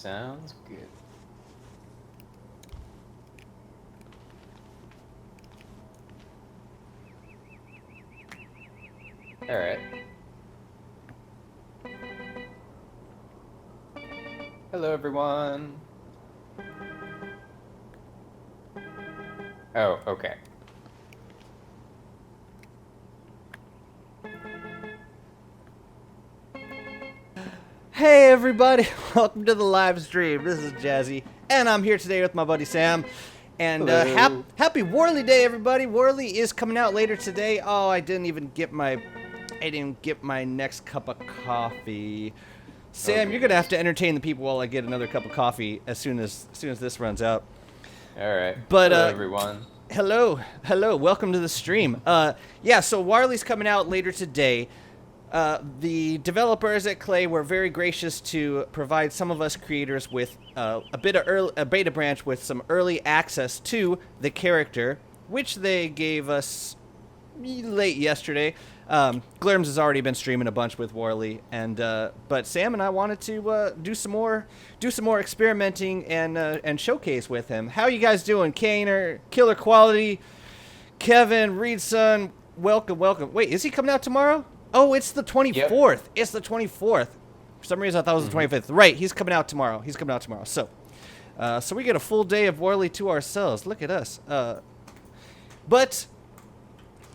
Sounds good. All right. Hello, everyone. Oh, okay. Hey everybody, welcome to the live stream. This is Jazzy, and I'm here today with my buddy Sam. And happy Warley Day, everybody. Warley is coming out later today. Oh, I didn't get my next cup of coffee. Sam, you're gonna have to entertain the people while I get another cup of coffee as soon as this runs out. All right. But hello, everyone. Hello, welcome to the stream. Yeah, so Warley's coming out later today. The developers at Klei were very gracious to provide some of us creators with a beta branch with some early access to the character, which they gave us late yesterday. Glurms has already been streaming a bunch with Warley, and but Sam and I wanted to do some more experimenting and showcase with him. How you guys doing, Kaner, Killer Quality, Kevin, Reedson? Welcome. Wait, is he coming out tomorrow? Oh, it's the 24th. Yep. It's the 24th. For some reason, I thought it was the 25th. Right, he's coming out tomorrow. So, so we get a full day of Warley to ourselves. Look at us. But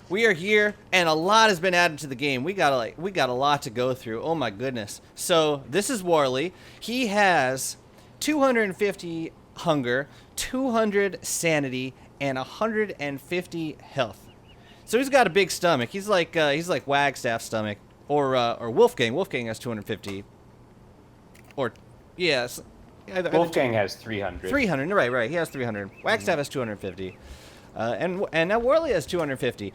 we are here, and a lot has been added to the game. We got a lot to go through. Oh my goodness. So this is Warley. He has 250 hunger, 200 sanity, and 150 health. So he's got a big stomach. He's like Wagstaff stomach, or Wolfgang. Wolfgang has 250. Or yes, Wolfgang has 300. 300. Right. He has 300. Wagstaff has 250, and now Warley has 250.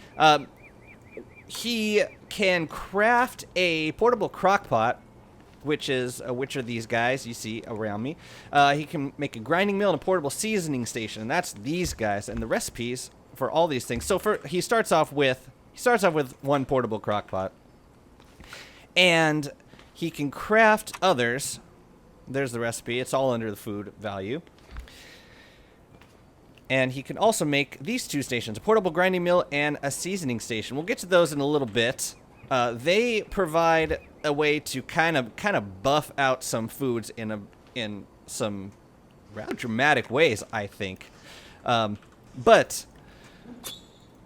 He can craft a portable crock pot, which are these guys you see around me. He can make a grinding mill and a portable seasoning station, and that's these guys. And the recipes for all these things. So he starts off with one portable crock pot, and he can craft others. There's the recipe. It's all under the food value. And he can also make these two stations, a portable grinding mill and a seasoning station. We'll get to those in a little bit. They provide a way to kind of buff out some foods in some rather dramatic ways, I think. But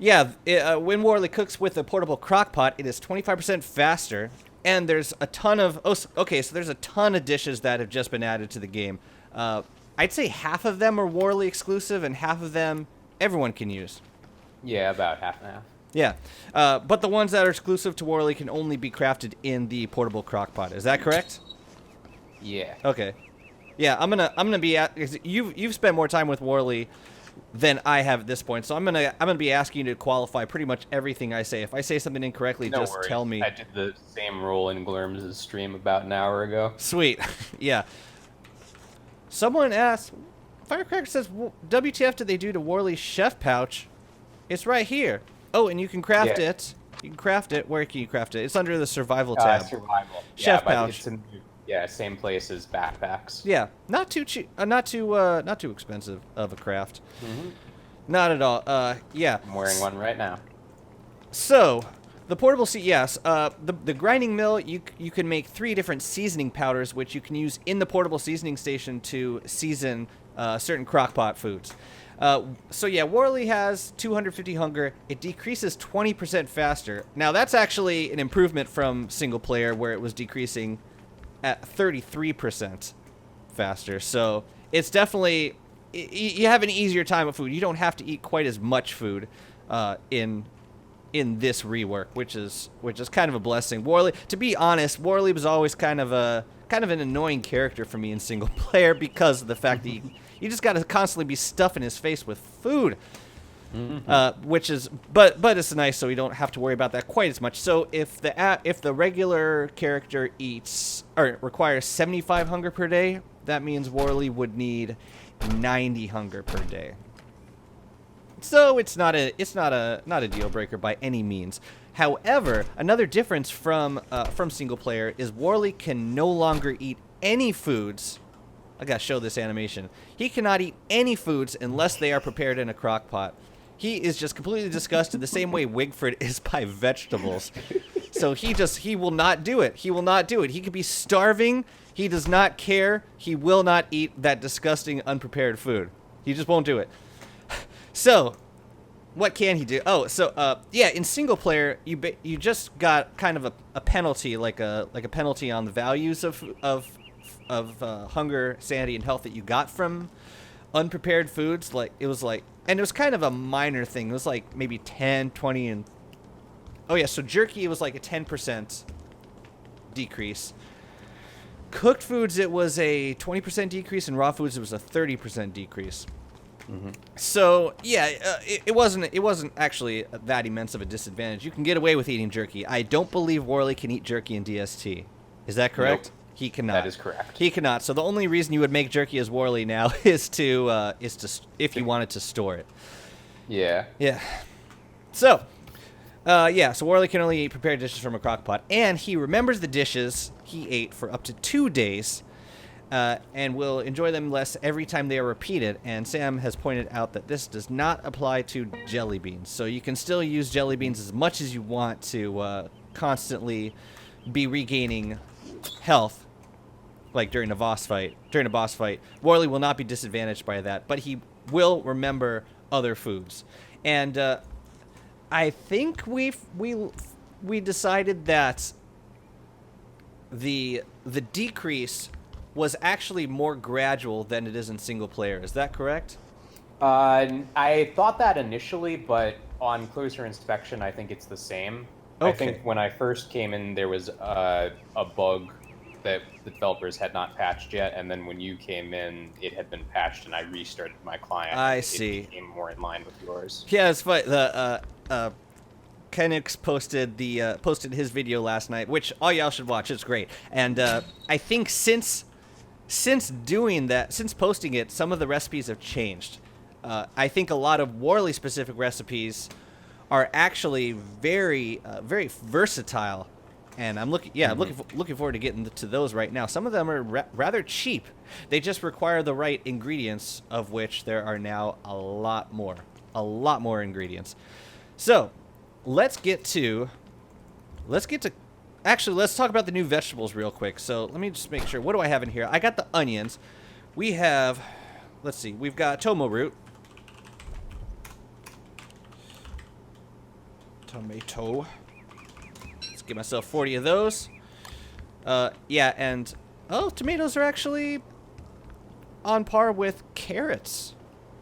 yeah, when Warley cooks with a portable crock pot, it is 25% faster, and there's a ton of there's a ton of dishes that have just been added to the game. I'd say half of them are Warley-exclusive, and half of them everyone can use. Yeah, about half and half. Yeah, but the ones that are exclusive to Warley can only be crafted in the portable crock pot. Is that correct? Yeah. Okay. Yeah, I'm gonna be you've spent more time with Warley than I have at this point, so I'm gonna be asking you to qualify pretty much everything I say. If I say something incorrectly, no just worries. tell me. I did the same role in Glurms' stream about an hour ago. Sweet. Yeah. Someone asked, Firecracker says, WTF did they do to Warley's chef pouch? It's right here. Oh, and you can craft it. You can craft it. Where can you craft it? It's under the survival tab. Survival. Chef yeah, pouch. It's same place as backpacks. Yeah, not too cheap, not too expensive of a craft. Mm-hmm. Not at all. Yeah. I'm wearing one right now. So, the portable the grinding mill, you can make 3 different seasoning powders, which you can use in the portable seasoning station to season certain crockpot foods. So yeah, Warley has 250 hunger. It decreases 20% faster. Now that's actually an improvement from single player, where it was decreasing at 33% faster. So it's definitely, you have an easier time with food. You don't have to eat quite as much food in this rework, which is kind of a blessing. Warley, to be honest, Warley was always kind of an annoying character for me in single player because of the fact that you just got to constantly be stuffing his face with food. Which is, but it's nice, so we don't have to worry about that quite as much. So if the regular character eats or requires 75 hunger per day, that means Warley would need 90 hunger per day. So it's not a deal breaker by any means. However, another difference from single player is Warley can no longer eat any foods I gotta show this animation. He cannot eat any foods unless they are prepared in a crock pot. He is just completely disgusted the same way Wigford is by vegetables. So he will not do it. He will not do it. He could be starving. He does not care. He will not eat that disgusting unprepared food. He just won't do it. So, what can he do? Oh, so yeah, in single player, you just got kind of a penalty, like a penalty on the values of hunger, sanity, and health that you got from unprepared foods. And it was kind of a minor thing. It was like maybe 10, 20, and oh yeah, so jerky was like a 10% decrease. Cooked foods, it was a 20% decrease, and raw foods, it was a 30% decrease. Mm-hmm. So yeah, it wasn't actually that immense of a disadvantage. You can get away with eating jerky. I don't believe Warley can eat jerky in DST. Is that correct? Nope. He cannot. That is correct. He cannot. So the only reason you would make jerky as Warley now is to if you wanted to store it. Yeah. Yeah. So, yeah. So Warley can only eat prepared dishes from a crock pot, and he remembers the dishes he ate for up to 2 days, and will enjoy them less every time they are repeated. And Sam has pointed out that this does not apply to jelly beans. So you can still use jelly beans as much as you want to constantly be regaining health. Like during a boss fight, Warley will not be disadvantaged by that, but he will remember other foods. And I think we decided that the decrease was actually more gradual than it is in single player. Is that correct? I thought that initially, but on closer inspection, I think it's the same. Okay. I think when I first came in, there was a bug that the developers had not patched yet, and then when you came in, it had been patched, and I restarted my client. I see. It became more in line with yours. Yeah, it's funny. The Kenix posted his video last night, which all y'all should watch. It's great. And I think since doing that, since posting it, some of the recipes have changed. I think a lot of Warley specific recipes are actually very versatile. And I'm looking forward to getting to those right now. Some of them are rather cheap. They just require the right ingredients, of which there are now a lot more ingredients. So, let's talk about the new vegetables real quick. So, let me just make sure. What do I have in here? I got the onions. We have, let's see, we've got tomo root. Tomato. Get myself 40 of those. Yeah, and tomatoes are actually on par with carrots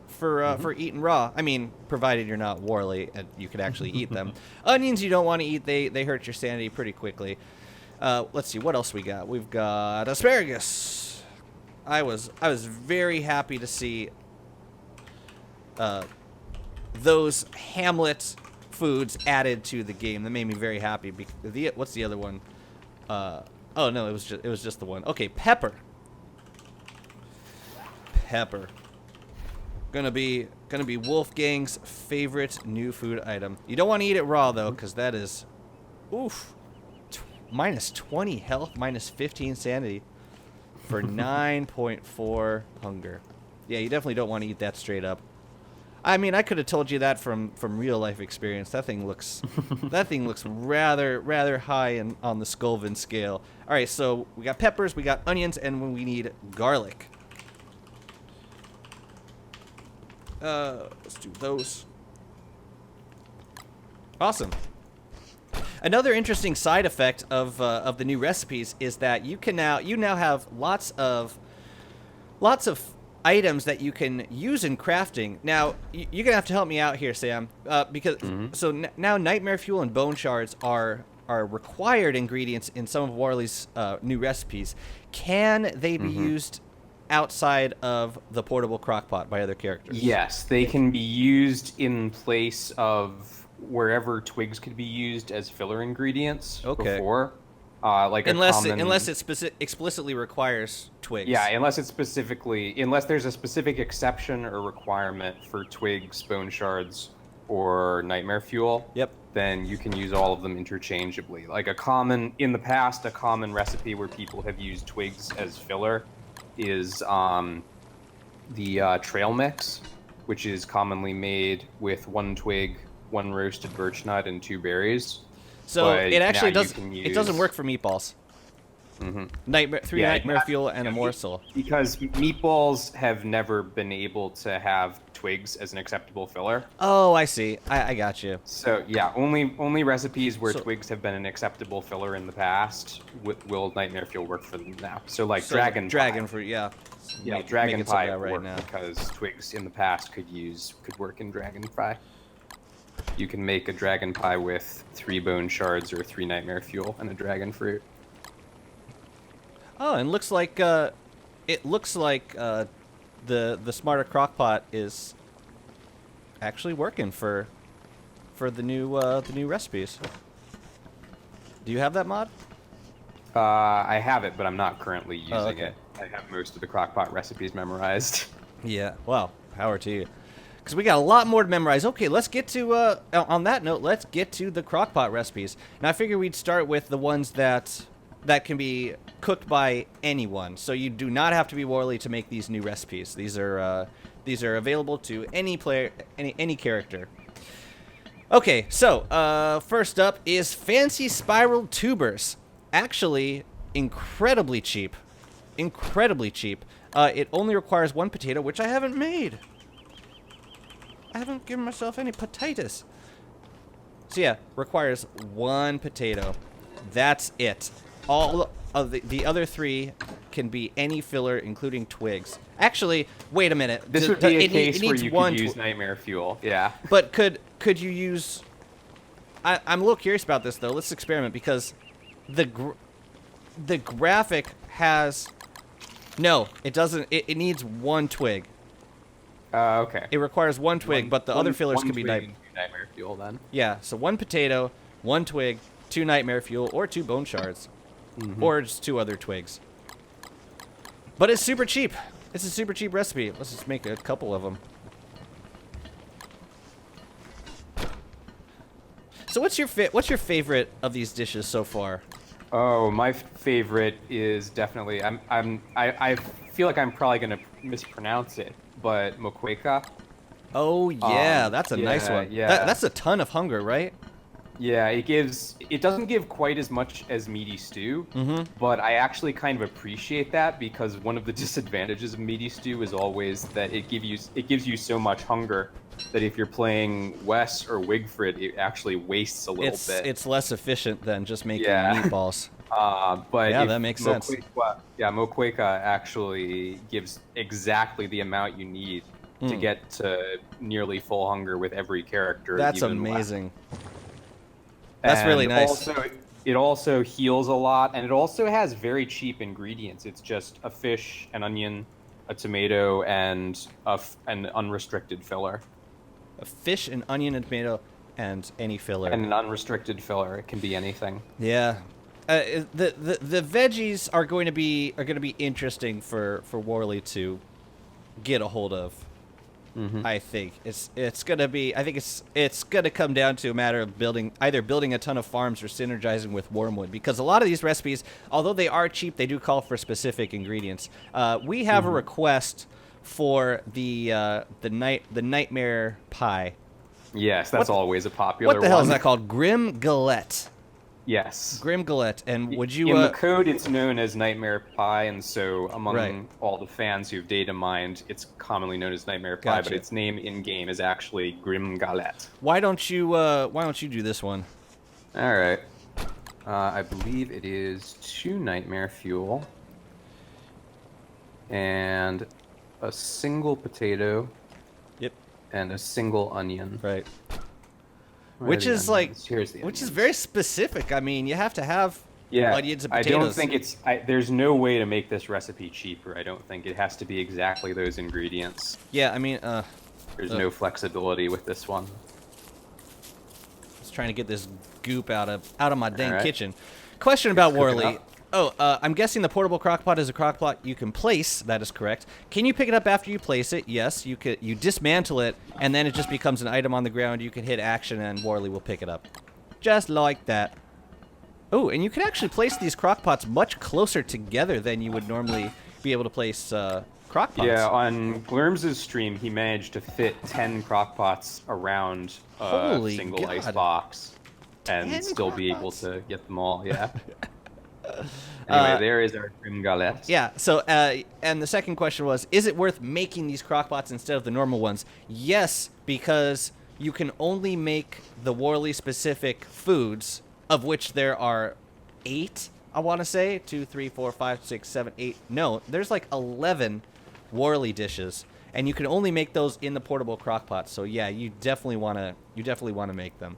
for eating raw. I mean, provided you're not Warley and you could actually eat them. Onions you don't want to eat; they hurt your sanity pretty quickly. Let's see what else we got. We've got asparagus. I was very happy to see those Hamlet foods added to the game. That made me very happy. What's the other one? Oh no, it was just the one. Okay, pepper. Gonna be Wolfgang's favorite new food item. You don't want to eat it raw though, because that is, oof, minus 20 health, minus 15 sanity for 9.4 hunger. Yeah, you definitely don't want to eat that straight up. I mean, I could have told you that from real life experience. That thing looks rather high on the Scovin scale. All right, so we got peppers, we got onions, and we need garlic. Let's do those. Awesome. Another interesting side effect of the new recipes is that you now have lots of items that you can use in crafting. Now, you're gonna have to help me out here, Sam, because so now nightmare fuel and bone shards are required ingredients in some of Warley's new recipes. Can they be used outside of the portable crockpot by other characters? Yes, they can be used in place of wherever twigs could be used as filler ingredients before. Unless it explicitly requires twigs. Yeah, unless there's a specific exception or requirement for twigs, bone shards, or nightmare fuel. Yep. Then you can use all of them interchangeably. In the past, a common recipe where people have used twigs as filler is the trail mix, which is commonly made with 1 twig, 1 roasted birch nut, and 2 berries. So But it actually now does. you can It doesn't use- work for meatballs. Mhm. 3 Yeah, nightmare fuel and a morsel. Because meatballs have never been able to have twigs as an acceptable filler. Oh, I see. I got you. So yeah, only recipes where So- twigs have been an acceptable filler in the past will nightmare fuel work for them now. So like So, dragon dragon pie. fruit, yeah. Yeah, Make dragon it so pie that right work now. because twigs in the past could work in dragon pie. You can make a dragon pie with 3 bone shards or 3 nightmare fuel and a dragon fruit. Oh, and looks like the smarter crockpot is actually working for the new recipes. Do you have that mod? I have it, but I'm not currently using okay. it. I have most of the crockpot recipes memorized. Yeah. Well, power to you. Because we got a lot more to memorize. Okay, let's get to, on that note, let's get to the crockpot recipes. Now, I figure we'd start with the ones that can be cooked by anyone. So you do not have to be Warley to make these new recipes. These are available to any player, any character. Okay, so first up is Fancy Spiral Tubers. Actually, incredibly cheap. Incredibly cheap. It only requires 1 potato, which I haven't made. I haven't given myself any potatoes. So yeah, requires 1 potato. That's it. All of the other 3 can be any filler, including twigs. Actually, wait a minute. This would be a it case where needs you one could use nightmare fuel. Yeah. But could you use? I'm a little curious about this though. Let's experiment because the graphic has no. It doesn't. It needs 1 twig. Okay. It requires 1 twig, but the other fillers can be nightmare fuel then. Yeah. So 1 potato, 1 twig, 2 nightmare fuel, or 2 bone shards, or just 2 other twigs. But it's super cheap. It's a super cheap recipe. Let's just make a couple of them. So what's your favorite of these dishes so far? Oh, my favorite is definitely I feel like I'm probably gonna mispronounce it, but moqueca. Oh yeah, that's a nice one. yeah. That's a ton of hunger, right? Yeah, it doesn't give quite as much as meaty stew, but I actually kind of appreciate that because one of the disadvantages of meaty stew is always that it gives you so much hunger that if you're playing Wes or Wigfrid, it actually wastes a little bit. It's less efficient than just making Yeah. meatballs. But Yeah, if that makes sense. moqueca actually gives exactly the amount you need to get to nearly full hunger with every character. That's even left. amazing. That's really And nice. it also heals a lot, and it also has very cheap ingredients. It's just a fish, an onion, a tomato, and an unrestricted filler. A fish, an onion, and tomato, and any filler. And an unrestricted filler. It can be anything. Yeah. The veggies are going to be interesting for Warley to get a hold of. I think it's gonna come down to a matter of either building a ton of farms or synergizing with Wormwood, because a lot of these recipes, although they are cheap, they do call for specific ingredients. We have a request for the nightmare pie. Yes, that's always a popular one. What the hell is that called? Grim Galette. Yes. Grim Galette. And would you... In the code, it's known as Nightmare Pie, and so among Right. all the fans who've data mined, it's commonly known as Nightmare Pie, Gotcha. but its name in-game is actually Grim Galette. Why don't you do this one? All right. I believe it is 2 Nightmare Fuel and a single potato Yep. and a single onion. Right. Where are Which the is like... onions? Here's the Which is onions. very specific. I mean, you have to have onions and I potatoes. don't think it's... there's no way to make this recipe cheaper, I don't think. It has to be exactly those ingredients. Yeah, I mean, There's no flexibility with this one. just trying to get this goop out of my dang Alright. kitchen. Question about It's cooking Warley. up. Oh, I'm guessing the portable crockpot is a crockpot you can place. That is correct. Can you pick it up after you place it? Yes, you could. You dismantle it, and then it just becomes an item on the ground. You can hit action, and Warley will pick it up, just like that. Oh, and you can actually place these crockpots much closer together than you would normally be able to place crock pots. Yeah, on Glurms' stream, he managed to fit 10 crock pots around a Holy single God. ice box and 10 still be able crockpots? to get them all, yeah. Anyway, there is our Grim Galette. Yeah, so, and the second question was, is it worth making these crockpots instead of the normal ones? Yes, because you can only make the Warley-specific foods, of which there are 8, I want to say. 2, 3, 4, 5, 6, 7, 8. No, there's like 11 Warley dishes, and you can only make those in the portable crockpot. So yeah, you definitely want to make them.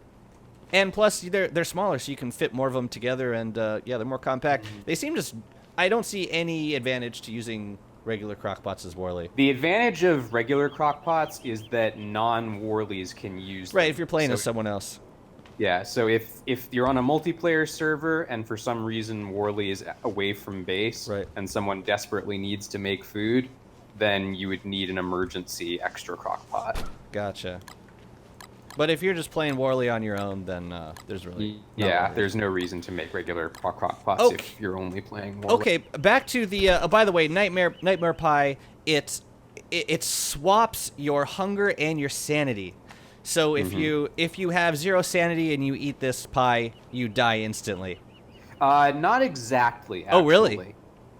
And plus, they're smaller, so you can fit more of them together, and yeah, they're more compact. They seem just... I don't see any advantage to using regular crockpots as Warley. The advantage of regular crockpots is that non-Warleys can use them. Right, if you're playing as someone else. Yeah, so if you're on a multiplayer server and for some reason Warley is away from base, right, and someone desperately needs to make food, then you would need an emergency extra crockpot. Gotcha. But if you're just playing Warley on your own, then there's really... there's no reason to make regular crockpots if you're only playing Warley. Okay, back to the... by the way, Nightmare Pie, it swaps your hunger and your sanity. So if you have 0 sanity and you eat this pie, you die instantly. Not exactly, actually. Oh, really?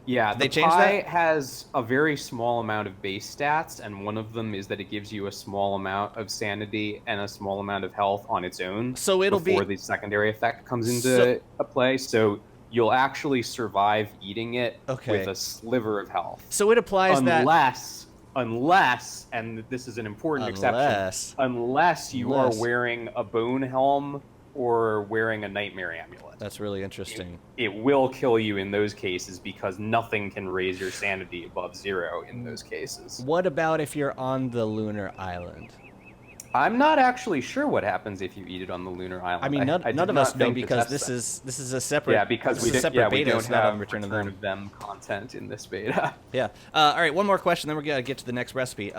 Yeah, they the changed pie that? has a very small amount of base stats, and one of them is that it gives you a small amount of sanity and a small amount of health on its own. So it'll before the secondary effect comes into play. So you'll actually survive eating it with a sliver of health. So it applies unless, and this is an important exception, unless you are wearing a bone helm or wearing a nightmare amulet. That's really interesting. It will kill you in those cases because nothing can raise your sanity above 0 in those cases. What about if you're on the lunar island? I'm not actually sure what happens if you eat it on the lunar island. I mean, none of us know because this is a separate we don't have Return of Them content in this beta. Yeah. All right, one more question, then we're gonna get to the next recipe.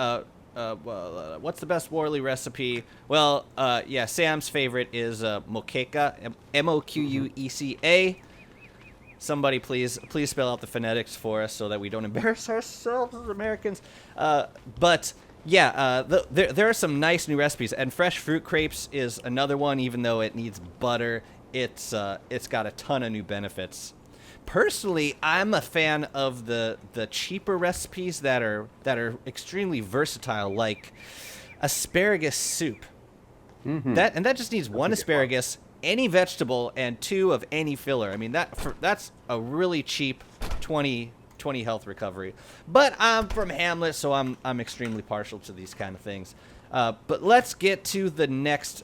What's the best Warley recipe? Well, yeah, Sam's favorite is Moqueca, M-O-Q-U-E-C-A. Somebody please spell out the phonetics for us so that we don't embarrass ourselves as Americans. But yeah, there are some nice new recipes, and fresh fruit crepes is another one. Even though it needs butter, it's got a ton of new benefits. Personally, I'm a fan of the cheaper recipes that are extremely versatile, like asparagus soup. That just needs one asparagus, any vegetable, and 2 of any filler. I mean, that's a really cheap 20 health recovery. But I'm from Hamlet, so I'm extremely partial to these kind of things. But let's get to the next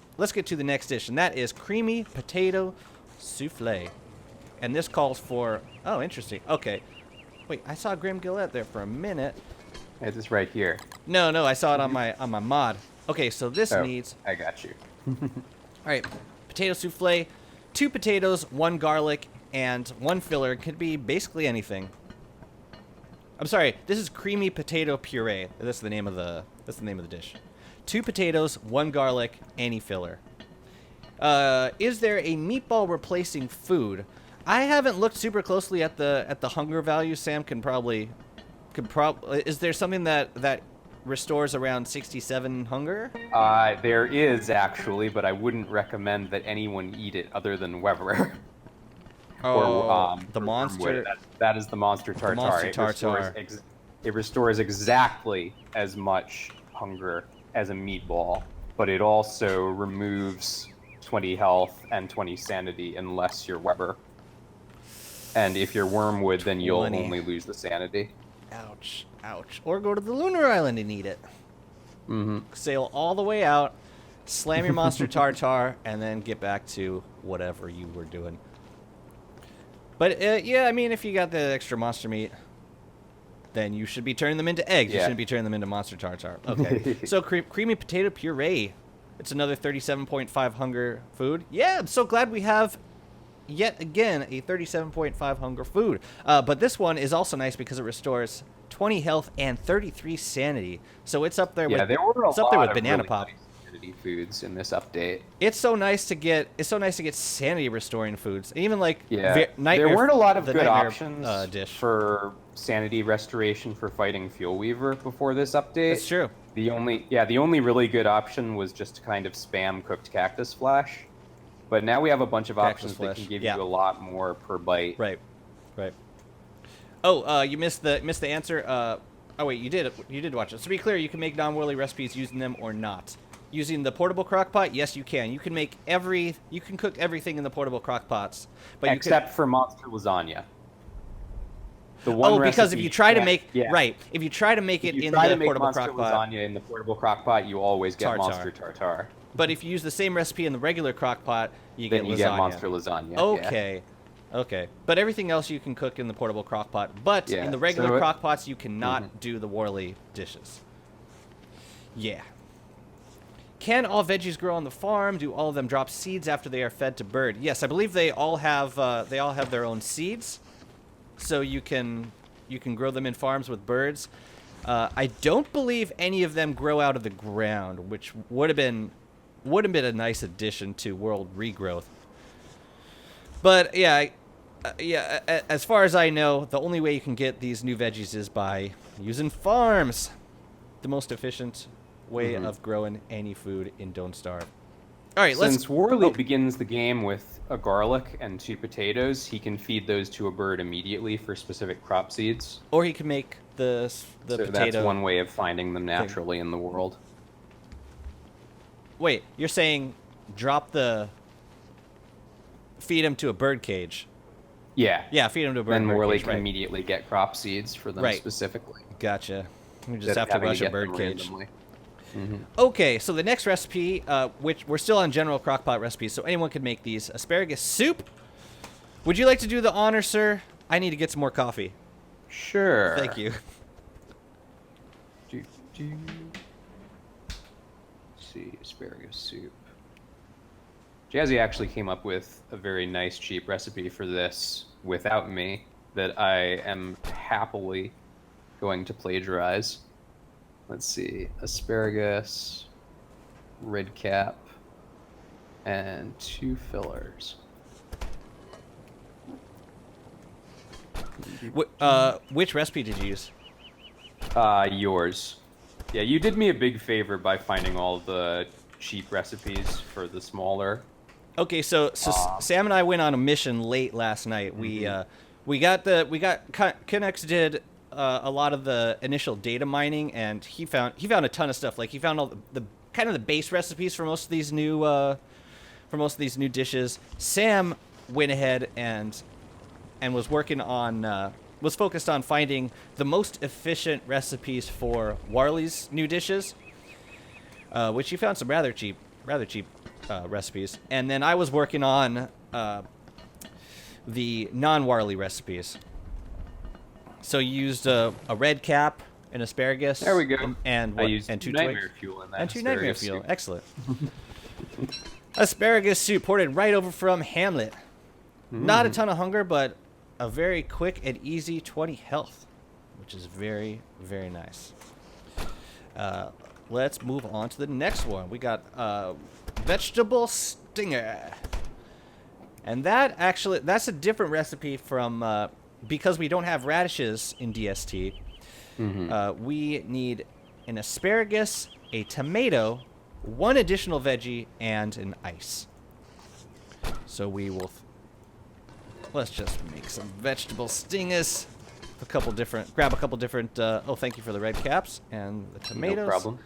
dish, and that is creamy potato souffle. And this calls for... Oh, interesting. Okay. Wait, I saw Grim Galette there for a minute. It's right here. No, I saw it on my mod. Okay, so this needs... I got you. All right, potato souffle, 2 potatoes, 1 garlic, and 1 filler. It could be basically anything. I'm sorry, this is creamy potato puree. That's the name of the dish. 2 potatoes, 1 garlic, any filler. Is there a meatball replacing food? I haven't looked super closely at the hunger value. Sam could probably. Is there something that restores around 67 hunger? There is actually, but I wouldn't recommend that anyone eat it other than Weber. The monster. That is the monster tartar. The monster tartar. It restores exactly as much hunger as a meatball, but it also removes 20 health and 20 sanity unless you're Weber. And if you're Wormwood, then you'll only lose the sanity. Ouch. Or go to the lunar island and eat it. Sail all the way out, slam your monster tartar, and then get back to whatever you were doing. But yeah, I mean, if you got the extra monster meat, then you should be turning them into eggs. You shouldn't be turning them into monster tartar. Okay. So creamy potato puree. It's another 37.5 hunger food. Yeah, I'm so glad we have yet again a 37.5 hunger food. But this one is also nice because it restores 20 health and 33 sanity. So it's up there with there were a lot with of banana really pop. nice sanity foods in this update. It's so nice to get sanity restoring foods. Even like there weren't a lot of good options dish for sanity restoration for fighting Fuel Weaver before this update. That's true. The only really good option was just to kind of spam cooked cactus flash. But now we have a bunch of options that can give you a lot more per bite. Right. Oh, you missed the answer. Oh wait, you did watch it. So to be clear, you can make non-whirly recipes using them or not. Using the portable crock pot, yes, you can. You can cook everything in the portable crock pots, but except for monster lasagna. The one because if you try to make if you try to make it in the portable monster crock pot, lasagna in the portable crock pot, you always get monster tartare. But if you use the same recipe in the regular crock pot, you get lasagna. Get monster lasagna. Okay. Yeah. Okay. But everything else you can cook in the portable crock pot. But in the regular crock pots, you cannot do the Warley dishes. Yeah. Can all veggies grow on the farm? Do all of them drop seeds after they are fed to bird? Yes, I believe they all have their own seeds, so you can grow them in farms with birds. I don't believe any of them grow out of the ground, which would have been a nice addition to world regrowth. But yeah, as far as I know, the only way you can get these new veggies is by using farms. The most efficient way of growing any food in Don't Starve. All right, Since Warley begins the game with a garlic and 2 potatoes, he can feed those to a bird immediately for specific crop seeds. Or he can make the potato. That's one way of finding them naturally in the world. Wait, you're saying feed him to a bird cage? Yeah. Yeah, feed him to a bird cage. Then Warley can immediately get crop seeds for them specifically. Gotcha. We just have to rush a bird cage. Randomly. Okay, so the next recipe, which we're still on general crockpot recipes, so anyone can make these. Asparagus soup. Would you like to do the honor, sir? I need to get some more coffee. Sure. Thank you. Let's see, asparagus soup. Jazzy actually came up with a very nice, cheap recipe for this without me that I am happily going to plagiarize. Let's see, asparagus, red cap, and 2 fillers. Which recipe did you use? Yours. Yeah, you did me a big favor by finding all the cheap recipes for the smaller. Okay, so Sam and I went on a mission late last night. Connex did a lot of the initial data mining, and he found a ton of stuff. Like he found all the kind of the base recipes for most of these new dishes. Sam went ahead and was working on was focused on finding the most efficient recipes for Warley's new dishes, which he found some rather cheap recipes. And then I was working on the non-Warley recipes. So you used a red cap, an asparagus. There we go. And I used and 2 nightmare fuel in that. And 2 nightmare fuel. Excellent. Asparagus soup ported right over from Hamlet. Not a ton of hunger, but a very quick and easy 20 health, which is very, very nice. Let's move on to the next one. We got vegetable stinger. And that's a different recipe from, because we don't have radishes in DST, we need an asparagus, a tomato, 1 additional veggie, and an ice. So we will... let's just make some vegetable stingers. Grab a couple different, oh, thank you for the red caps and the tomatoes. No problem.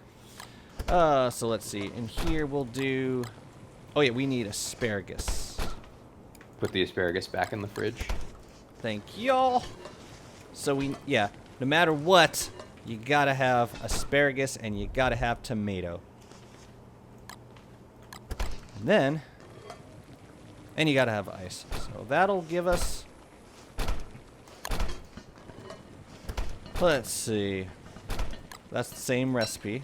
So let's see. In here we'll do, oh yeah, we need asparagus. Put the asparagus back in the fridge. Thank y'all. So no matter what, you gotta have asparagus and you gotta have tomato. And you gotta have ice. So that'll give us... let's see. That's the same recipe.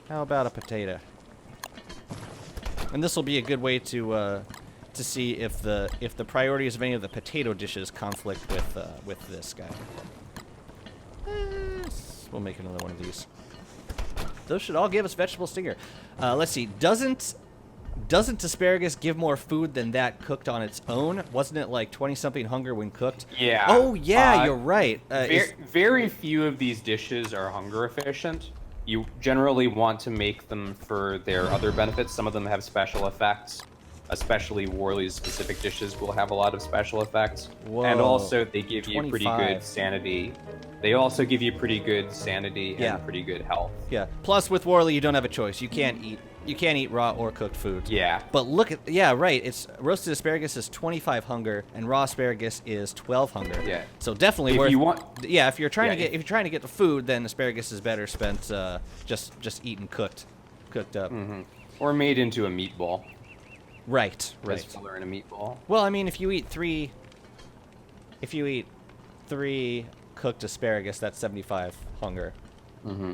How about a potato? And this will be a good way to see if the priorities of any of the potato dishes conflict with this guy. We'll make another one of these. Those should all give us vegetable stinger. Let's see. Doesn't doesn't asparagus give more food than that cooked on its own? Wasn't it like 20-something hunger when cooked? Yeah. Oh, yeah, you're right. Very few of these dishes are hunger efficient. You generally want to make them for their other benefits. Some of them have special effects. Especially Warley's specific dishes will have a lot of special effects. Whoa. And also they give you pretty 25. good sanity. They also give you pretty good sanity and pretty good health. Yeah. Plus, with Warley, you don't have a choice. You can't eat raw or cooked food. Yeah. But look at right. It's roasted asparagus is 25 hunger, and raw asparagus is 12 hunger. Yeah. So definitely If worth. you want, if you're trying to get the food, then asparagus is better spent just eaten cooked up. Mm-hmm. Or made into a meatball. Right. As filler in a meatball. Well, I mean, if you eat three cooked asparagus, that's 75 hunger. Mm-hmm.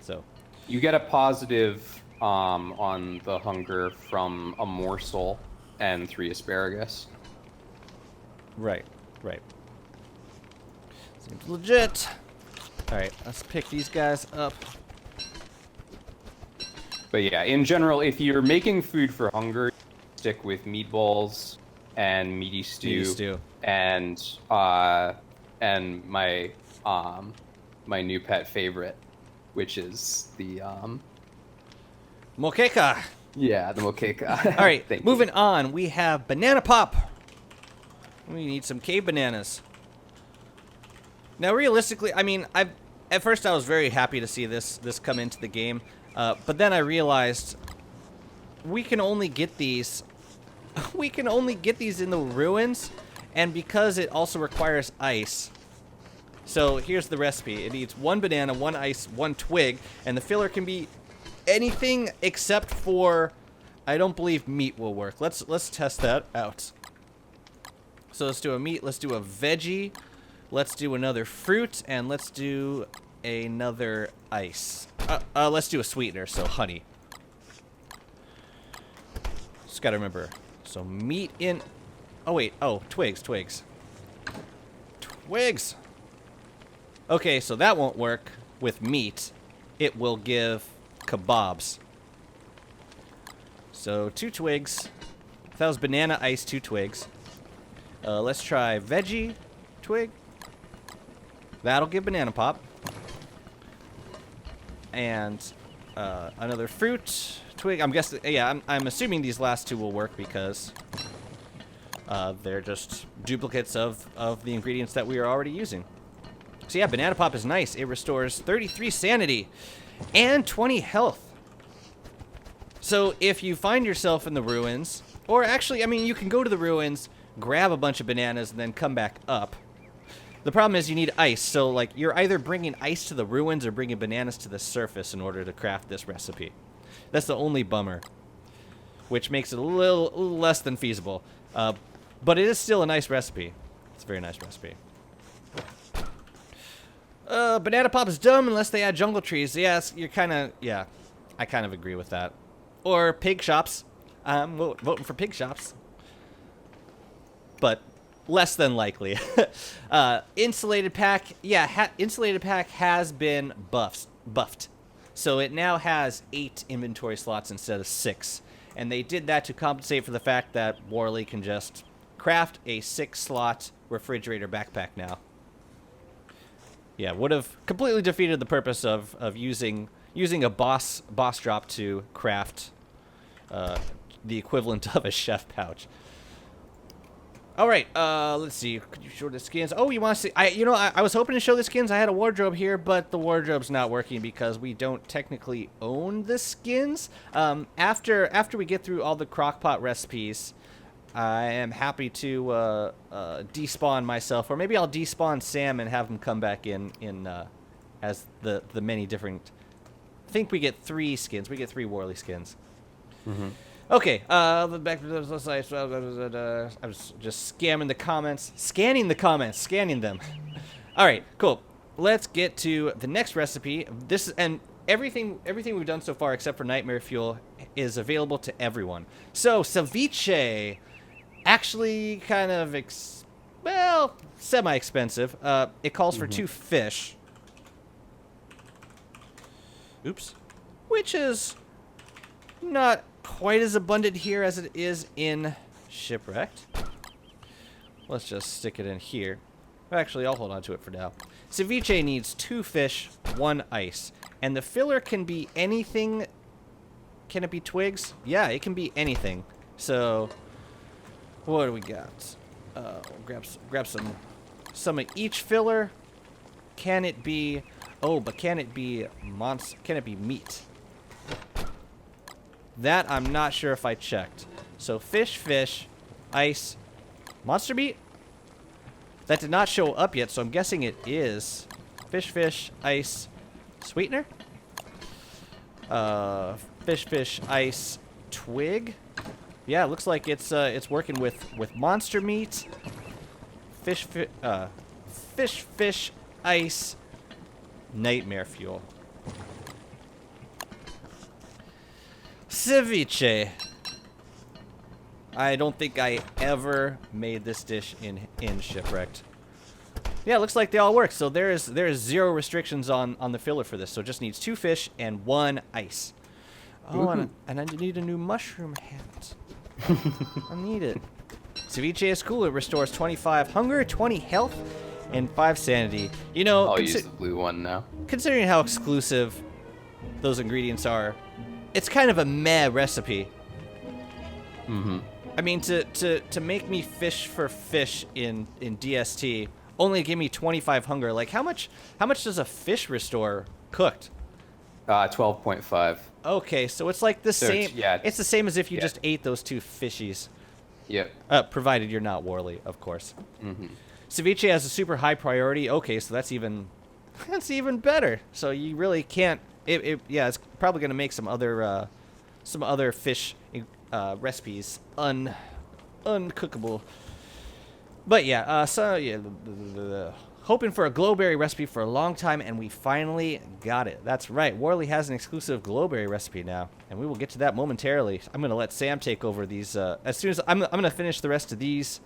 So you get a positive on the hunger from a morsel and 3 asparagus. Right. Seems legit. All right, let's pick these guys up. But yeah, in general, if you're making food for hunger, stick with meatballs and meaty stew. And my my new pet favorite, which is the Moqueca. Yeah, the moqueca. All right, moving on, we have banana pop. We need some cave bananas. Now, realistically, I mean, at first I was very happy to see this come into the game. But then I realized we can only get these. We can only get these in the ruins, and because it also requires ice. So here's the recipe: it needs 1 banana, 1 ice, 1 twig, and the filler can be anything except for. I don't believe meat will work. Let's test that out. So let's do a meat. Let's do a veggie. Let's do another fruit, and let's do another ice. Let's do a sweetener, so honey. Just gotta remember. So meat in... Oh, wait. Oh, twigs. Okay, so that won't work with meat. It will give kebabs. So 2 twigs. If that was banana ice, 2 twigs. Let's try veggie twig. That'll give banana pop. And another fruit twig. I'm guessing, yeah, I'm assuming these last 2 will work because they're just duplicates of the ingredients that we are already using. So yeah, banana pop is nice. It restores 33 sanity and 20 health. So if you find yourself in the ruins, or actually, I mean, you can go to the ruins, grab a bunch of bananas, and then come back up. The problem is you need ice, so like you're either bringing ice to the ruins or bringing bananas to the surface in order to craft this recipe. That's the only bummer, which makes it a little less than feasible. But it is still a nice recipe. It's a very nice recipe. Banana pop is dumb unless they add jungle trees. Yes, I kind of agree with that. Or pig shops. I'm voting for pig shops. But less than likely. Insulated pack. Yeah, insulated pack has been buffed. So it now has 8 inventory slots instead of 6. And they did that to compensate for the fact that Warley can just craft a 6-slot refrigerator backpack now. Yeah, would have completely defeated the purpose of using a boss drop to craft the equivalent of a chef pouch. All right, let's see. Could you show the skins? Oh, you want to see? I was hoping to show the skins. I had a wardrobe here, but the wardrobe's not working because we don't technically own the skins. After we get through all the crockpot recipes, I am happy to despawn myself, or maybe I'll despawn Sam and have him come back in as the many different. I think we get 3 skins. We get 3 Warley skins. Mm-hmm. Okay, back to the site. I was just scanning the comments, scanning them. All right, cool. Let's get to the next recipe. And everything we've done so far, except for Nightmare Fuel, is available to everyone. So ceviche, actually kind of semi-expensive. It calls for 2 fish. Oops, which is not quite as abundant here as it is in Shipwrecked. Let's just stick it in here. Actually, I'll hold on to it for now. Ceviche needs 2 fish, 1 ice. And the filler can be anything. Can it be twigs? Yeah, it can be anything. So, what do we got? We'll grab some of each filler. Can it be... Oh, but can it be can it be meat? That I'm not sure if I checked. So fish, ice, monster meat? That did not show up yet, so I'm guessing it is fish, ice, sweetener? Fish, ice, twig? Yeah, it looks like it's working with monster meat, fish, ice, nightmare fuel. Ceviche. I don't think I ever made this dish in Shipwrecked. Yeah, it looks like they all work. So there is 0 restrictions on the filler for this. So it just needs 2 fish and 1 ice. Oh, and I need a new mushroom hat. I need it. Ceviche is cool. It restores 25 hunger, 20 health, and 5 sanity. You know, I'll use the blue one now. Considering how exclusive those ingredients are, it's kind of a meh recipe. Mm-hmm. I mean, to make me fish for fish in DST, only give me 25 hunger. Like, how much does a fish restore cooked? 12.5. Okay, so it's like the same. Yeah, it's the same as if you just ate those 2 fishies. Yep. Provided you're not Warley, of course. Mm-hmm. Ceviche has a super high priority. Okay, so that's even better. So you really can't. Yeah, it's probably gonna make some other fish recipes uncookable. But yeah, hoping for a glowberry recipe for a long time, and we finally got it. That's right, Warley has an exclusive glowberry recipe now, and we will get to that momentarily. I'm gonna let Sam take over these as soon as I'm gonna finish the rest of these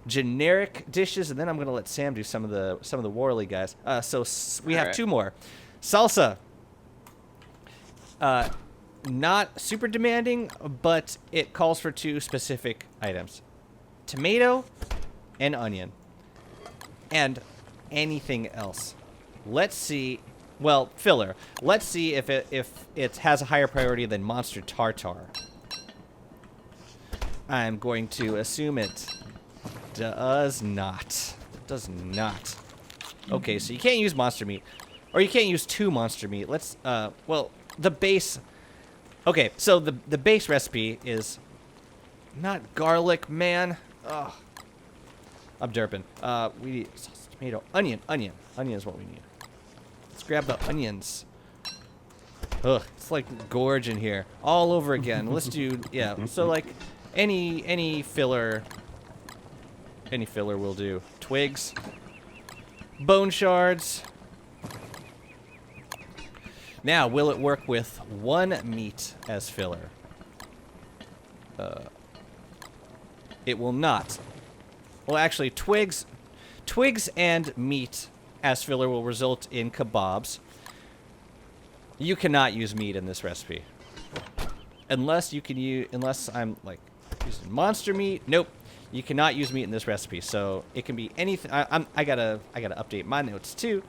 generic dishes, and then I'm gonna let Sam do some of the Warley guys. So we have 2 more. Salsa. Not super demanding, but it calls for 2 specific items: tomato and onion, and anything else. Let's see. Well, filler. Let's see if it has a higher priority than monster tartar. I'm going to assume it does not. It does not. Okay, so you can't use monster meat, or you can't use 2 monster meat. Let's well, the base. Okay, so the base recipe is not garlic, man. Ugh. I'm derping. We need sauce, tomato, onion. Onion is what we need. Let's grab the onions. Ugh, it's like gorge in here all over again. Let's do, yeah. So like any filler will do. Twigs, bone shards. Now, will it work with 1 meat as filler? It will not. Well, actually, twigs and meat as filler will result in kebabs. You cannot use meat in this recipe, unless I'm like using monster meat. Nope, you cannot use meat in this recipe. So it can be anything. I gotta update my notes too.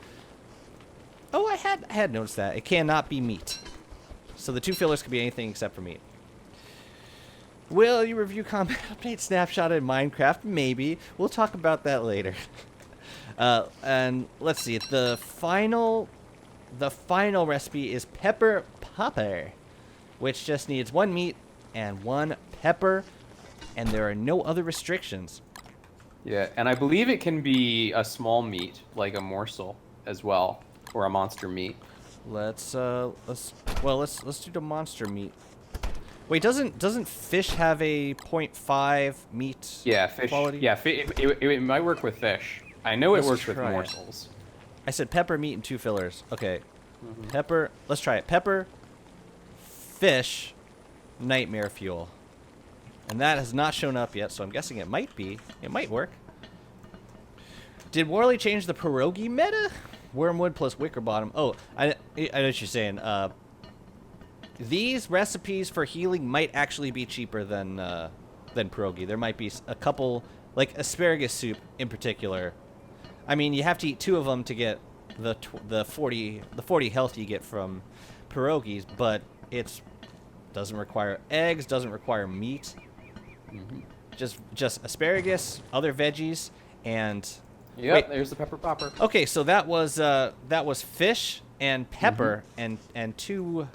Oh, I had noticed that. It cannot be meat. So the 2 fillers can be anything except for meat. Will you review combat update snapshot in Minecraft? Maybe. We'll talk about that later. And let's see. The final recipe is pepper popper, which just needs 1 meat and 1 pepper, and there are no other restrictions. Yeah, and I believe it can be a small meat, like a morsel, as well. Or a monster meat. Let's do the monster meat. Wait, doesn't fish have a 0.5 meat? Yeah, fish. Quality? Yeah, it might work with fish. I know it works with morsels. I said pepper, meat, and 2 fillers. Okay, pepper. Let's try it. Pepper, fish, nightmare fuel, and that has not shown up yet. So I'm guessing it might be. It might work. Did Warley change the pierogi meta? Wormwood plus wicker bottom. Oh, I know what you're saying. these recipes for healing might actually be cheaper than pierogi. There might be a couple, like asparagus soup in particular. I mean, you have to eat 2 of them to get the 40 health you get from pierogies, but it doesn't require eggs, doesn't require meat. Just asparagus, other veggies, and Yep, there's the pepper popper. okay, so that was fish and pepper and two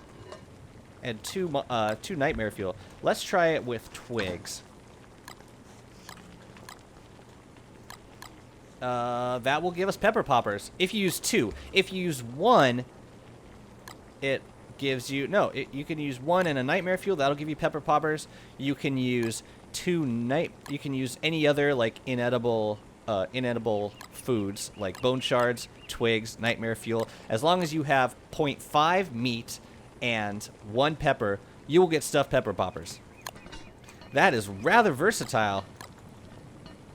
nightmare fuel. Let's try it with twigs. That will give us pepper poppers. If you use 2, if you use 1, it gives you you can use 1 and a nightmare fuel. That'll give you pepper poppers. You can use you can use any other like inedible foods like bone shards, twigs, nightmare fuel. As long as you have 0.5 meat and 1 pepper, you will get stuffed pepper poppers. That is rather versatile.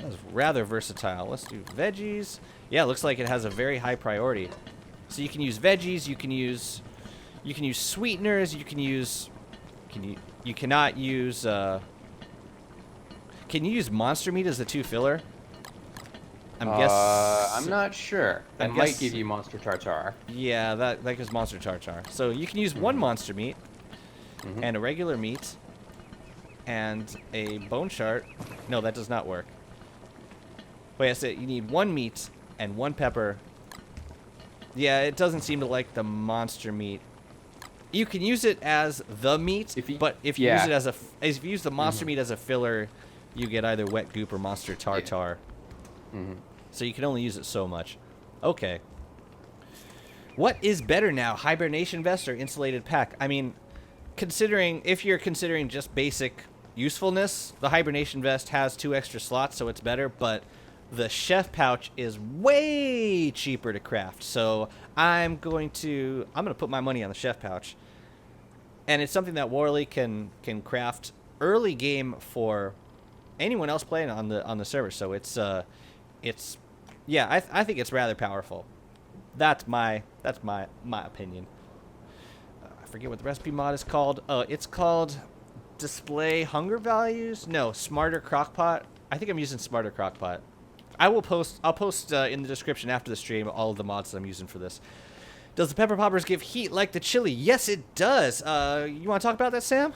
Let's do veggies. Yeah, it looks like it has a very high priority. So you can use veggies, you can use sweeteners, you cannot use can you use monster meat as the 2 filler? I'm not sure. That might give you monster tartar. Yeah, that gives monster tartar. So you can use 1 monster meat and a regular meat and a bone shard. No, that does not work. Wait, I said you need 1 meat and 1 pepper. Yeah, it doesn't seem to like the monster meat. You can use it as the meat, but if you use it as if you use the monster meat as a filler, you get either wet goop or monster tartar. So you can only use it so much. Okay. What is better now, hibernation vest or insulated pack? I mean, if you're considering just basic usefulness, the hibernation vest has 2 extra slots, so it's better, but the chef pouch is way cheaper to craft. So I'm going to put my money on the chef pouch. And it's something that Warley can craft early game for anyone else playing on the server. So it's I think it's rather powerful. That's my opinion. I forget what the recipe mod is called. It's called Display Hunger Values. No, Smarter Crockpot. I think I'm using Smarter Crockpot. I'll post in the description after the stream all of the mods that I'm using for this. Does the pepper poppers give heat like the chili? Yes, it does. You want to talk about that, Sam?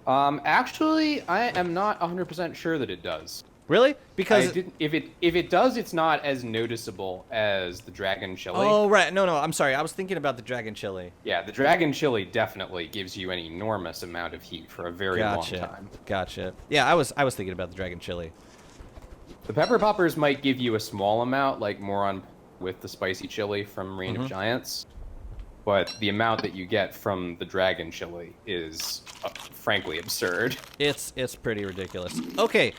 Actually, I am not 100% sure that it does. Really? Because if it does, it's not as noticeable as the dragon chili. Oh right, no, I'm sorry. I was thinking about the dragon chili. Yeah, the dragon chili definitely gives you an enormous amount of heat for a very long time. Gotcha. Yeah, I was thinking about the dragon chili. The pepper poppers might give you a small amount, like more on with the spicy chili from Reign of Giants, but the amount that you get from the dragon chili is frankly absurd. It's pretty ridiculous. Okay.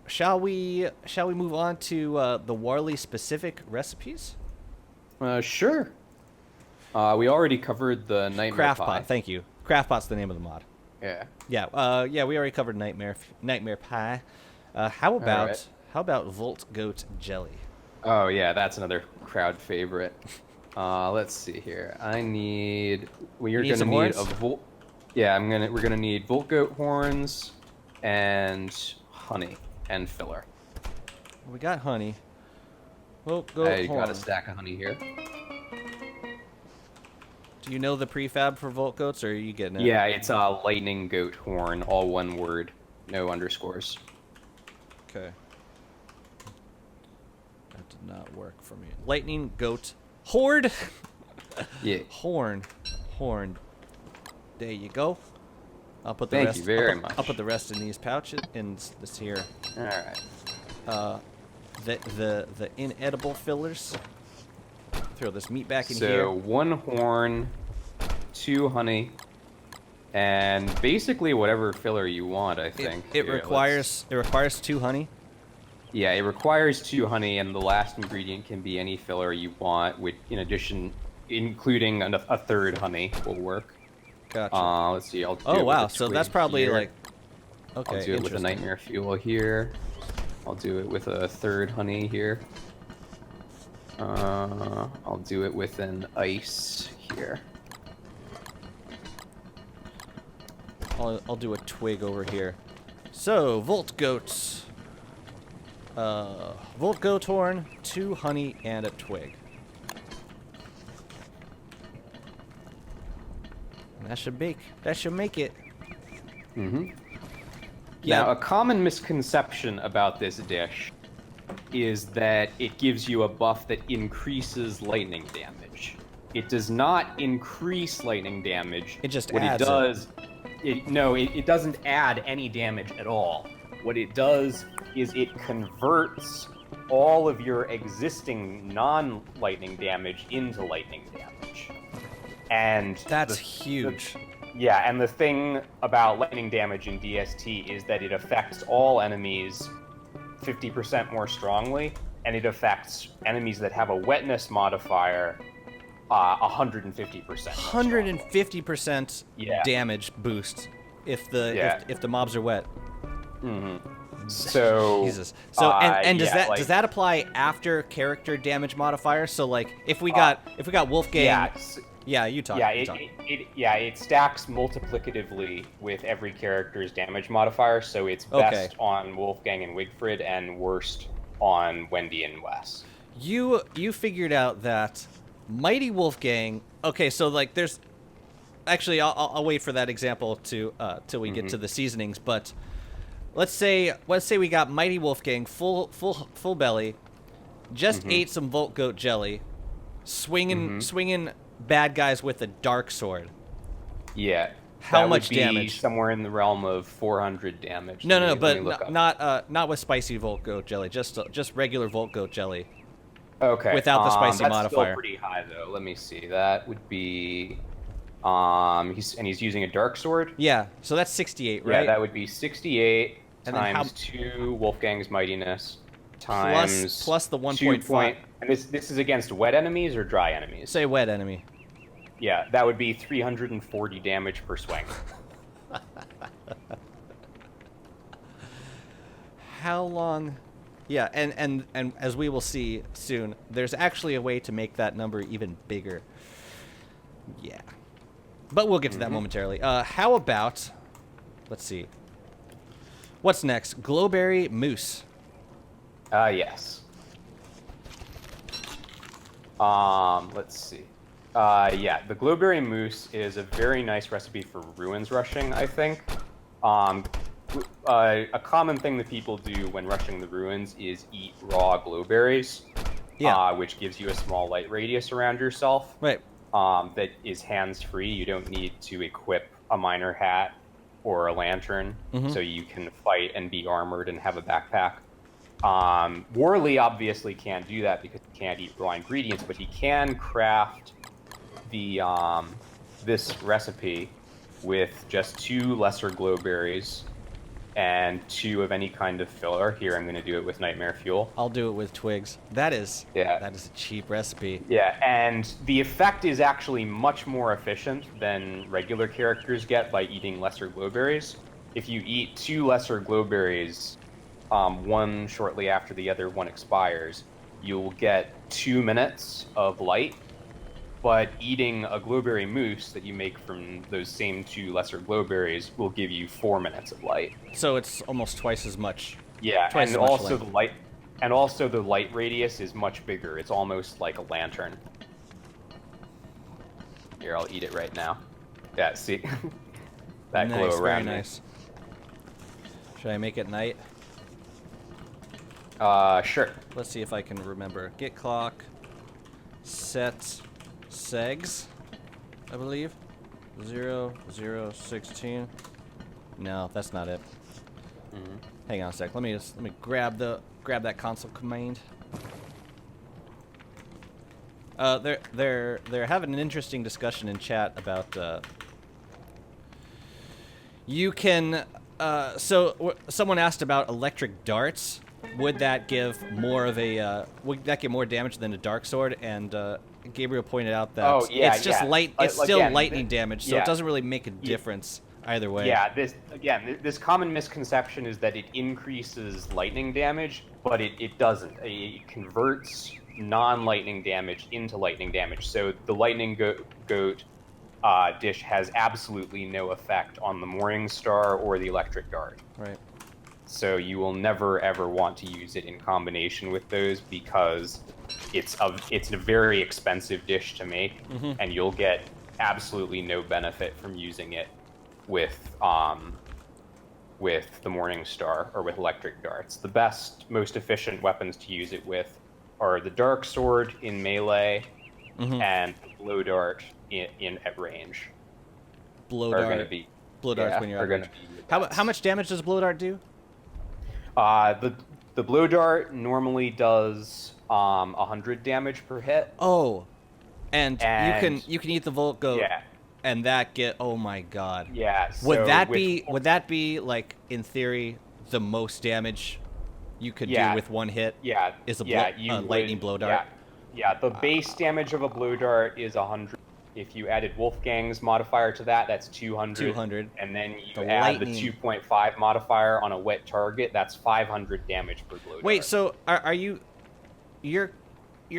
Shall we move on to the Warley specific recipes? Sure. We already covered the nightmare Craft pie. pot. Thank you. Craft pot's the name of the mod. Yeah. Yeah. We already covered nightmare pie. How about Volt Goat Jelly? Oh yeah, that's another crowd favorite. Let's see here. We're gonna need a Volt. Yeah, we're gonna need Volt Goat horns and honey and filler. We got honey. Well, got a stack of honey here. Do you know the prefab for Volt Goats, or are you getting it? Yeah, it's a lightning goat horn, all one word, no underscores. Okay. That did not work for me. Lightning goat horde. Yeah. Horn. There you go. I'll put the Thank rest. you very much. I'll put the rest in these pouches in this here. All right. The inedible fillers. Throw this meat back in here. So 1 horn, 2 honey, and basically whatever filler you want. I think it requires 2 honey. Yeah, it requires 2 honey, and the last ingredient can be any filler you want. With including a 3rd honey will work. Gotcha. Let's see. I'll do oh it wow! with a So twig that's probably here. like. Okay. I'll do it with a nightmare fuel here. I'll do it with a 3rd honey here. I'll do it with an ice here. I'll do a twig over here. So, Volt Goats. Volt Goat Horn, 2 honey, and a twig. And that should make it. Mm-hmm. Yeah. Now, a common misconception about this dish is that it gives you a buff that increases lightning damage. It does not increase lightning damage. It just what adds it does. It doesn't add any damage at all. What it does is it converts all of your existing non-lightning damage into lightning damage. And that's huge. Yeah, and the thing about lightning damage in DST is that it affects all enemies 50% more strongly, and it affects enemies that have a wetness modifier 150%. 150% damage boost if the mobs are wet. Mm-hmm. So Jesus. So and does that apply after character damage modifier? So like if we got Wolfgang. Yeah, you talk. Yeah, it stacks multiplicatively with every character's damage modifier, so it's best on Wolfgang and Wigfrid and worst on Wendy and Wes. You figured out that Mighty Wolfgang. Okay, so like there's actually I'll wait for that example till we get to the seasonings, but let's say we got Mighty Wolfgang full belly, just ate some Volt Goat jelly, swinging bad guys with a dark sword. Yeah. How much damage? Somewhere in the realm of 400 damage. No, but not with spicy Volt Goat jelly. Just regular Volt Goat jelly. Okay. Without the spicy that's modifier. Still pretty high though. Let me see. That would be. He's using a dark sword. Yeah. So that's 68, right? Yeah, that would be 68 and times 2 Wolfgang's mightiness times plus the 1.5. And this is against wet enemies or dry enemies? Say wet enemy. Yeah, that would be 340 damage per swing. How long? Yeah, and as we will see soon, there's actually a way to make that number even bigger. Yeah. But we'll get to that momentarily. How about, let's see. What's next? Glowberry Moose. Yes. Let's see. Yeah, the Glowberry Moose is a very nice recipe for ruins rushing, I think. A common thing that people do when rushing the ruins is eat raw glowberries, which gives you a small light radius around yourself. Right. That is hands-free. You don't need to equip a miner hat or a lantern, so you can fight and be armored and have a backpack. Warley obviously can't do that because he can't eat raw ingredients, but he can craft the this recipe with just 2 lesser glowberries and 2 of any kind of filler. Here, I'm going to do it with Nightmare Fuel. I'll do it with twigs. That is a cheap recipe. Yeah, and the effect is actually much more efficient than regular characters get by eating lesser glowberries. If you eat 2 lesser glowberries, one shortly after the other one expires, you'll get 2 minutes of light. But eating a glowberry mousse that you make from those same 2 lesser glowberries will give you 4 minutes of light. So it's almost twice as much. Yeah, and also the light radius is much bigger. It's almost like a lantern. Here, I'll eat it right now. Yeah, see that glow around me. Nice. Should I make it night? Sure. Let's see if I can remember. Get clock. Set. Segs, I believe. 0, 0, 16. No, that's not it. Hang on a sec. Let me grab that console command. They're having an interesting discussion in chat about you can someone asked about electric darts. Would that give more of a would that give more damage than a dark sword? And Gabriel pointed out that it's just light. It's still lightning damage, so it doesn't really make a difference either way. Yeah, this common misconception is that it increases lightning damage, but it doesn't. It converts non-lightning damage into lightning damage. So the lightning goat dish has absolutely no effect on the Morning Star or the Electric Dart. Right. So you will never ever want to use it in combination with those because it's a very expensive dish to make, and you'll get absolutely no benefit from using it with the Morning Star or with Electric Darts. The best, most efficient weapons to use it with are the Dark Sword in melee and the Blow Dart at range. Blow Dart. Blow Dart's when you're at range. How much damage does Blow Dart do? The Blow Dart normally does 100 damage per hit. Oh, and you can eat the Volt Goat. Yeah. And that oh my god. Yeah. So would that be like in theory the most damage you could do with one hit? Yeah. Is a lightning blow dart. Yeah. The base damage of a blow dart is 100. If you added Wolfgang's modifier to that, that's 200. 200. And then you add the 2.5 modifier on a wet target, that's 500 damage per blow dart. Wait, so are you're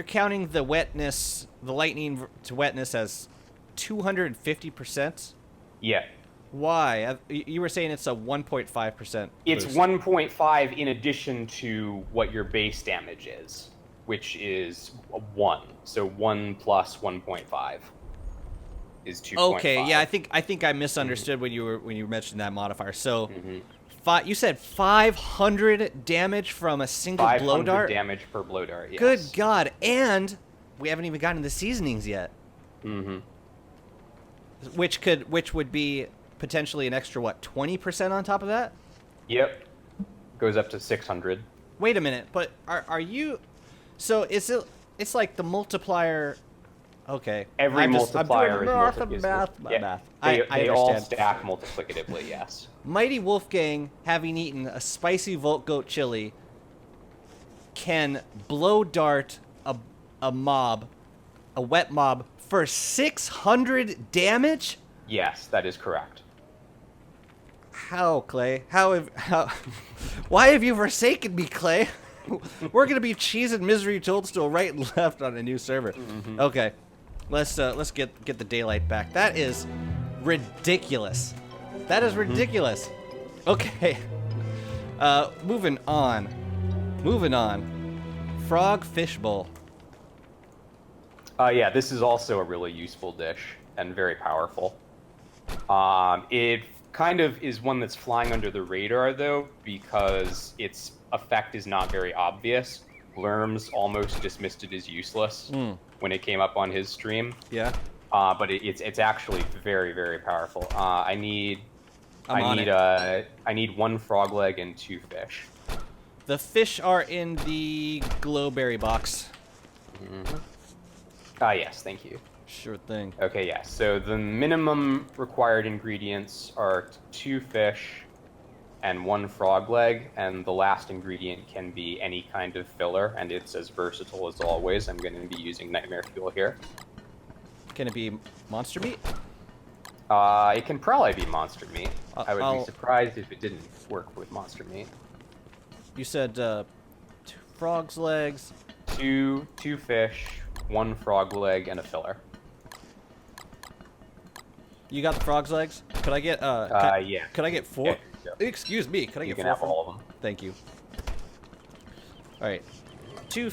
counting the wetness, the lightning to wetness as 250%? Yeah. Why? You were saying it's a 1.5%. It's 1.5 in addition to what your base damage is, which is 1. So 1 plus 1.5 is 2.5. Okay, yeah, I think I misunderstood when you mentioned that modifier. So, you said 500 damage from a single blow dart. 500 damage per blow dart. Yes. Good God! And we haven't even gotten the seasonings yet. Which would be potentially an extra, what, 20% on top of that? Yep. Goes up to 600. Wait a minute, but are you... So it's like the multiplier... Okay. Every multiplier is math. They all stack multiplicatively, yes. Mighty Wolfgang, having eaten a spicy Volt Goat chili, can blow dart a wet mob, for 600 damage? Yes, that is correct. How, Klei? Why have you forsaken me, Klei? We're gonna be cheesing Misery Toadstool right and left on a new server. Okay, let's get the daylight back. That is ridiculous. That is ridiculous. Okay, moving on. Frog fishbowl. Yeah, this is also a really useful dish and very powerful. It kind of is one that's flying under the radar, though, because its effect is not very obvious. Lerms almost dismissed it as useless when it came up on his stream. Yeah. But it's actually very, very powerful. I need 1 frog leg and 2 fish. The fish are in the glowberry box. Yes, thank you. Sure thing. Okay, yeah. So the minimum required ingredients are 2 fish and 1 frog leg, and the last ingredient can be any kind of filler, and it's as versatile as always. I'm going to be using Nightmare Fuel here. Can it be monster meat? It can probably be monster meat. I would be surprised if it didn't work with monster meat. You said 2 frog's legs. 2 fish, 1 frog leg, and a filler. You got the frog's legs? Could I get yeah. Could I get 4? Yeah. Excuse me. Could I get 4? You can have all of them. Thank you. All right. 2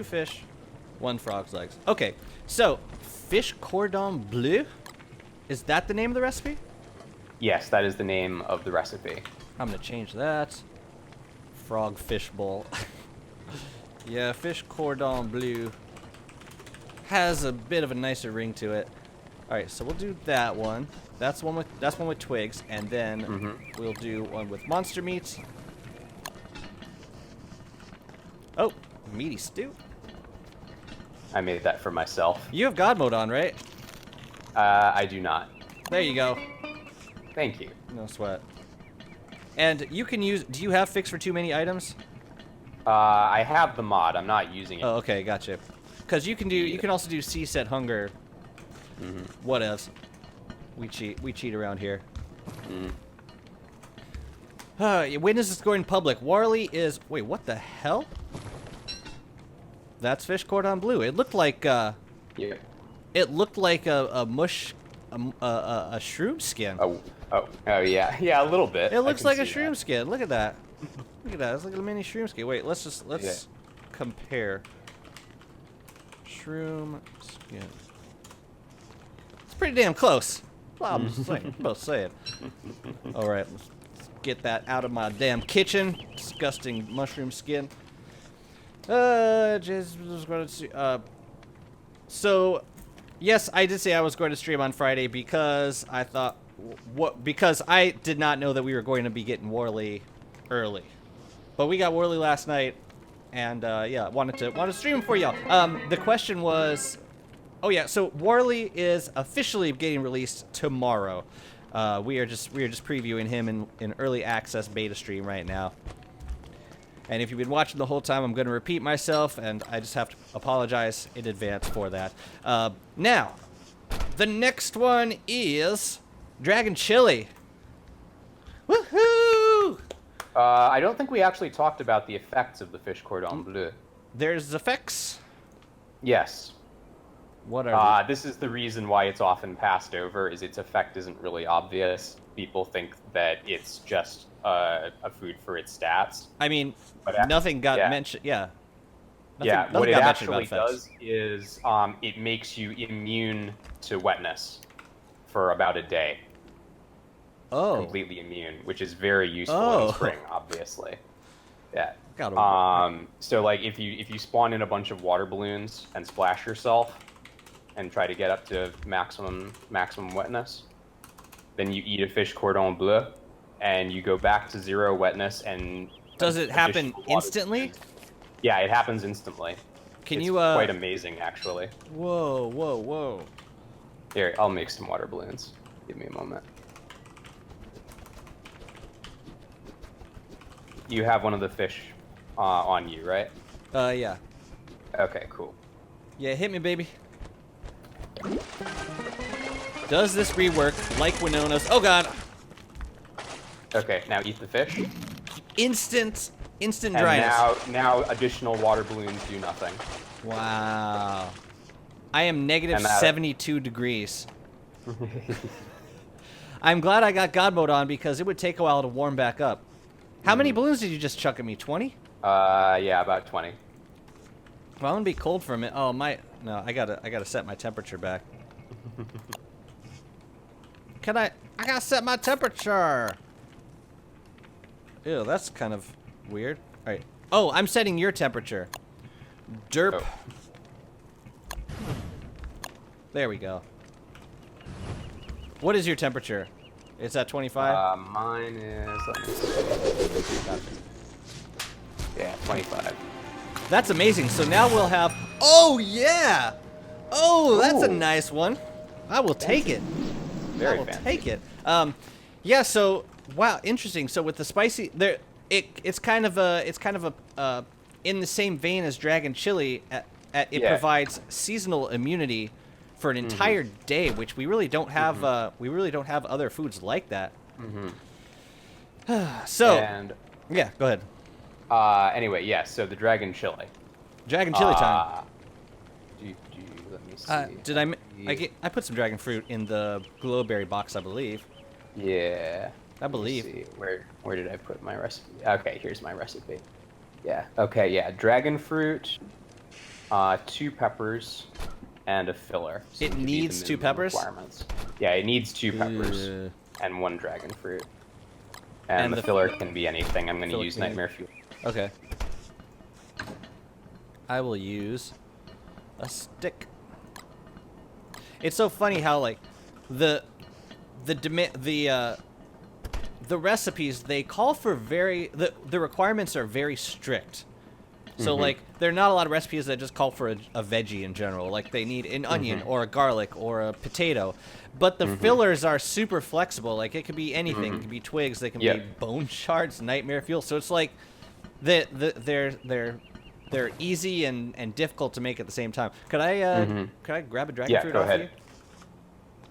fish, 1 frog's legs. Okay. So, fish cordon bleu? Is that the name of the recipe? Yes, that is the name of the recipe. I'm going to change that. Frog fish bowl. Yeah, fish cordon bleu has a bit of a nicer ring to it. All right, so we'll do that one. That's one with twigs, and then we'll do one with monster meat. Oh, meaty stew. I made that for myself. You have God mode on, right? I do not. There you go. Thank you. No sweat. And you can use... Do you have fix for too many items? I have the mod. I'm not using it. Oh, okay, gotcha. Because you can do... You can also do C-set hunger. Whatevs. We cheat around here. When is this going public? Warley is... Wait, what the hell? That's fish cordon bleu. It looked like... Yeah. It looked like a shroom skin. Oh, yeah, yeah, a little bit. It looks like a see shroom that. skin. Look at that. Look at that. It's like a mini shroom skin. Wait, let's compare. Shroom skin. It's pretty damn close. Well, I'm just saying. Both saying. All right, let's get that out of my damn kitchen. Disgusting mushroom skin. Just was going to see. So, yes, I did say I was going to stream on Friday because I thought, because I did not know that we were going to be getting Warley early, but we got Warley last night, and yeah, wanted to stream for y'all. The question was, oh yeah, so Warley is officially getting released tomorrow. We are just previewing him in early access beta stream right now. And if you've been watching the whole time, I'm going to repeat myself, and I just have to apologize in advance for that. Now, the next one is Dragon Chili. Woohoo! I don't think we actually talked about the effects of the fish cordon bleu. There's effects? Yes. What are This is the reason why it's often passed over, is its effect isn't really obvious. People think that it's just a food for its stats. I mean, But nothing got mentioned. Yeah. Yeah, nothing what it got mentioned about actually effects. does is it makes you immune to wetness for about a day. Oh. Completely immune, which is very useful Oh. in spring, obviously. Yeah. Gotta So like if you spawn in a bunch of water balloons and splash yourself and try to get up to maximum wetness, then you eat a fish cordon bleu and you go back to 0 wetness and Does it happen additional water instantly? balloons. Yeah, it happens instantly. Can It's you quite amazing actually. Whoa, whoa, whoa. Here, I'll make some water balloons. Give me a moment. You have one of the fish on you, right? Yeah. Okay, cool. Yeah, hit me, baby. Does this rework like Winona's? Oh god! Okay, now eat the fish. Instant And dryness. now additional water balloons do nothing. Wow. I am negative And that- 72 degrees. I'm glad I got God mode on because it would take a while to warm back up. How many balloons did you just chuck at me? 20? Yeah, about 20. Well, I'm gonna be cold for a minute. Oh my! No, I gotta set my temperature back. Can I gotta set my temperature. Ew, that's kind of weird. All right. Oh, I'm setting your temperature. Derp. Oh. There we go. What is your temperature? It's at 25? Mine is, let me see. Yeah, 25. That's amazing. So now we'll have... Oh, yeah! Oh, that's a Ooh. nice one. I will take it. Very I will fancy. take it. Yeah, so... Wow, interesting. So with the spicy... It's kind of a in the same vein as Dragon Chili. It Yeah. provides seasonal immunity for an entire day, which we really don't have. We really don't have other foods like that. So And yeah, go ahead. anyway, yeah. So the dragon chili. Dragon Chili time. Let me see. Did I put some dragon fruit in the glowberry box, I believe. Yeah. I believe. Let me see. Where did I put my recipe? Okay, here's my recipe. Yeah. Okay. Yeah. Dragon fruit, 2 peppers, and a filler. It to be the needs 2 minimum peppers? Requirements. Yeah, it needs 2 peppers Ugh. and 1 dragon fruit. And the the filler can be anything. I'm going to filler use can be- nightmare fuel. Okay. I will use a stick. It's so funny how like the recipes they call for the requirements are very strict. So like there are not a lot of recipes that just call for a veggie in general. Like they need an onion or a garlic or a potato. But the fillers are super flexible. Like it could be anything. It could be twigs. They can be bone shards, nightmare fuel. So it's like they're easy and difficult to make at the same time. Could I grab a dragon fruit go off ahead. you?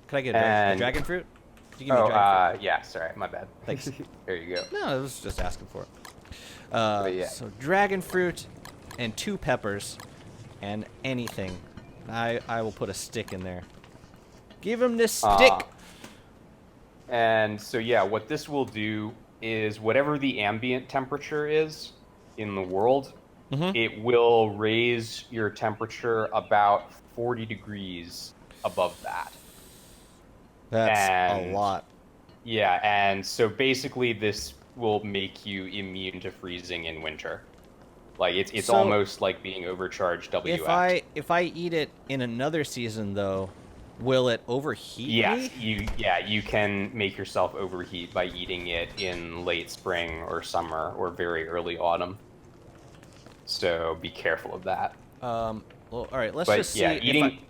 Could I get a dragon fruit? Could you give me a Oh, dragon fruit? yeah, sorry, my bad. Thanks. There you go. No, I was just asking for it. yeah. So dragon fruit and 2 peppers and anything. I will put a stick in there. Give him this stick. And so yeah, what this will do is whatever the ambient temperature is in the world, it will raise your temperature about 40 degrees above that. That's a lot. Yeah, and so basically this will make you immune to freezing in winter. Like it's So, almost like being overcharged WX. If I eat it in another season though, will it overheat Yes, me? you can make yourself overheat by eating it in late spring or summer or very early autumn. So be careful of that. Well, all right. Let's But just see. yeah,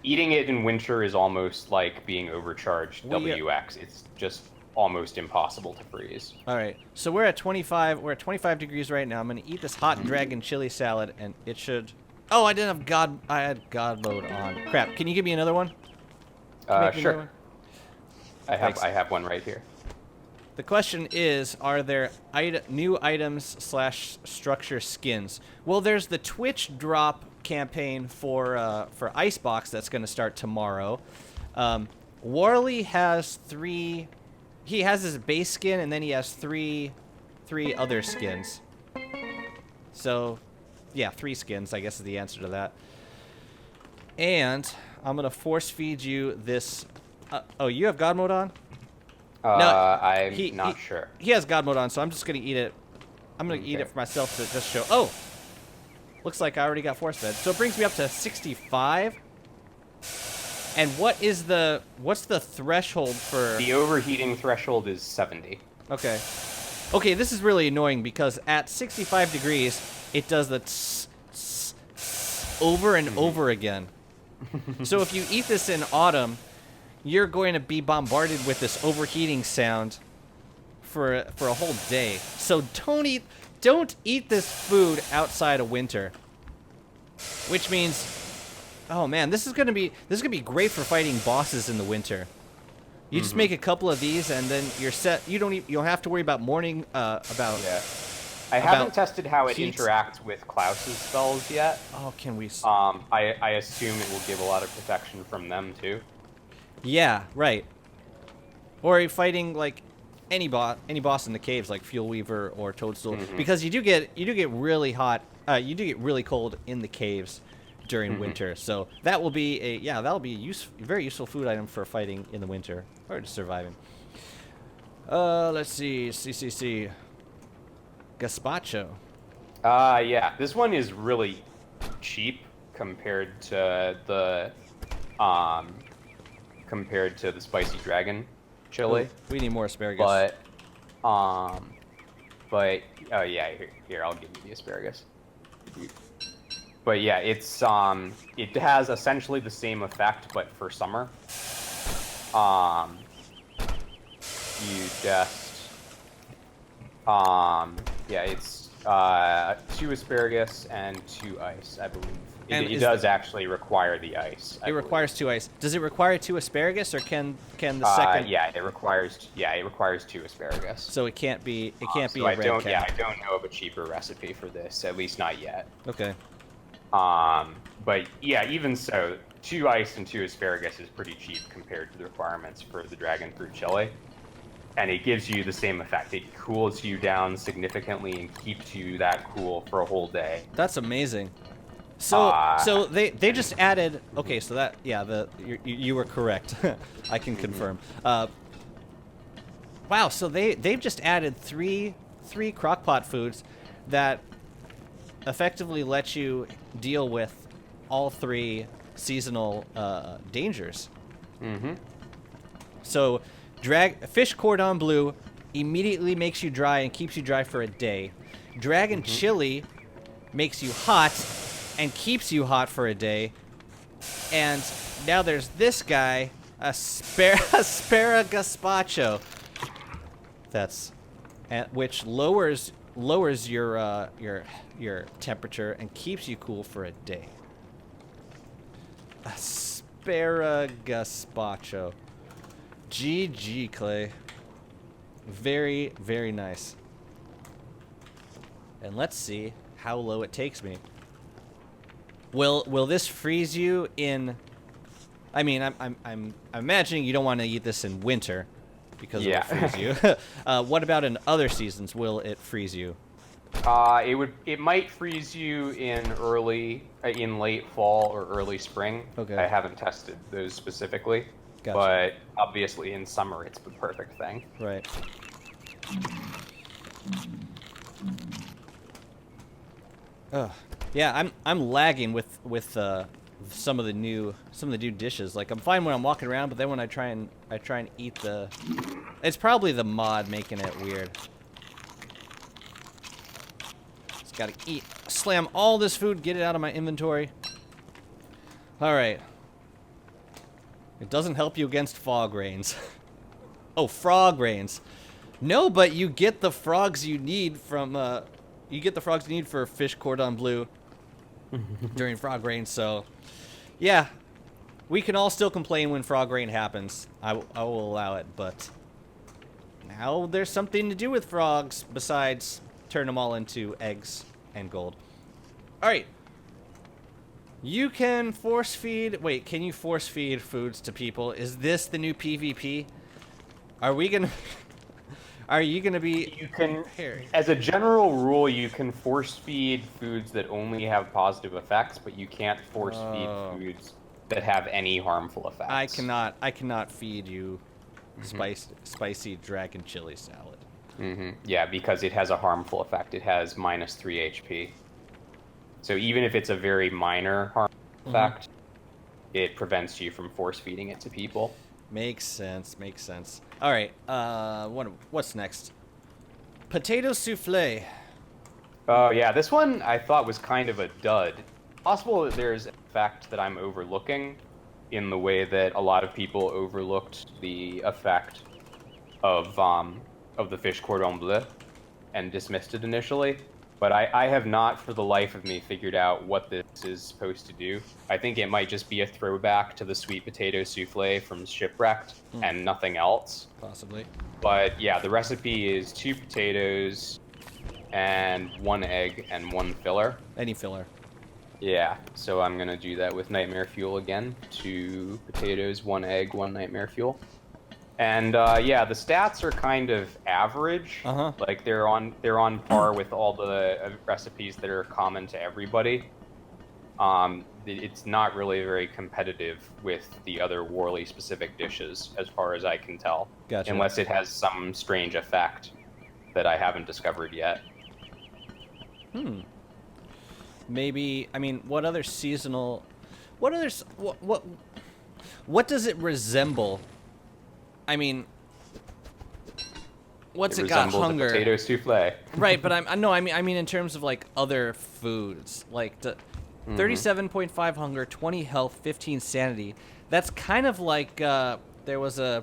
eating it in winter is almost like being overcharged WX. It's just almost impossible to freeze. All right. So we're at 25. We're at 25 degrees right now. I'm gonna eat this hot dragon chili salad, and it should. Oh, I didn't have God. I had God mode on. Crap. Can you give me another one? Sure. I have one right here. The question is, are there new items / structure skins? Well, there's the Twitch drop campaign for Icebox that's going to start tomorrow. Warley has 3. He has his base skin, and then he has three other skins. So, yeah, 3 skins, I guess, is the answer to that. And I'm going to force feed you this. Oh, you have God mode on? No, I'm not sure. He has God mode on, so I'm just going to eat it. I'm going to eat it for myself to just show. Oh! Looks like I already got force fed. So it brings me up to 65. And what's the threshold for... The overheating threshold is 70. Okay. Okay, this is really annoying because at 65 degrees, it does the tss, tss, tss over and over again. So if you eat this in autumn, you're going to be bombarded with this overheating sound for a whole day. So don't eat this food outside of winter. Which means, oh man, this is gonna be great for fighting bosses in the winter. You just make a couple of these and then you're set. You don't have to worry about morning about. Yeah. I haven't tested how it interacts with Klaus's spells yet. Oh, can we? I assume it will give a lot of protection from them too. Yeah, right. Or you're fighting like any boss in the caves, like Fuel Weaver or Toadstool, because you do get really hot. You do get really cold in the caves during winter. So that will be a very useful food item for fighting in the winter or just surviving. Let's see, CCC. Gazpacho. Yeah, this one is really cheap compared to the spicy dragon chili. Ooh, we need more asparagus. But oh yeah, here I'll give you the asparagus. But yeah, it has essentially the same effect, but for summer. You just yeah, it's 2 asparagus and 2 ice, I believe. It does actually require the ice. It requires 2 ice. Does it require 2 asparagus, or can the second? Yeah, it requires 2 asparagus. So it can't be a so red cap. Yeah, I don't know of a cheaper recipe for this, at least not yet. Okay. But yeah, even so, 2 ice and 2 asparagus is pretty cheap compared to the requirements for the dragon fruit chili. And it gives you the same effect. It cools you down significantly and keeps you that cool for a whole day. That's amazing. So they just added. Okay, so that you were correct. I can confirm. Wow, so they've just added three crockpot foods that effectively let you deal with all 3 seasonal dangers. So fish cordon bleu immediately makes you dry and keeps you dry for a day. Dragon chili makes you hot and keeps you hot for a day. And now there's this guy, asparagaspacho. Which lowers your temperature and keeps you cool for a day. Asparagaspacho. GG, Klei. Very, very nice. And let's see how low it takes me. Will this freeze you in? I mean, I'm imagining you don't want to eat this in winter because it will freeze you. What about in other seasons? Will it freeze you? It might freeze you in late fall or early spring. Okay. I haven't tested those specifically, Gotcha. but obviously in summer it's the perfect thing. Right. Yeah, I'm lagging with some of the new dishes. Like I'm fine when I'm walking around, but then when I try and eat it's probably the mod making it weird. Just gotta slam all this food, get it out of my inventory. All right. It doesn't help you against fog rains. Oh, frog rains. No, but you get the frogs you need from you get the frogs you need for fish cordon bleu during frog rain. So, yeah, we can all still complain when frog rain happens. I will allow it, but now there's something to do with frogs besides turn them all into eggs and gold. All right. You can force feed. Wait, can you force feed foods to people? Is this the new PvP? Are we gonna? Are you gonna be? You can, as a general rule, you can force feed foods that only have positive effects, but you can't force feed foods that have any harmful effects. I cannot feed you spicy dragon chili salad. Yeah, because it has a harmful effect. It has -3 HP. So even if it's a very minor harmful effect, it prevents you from force feeding it to people. Makes sense. Makes sense. All right. What's next? Potato souffle. Oh yeah, this one I thought was kind of a dud. Possible that there's an effect that I'm overlooking, in the way that a lot of people overlooked the effect of the fish cordon bleu and dismissed it initially. But I have not, for the life of me, figured out what this is supposed to do. I think it might just be a throwback to the sweet potato souffle from Shipwrecked and nothing else. Possibly. But yeah, the recipe is 2 potatoes and 1 egg and 1 filler. Any filler. Yeah, so I'm going to do that with nightmare fuel again. 2 potatoes, 1 egg, 1 nightmare fuel. And yeah, the stats are kind of average. Like they're on par with all the recipes that are common to everybody. It's not really very competitive with the other Warley specific dishes, as far as I can tell. Gotcha. Unless it has some strange effect that I haven't discovered yet. Maybe, I mean, what other seasonal? What does it resemble? I mean, what's it got? Hunger. A potato souffle. Right, but I mean in terms of like other foods, like 37.5 hunger, 20 health, 15 sanity. That's kind of like there was a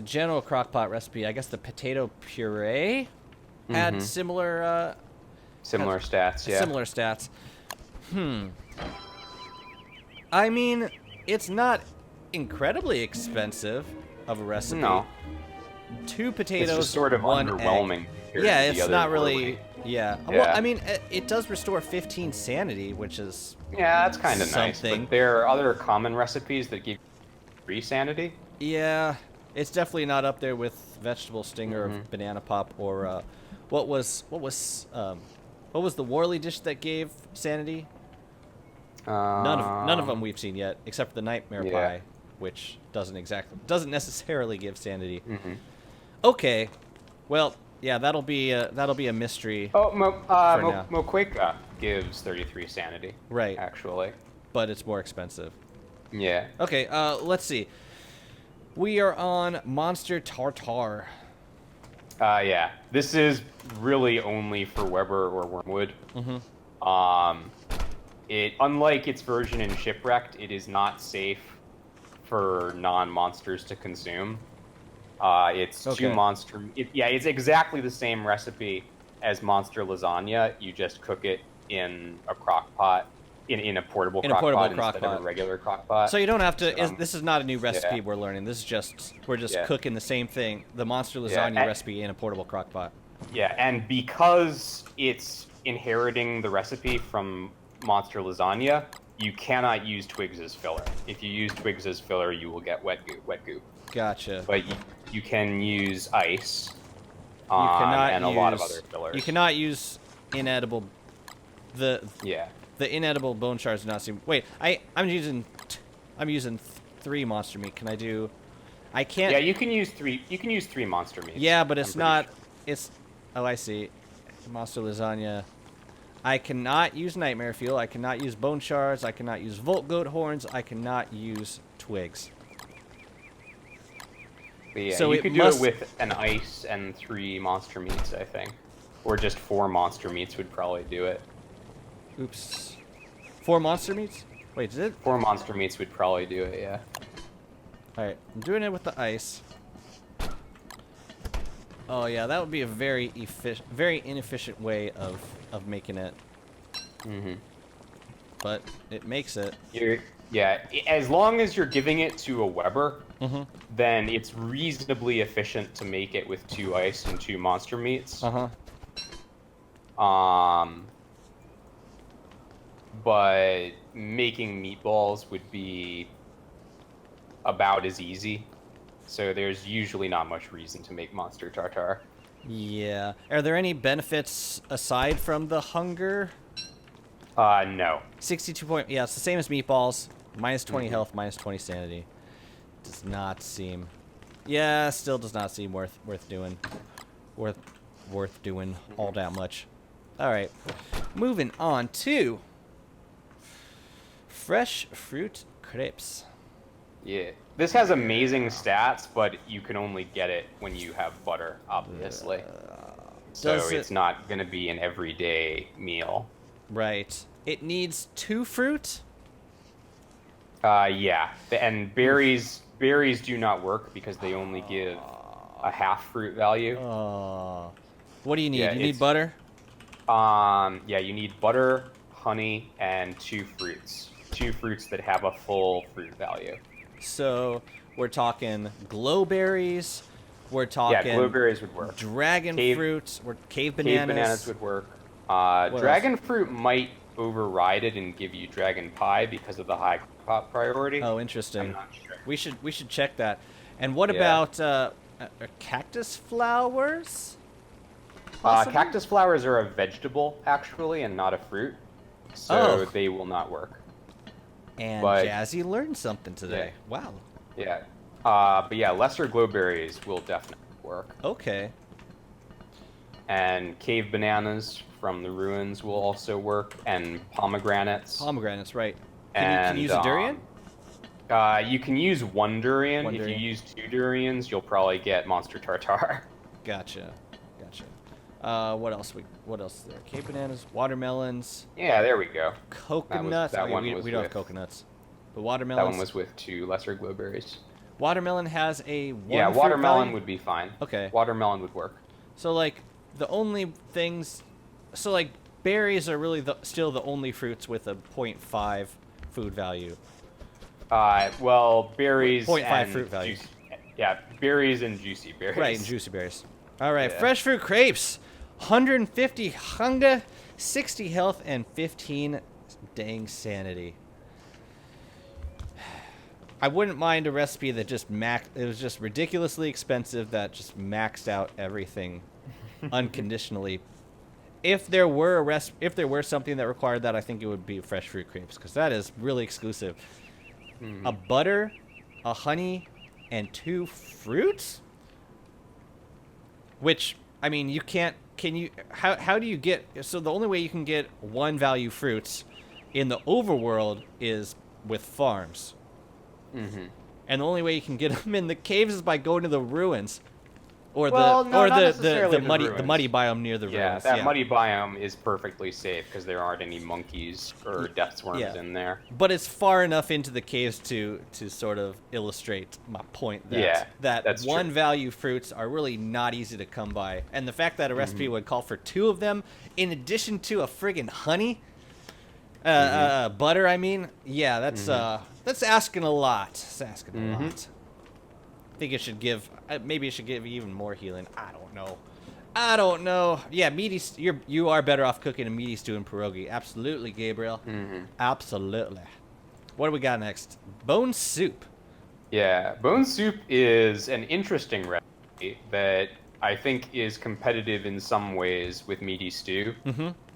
general crockpot recipe. I guess the potato puree had similar stats. Yeah. Similar stats. I mean, it's not incredibly expensive of a recipe. No. 2 potatoes, it's just sort of 1 underwhelming. egg. Yeah, it's not really. Warley. Yeah. Well, I mean, it does restore 15 sanity, which is yeah, that's kind of nice. But there are other common recipes that give 3 sanity. Yeah, it's definitely not up there with vegetable stinger or banana pop or what was the Warley dish that gave sanity? None of them we've seen yet, except for the nightmare pie, which doesn't necessarily give sanity. Okay, well, yeah, that'll be a mystery. Oh, Moqueka gives 33 sanity. Right. Actually. But it's more expensive. Yeah. Okay, let's see. We are on Monster Tartar. Yeah. This is really only for Weber or Wormwood. It, unlike its version in Shipwrecked, it is not safe for non-monsters to consume. It's two monster. It's exactly the same recipe as monster lasagna. You just cook it in a crock pot, in a portable crock pot instead of a regular crock pot. So you don't have to. This is not a new recipe we're learning. This is just we're just cooking the same thing, the monster lasagna recipe in a portable crock pot. Yeah, and because it's inheriting the recipe from monster lasagna, you cannot use twigs as filler. If you use twigs as filler, you will get wet goop. Gotcha. But you can use ice. You cannot and use, a lot of other fillers. You cannot use inedible. The inedible bone shards do not seem. Wait, I'm using 3 monster meat. Can I do? I can't. Yeah, you can use 3. You can use 3 monster meats. Yeah, but it's not. Sure. It's. Oh, I see. Monster lasagna. I cannot use nightmare fuel. I cannot use bone shards. I cannot use volt goat horns. I cannot use twigs. But yeah, so you could do it with an ice and 3 monster meats, I think. Or just 4 monster meats would probably do it. Oops. 4 monster meats? Wait, is it? 4 monster meats would probably do it, yeah. Alright, I'm doing it with the ice. Oh yeah, that would be a very inefficient way of making it. Mm-hmm. But it makes it. Yeah, as long as you're giving it to a Weber, Mm-hmm. then it's reasonably efficient to make it with 2 ice and 2 monster meats. Uh-huh. But making meatballs would be about as easy. So there's usually not much reason to make monster tartare. Yeah. Are there any benefits aside from the hunger? No. 62 point. Yeah, it's the same as meatballs. Minus 20 health, minus 20 sanity. Does not seem. Yeah, still does not seem worth doing. Worth doing all that much. All right. Moving on to fresh fruit crepes. Yeah. This has amazing stats, but you can only get it when you have butter, obviously. So it's not going to be an everyday meal. Right. It needs 2 fruit? Yeah. And berries do not work because they only give a half fruit value. What do you need? Yeah, you need butter? Yeah, you need butter, honey, and 2 fruits. 2 fruits that have a full fruit value. So we're talking glowberries. We're talking. Yeah, glowberries would work. Dragon fruits. Or cave bananas. Cave bananas would work. What dragon else? fruit might override it and give you dragon pie because of the high priority. Oh, interesting. I'm not sure. We should check that. And what about cactus flowers? Cactus flowers are a vegetable, actually, and not a fruit. So they will not work. And but, Jazzy learned something today. Yeah. Wow. Yeah. But yeah, lesser glowberries will definitely work. Okay. And cave bananas from the ruins will also work, and pomegranates. Pomegranates, right. Can you use a durian? You can use 1 durian. If you use 2 durians, you'll probably get monster tartare. Gotcha. What else? What else is there? Cave bananas, watermelons. Yeah, there we go. Coconuts. We don't have coconuts. But watermelons. That one was with 2 lesser glowberries. Watermelon has a 1 Yeah, fruit watermelon value? would be fine. Okay. Watermelon would work. So like the only things, so like berries are really still the only fruits with a 0.5 food value. Well, berries 0.5 and fruit value. Yeah, berries and juicy berries. Right, and juicy berries. All right, Yeah. fresh fruit crepes. 150 hunger, 60 health, and 15 dang sanity. I wouldn't mind a recipe that just it was just ridiculously expensive, that just maxed out everything unconditionally. If there were something that required that, I think it would be fresh fruit crepes, because that is really exclusive. A butter, a honey, and 2 fruits? Which, I mean, you can't... How do you get... So the only way you can get 1 value fruits in the overworld is with farms. Mm-hmm. And the only way you can get them in the caves is by going to the ruins. Or not the necessarily muddy biome near the ruins. Yeah, that muddy biome is perfectly safe because there aren't any monkeys or death swarms in there. But it's far enough into the caves to sort of illustrate my point that that's 1 true. value fruits are really not easy to come by. And the fact that a recipe would call for 2 of them in addition to a friggin' honey, butter, I mean, yeah, that's asking a lot. It's asking a lot. I think it should give, maybe it should give even more healing. I don't know. I don't know. Yeah, you are better off cooking a meaty stew and pierogi. Absolutely, Gabriel. Absolutely. What do we got next? Bone soup. Yeah, bone soup is an interesting recipe that I think is competitive in some ways with meaty stew.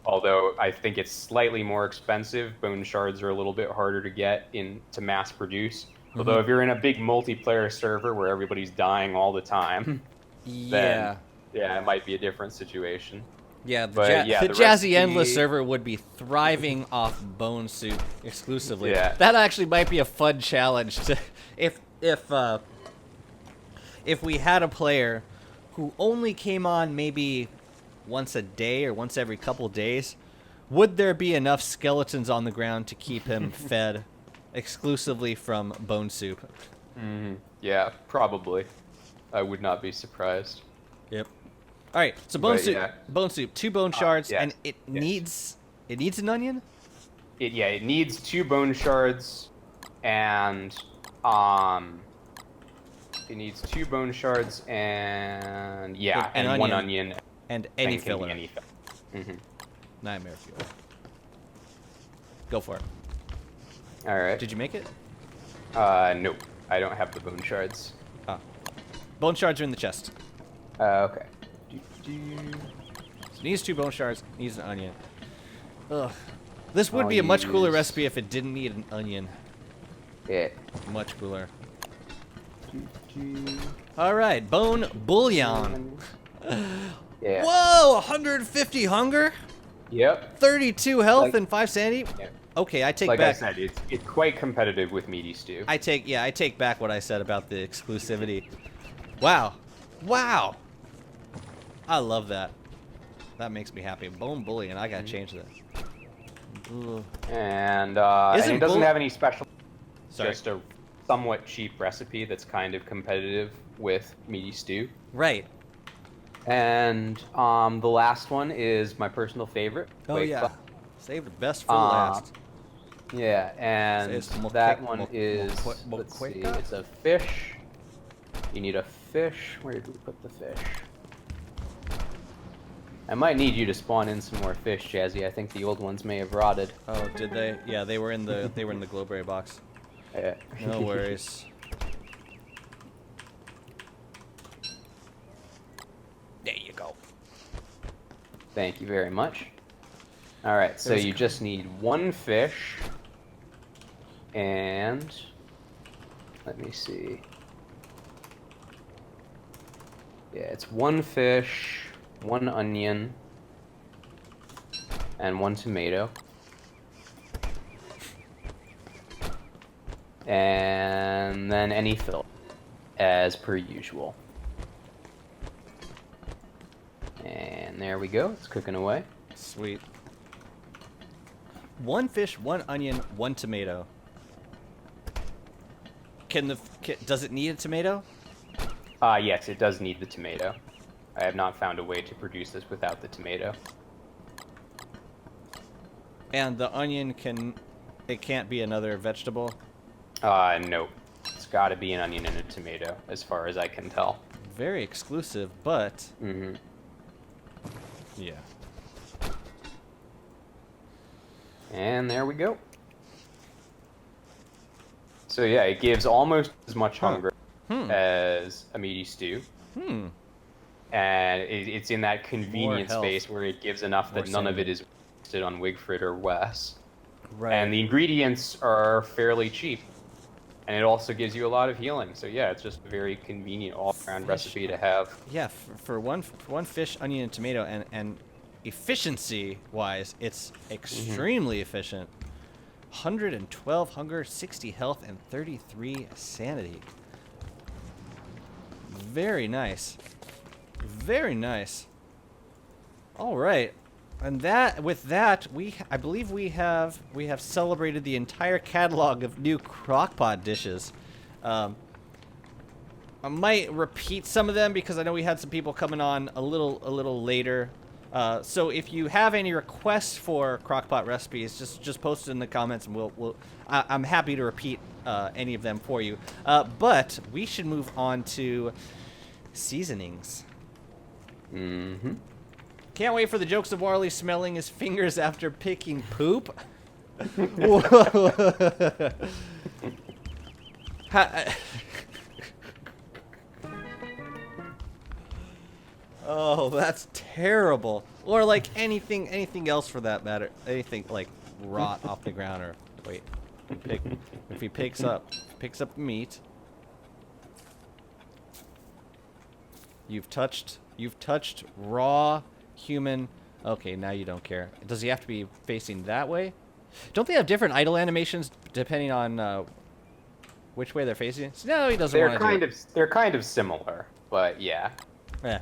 Although I think it's slightly more expensive. Bone shards are a little bit harder to get to mass produce. Although if you're in a big multiplayer server where everybody's dying all the time, then yeah, it might be a different situation. Yeah, But yeah, the the Jazzy recipe... Endless server would be thriving off bone soup exclusively. Yeah. That actually might be a fun challenge to if we had a player who only came on maybe once a day or once every couple days, would there be enough skeletons on the ground to keep him fed exclusively from bone soup? Yeah, probably. I would not be surprised. Yep. All right, so bone soup, 2 bone shards, and it needs an onion. It needs 2 bone shards, and it needs 2 bone shards, and and 1 onion, and any filler. Nightmare fuel. Go for it. All right. Did you make it? Nope. I don't have the bone shards. Ah. Bone shards are in the chest. Okay. So needs 2 bone shards, needs an onion. Ugh. This would be a much cooler recipe if it didn't need an onion. Yeah. Much cooler. All right, bone bouillon. Yeah. Whoa, 150 hunger? Yep. 32 health and 5 sanity? Yeah. Okay, I take like back. I said, it's quite competitive with meaty stew. I take back what I said about the exclusivity. Wow. Wow. I love that. That makes me happy. Bone bouillon, I gotta change that. Ugh. And it doesn't have any special. Sorry. Just a somewhat cheap recipe that's kind of competitive with meaty stew. Right. And the last one is my personal favorite. Oh yeah. Save the best for last. Yeah, and that one is, let's see, it's a fish. You need a fish. Where did we put the fish? I might need you to spawn in some more fish, Jazzy. I think the old ones may have rotted. Oh, did they? Yeah, they were in the glowberry box. Yeah. No worries. There you go. Thank you very much. All right, so you just need 1 fish, and let me see. Yeah, it's 1 fish, 1 onion, and 1 tomato. And then any fill, as per usual. And there we go, it's cooking away. Sweet. 1 fish, 1 onion, 1 tomato. Does it need a tomato? Yes, it does need the tomato. I have not found a way to produce this without the tomato. And the onion can't be another vegetable? Nope. It's gotta be an onion and a tomato, as far as I can tell. Very exclusive, but... Yeah. And there we go. So yeah, it gives almost as much hunger as a meaty stew. And it's in that convenient space where it gives enough that none of it is wasted on Wigfrid or Wes. Right. And the ingredients are fairly cheap. And it also gives you a lot of healing. So yeah, it's just a very convenient all-around recipe to have. Yeah, for one fish, onion, and tomato, and efficiency-wise, it's extremely efficient. 112 hunger, 60 health, and 33 sanity. Very nice. Very nice. All right. And with that, I believe we have celebrated the entire catalog of new crockpot dishes. I might repeat some of them because I know we had some people coming on a little later. So if you have any requests for crockpot recipes, just post it in the comments, and I'm happy to repeat any of them for you. But we should move on to seasonings. Mm-hmm. Can't wait for the jokes of Warley smelling his fingers after picking poop. Oh, that's terrible. Or like anything else for that matter. Anything like rot off the ground or wait. If he picks up meat. You've touched raw human. Okay, now you don't care. Does he have to be facing that way? Don't they have different idle animations depending on which way they're facing? No, he doesn't want to do it. They're kind of similar, but yeah. Yeah.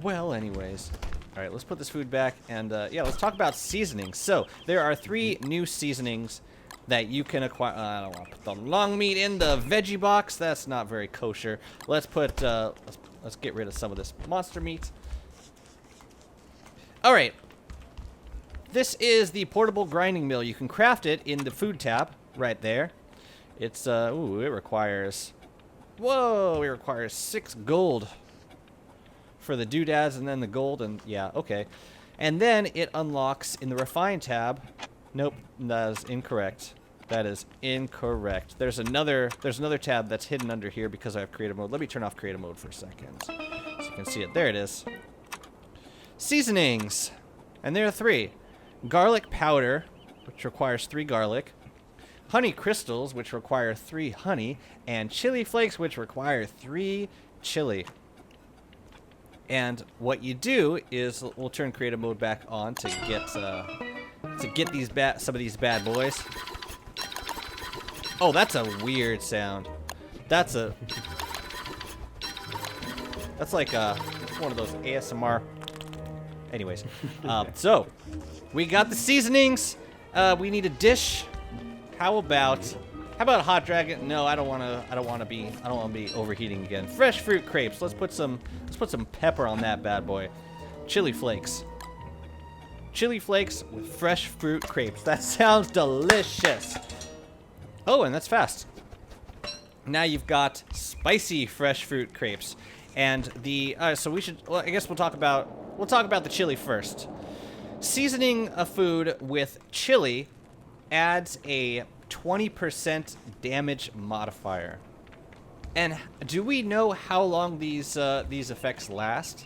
Well, anyways. All right, let's put this food back, and yeah, let's talk about seasonings. So there are 3 new seasonings that you can acquire. I don't want to put the long meat in the veggie box. That's not very kosher. Let's put. Let's get rid of some of this monster meat. All right. This is the portable grinding mill. You can craft it in the food tab right there. It's ooh, it requires. Whoa! It requires 6 gold for the doodads, and then the gold, and yeah, okay. And then it unlocks in the refine tab. Nope, that is incorrect. That is incorrect. There's another tab that's hidden under here because I have creative mode. Let me turn off creative mode for a second so you can see it. There it is. Seasonings. And there are 3. Garlic powder, which requires 3 garlic. Honey crystals, which require 3 honey. And chili flakes, which require 3 chili. And what you do is we'll turn creative mode back on to get some of these bad boys. Oh, that's a weird sound. That's like one of those ASMR. Anyways, so we got the seasonings. We need a dish. How about a hot dragon? No, I don't want to be overheating again. Fresh fruit crepes. Let's put some pepper on that bad boy. Chili flakes. Chili flakes with fresh fruit crepes. That sounds delicious. Oh, and that's fast. Now you've got spicy fresh fruit crepes, and the so we should. Well, I guess we'll talk about the chili first. Seasoning a food with chili adds a 20% damage modifier. And do we know how long these effects last?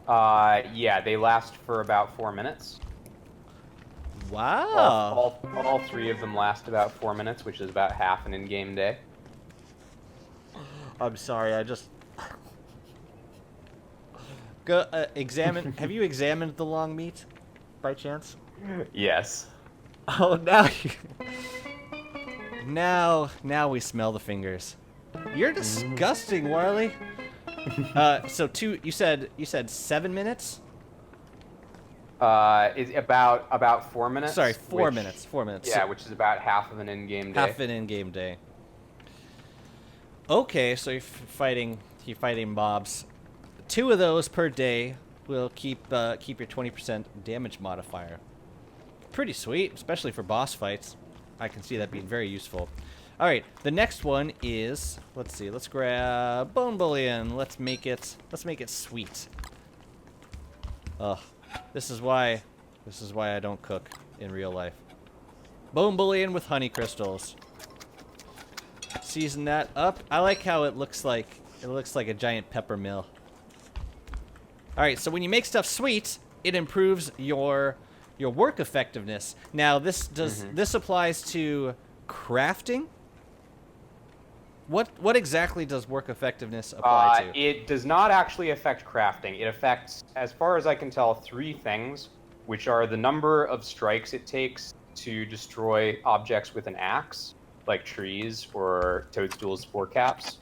Yeah, they last for about 4 minutes. Wow. All 3 of them last about 4 minutes, which is about half an in-game day. I'm sorry, I just... Go, examine... Have you examined the long meat, by chance? Yes. Oh, now we smell the fingers. You're disgusting, Warley. So you said 7 minutes? It's about 4 minutes. Sorry, 4 minutes. 4 minutes. Yeah, which is about half of an in-game day. Half an in-game day. Okay, so you're fighting mobs. 2 of those per day will keep your 20% damage modifier. Pretty sweet, especially for boss fights. I can see that being very useful. All right, the next one is, let's see, let's grab bone bullion. Let's make it sweet. Ugh, this is why I don't cook in real life. Bone bullion with honey crystals. Season that up. I like how it looks like a giant pepper mill. All right, so when you make stuff sweet, it improves your work effectiveness. Now, this applies to crafting. What exactly does work effectiveness apply to? It does not actually affect crafting. It affects, as far as I can tell, 3 things, which are the number of strikes it takes to destroy objects with an axe, like trees or Toadstool's spore caps.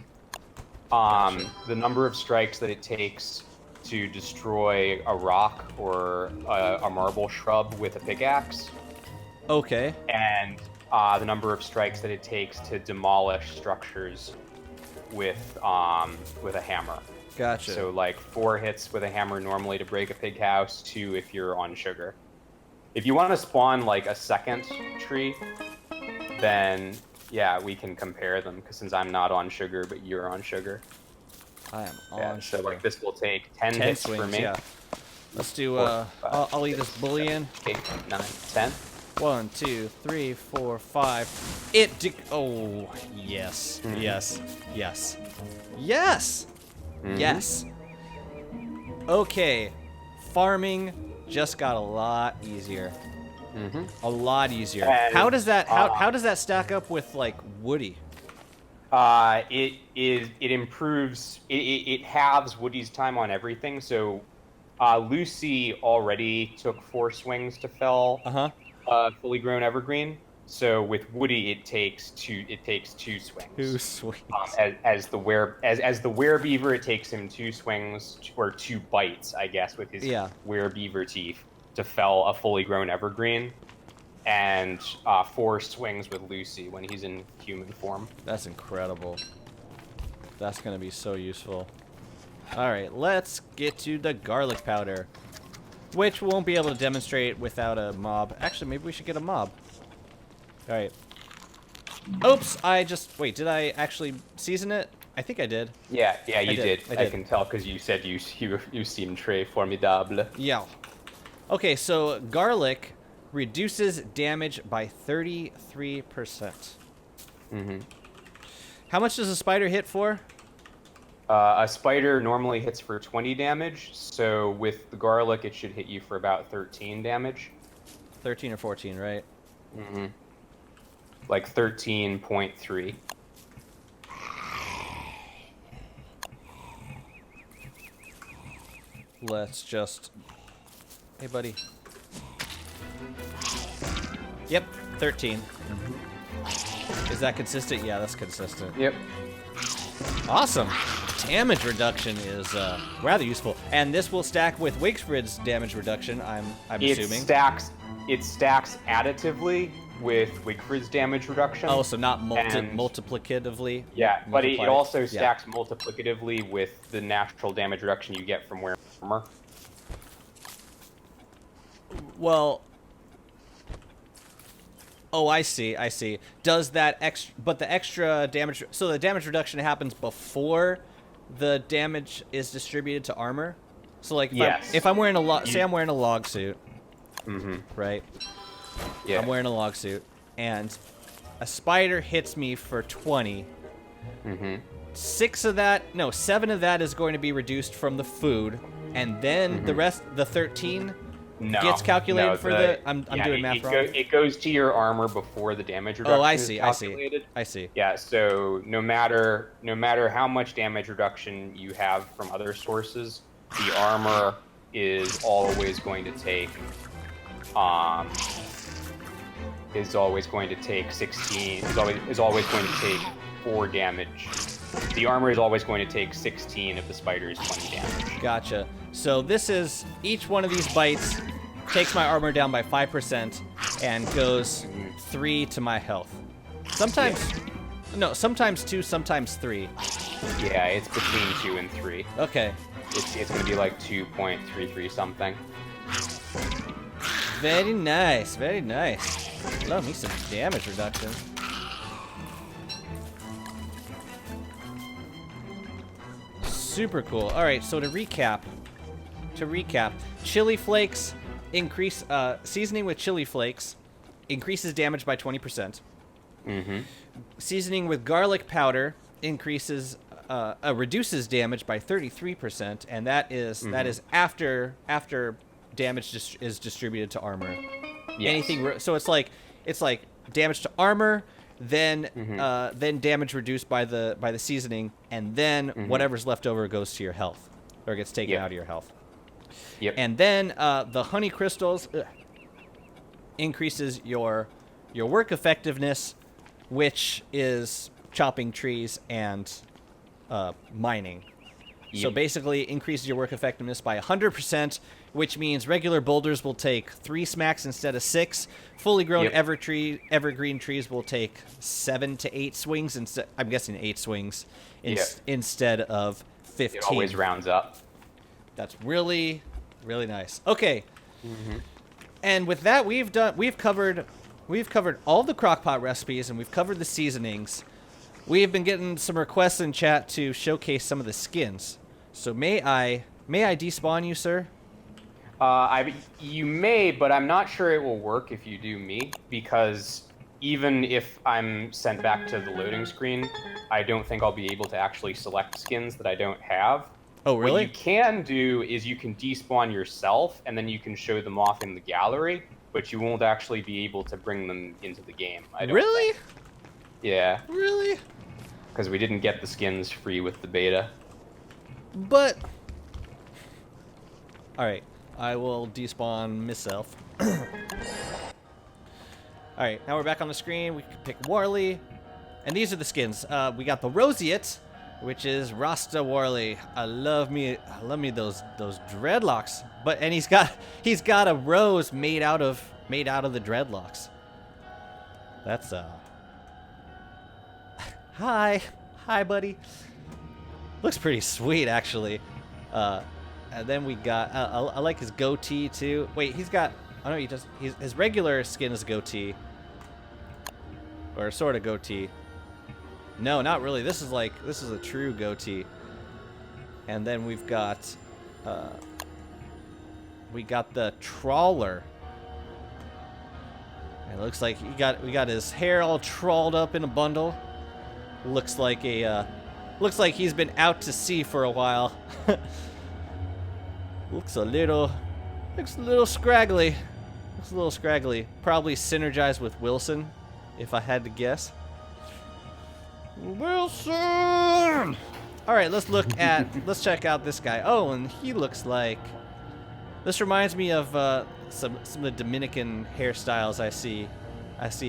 Gotcha. The number of strikes that it takes to destroy a rock or a marble shrub with a pickaxe. Okay. And the number of strikes that it takes to demolish structures with a hammer. Gotcha. So like 4 hits with a hammer normally to break a pig house, 2 if you're on sugar. If you want to spawn like a second tree, then yeah, we can compare them, because since I'm not on sugar but you're on sugar. I am on Yeah, so sugar. like this will take 10 10 hits swings, for me. yeah. Let's do, 4, 5, I'll eat this bullion. 8, 9, 10. 1, 2, 3, 4, 5. Oh, yes. Yes. Yes. Yes! Yes! Okay. Farming just got a lot easier. A lot easier. And, how does that stack up with, like, Woody? It improves, it halves Woody's time on everything. So Lucy already took 4 swings to fell fully grown evergreen. So with Woody, it takes 2 swings. 2 swings. As the werebeaver, it takes him 2 swings or 2 bites, I guess, with his werebeaver teeth to fell a fully grown evergreen, and 4 swings with Lucy when he's in human form. That's incredible. That's gonna be so useful. All right, let's get to the garlic powder, which we won't be able to demonstrate without a mob. Actually, maybe we should get a mob. All right. Oops, wait, did I actually season it? I think I did. Yeah, you did. I did. I can tell because you said you seem très formidable. Yeah. Okay, so garlic reduces damage by 33%. How much does a spider hit for? A spider normally hits for 20 damage, so with the garlic, it should hit you for about 13 damage. 13 or 14, right? Like 13.3. Let's just... Hey, buddy. Yep, 13. Is that consistent? Yeah, that's consistent. Yep. Awesome. Damage reduction is rather useful, and this will stack with Wigfrid's damage reduction. I'm assuming. It stacks additively with Wigfrid's damage reduction. Oh, so not multiplicatively. Yeah, but it also stacks yeah. multiplicatively with the natural damage reduction you get from wearing armor. Well. Oh, I see. Does that extra... But the extra damage... So the damage reduction happens before the damage is distributed to armor? So, like, if I'm wearing a... Say I'm wearing a log suit. Right? Yeah. I'm wearing a log suit. And a spider hits me for 20. 7 of that is going to be reduced from the food. And then the rest, the 13... gets calculated for I'm doing math wrong. It goes to your armor before the damage reduction. Oh, I see. I see. Yeah. So no matter how much damage reduction you have from other sources, the armor is always going to take 16. Is always going to take 4 damage. The armor is always going to take 16 of the spider's 20 damage. Gotcha. So this is, each one of these bites takes my armor down by 5% and goes 3 to my health. Sometimes, sometimes 2, sometimes 3. Yeah, it's between 2 and 3. Okay. It's going to be like 2.33 something. Very nice, very nice. Love me some damage reduction. Super cool. All right, so to recap, chili flakes increase, seasoning with chili flakes increases damage by 20%. Seasoning with garlic powder reduces damage by 33%, and that is after damage is distributed to armor. Yes. So it's like damage to armor, then damage reduced by the seasoning, and then whatever's left over goes to your health, or gets taken out of your health. Yep. And then the honey crystals increases your work effectiveness, which is chopping trees and mining. Yep. So basically increases your work effectiveness by 100%, which means regular boulders will take 3 smacks instead of 6. Fully grown evergreen trees will take 7 to 8 swings instead. I'm guessing 8 swings instead of 15. It always rounds up. That's really, really nice. Okay. And with that, we've covered all the crockpot recipes, and we've covered the seasonings. We have been getting some requests in chat to showcase some of the skins. So may I despawn you, sir? You may, but I'm not sure it will work if you do me, because even if I'm sent back to the loading screen, I don't think I'll be able to actually select skins that I don't have. Oh, really? What you can do is you can despawn yourself, and then you can show them off in the gallery, but you won't actually be able to bring them into the game, I don't Really? think. Yeah. Really? Because we didn't get the skins free with the beta. But... Alright, I will despawn myself. Alright, now we're back on the screen. We can pick Warley. And these are the skins. We got the Roseate, which is Rasta Warley. I love me those dreadlocks. And he's got a rose made out of the dreadlocks. That's Hi, buddy. Looks pretty sweet, actually. And then we got I like his goatee too. Wait, he's got. I know his regular skin is a goatee, or sort of goatee. No, not really. This is a true goatee. And then we've got the trawler. And it looks like we got his hair all trawled up in a bundle. Looks like he's been out to sea for a while. Looks a little scraggly. Looks a little scraggly. Probably synergized with Wilson, if I had to guess. Wilson! Alright, let's check out this guy. Oh, and he looks like... This reminds me of some of the Dominican hairstyles I see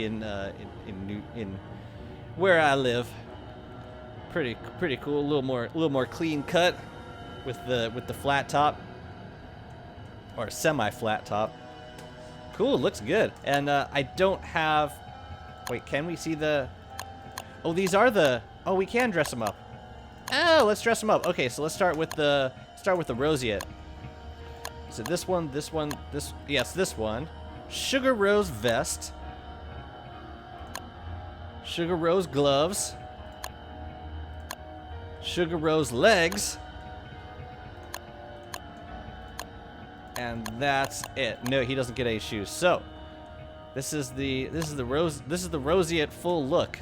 in where I live. Pretty cool. A little more clean cut with the flat top, or semi-flat top. Cool, looks good. And I don't have. Wait, can we see the? Oh, these are the. Oh, we can dress them up. Oh, let's dress them up. Okay, so let's start with the roseate. So this one. Yes, this one. Sugar rose vest. Sugar rose gloves. Sugar rose legs. And that's it. No, he doesn't get any shoes. So, this is the roseate full look.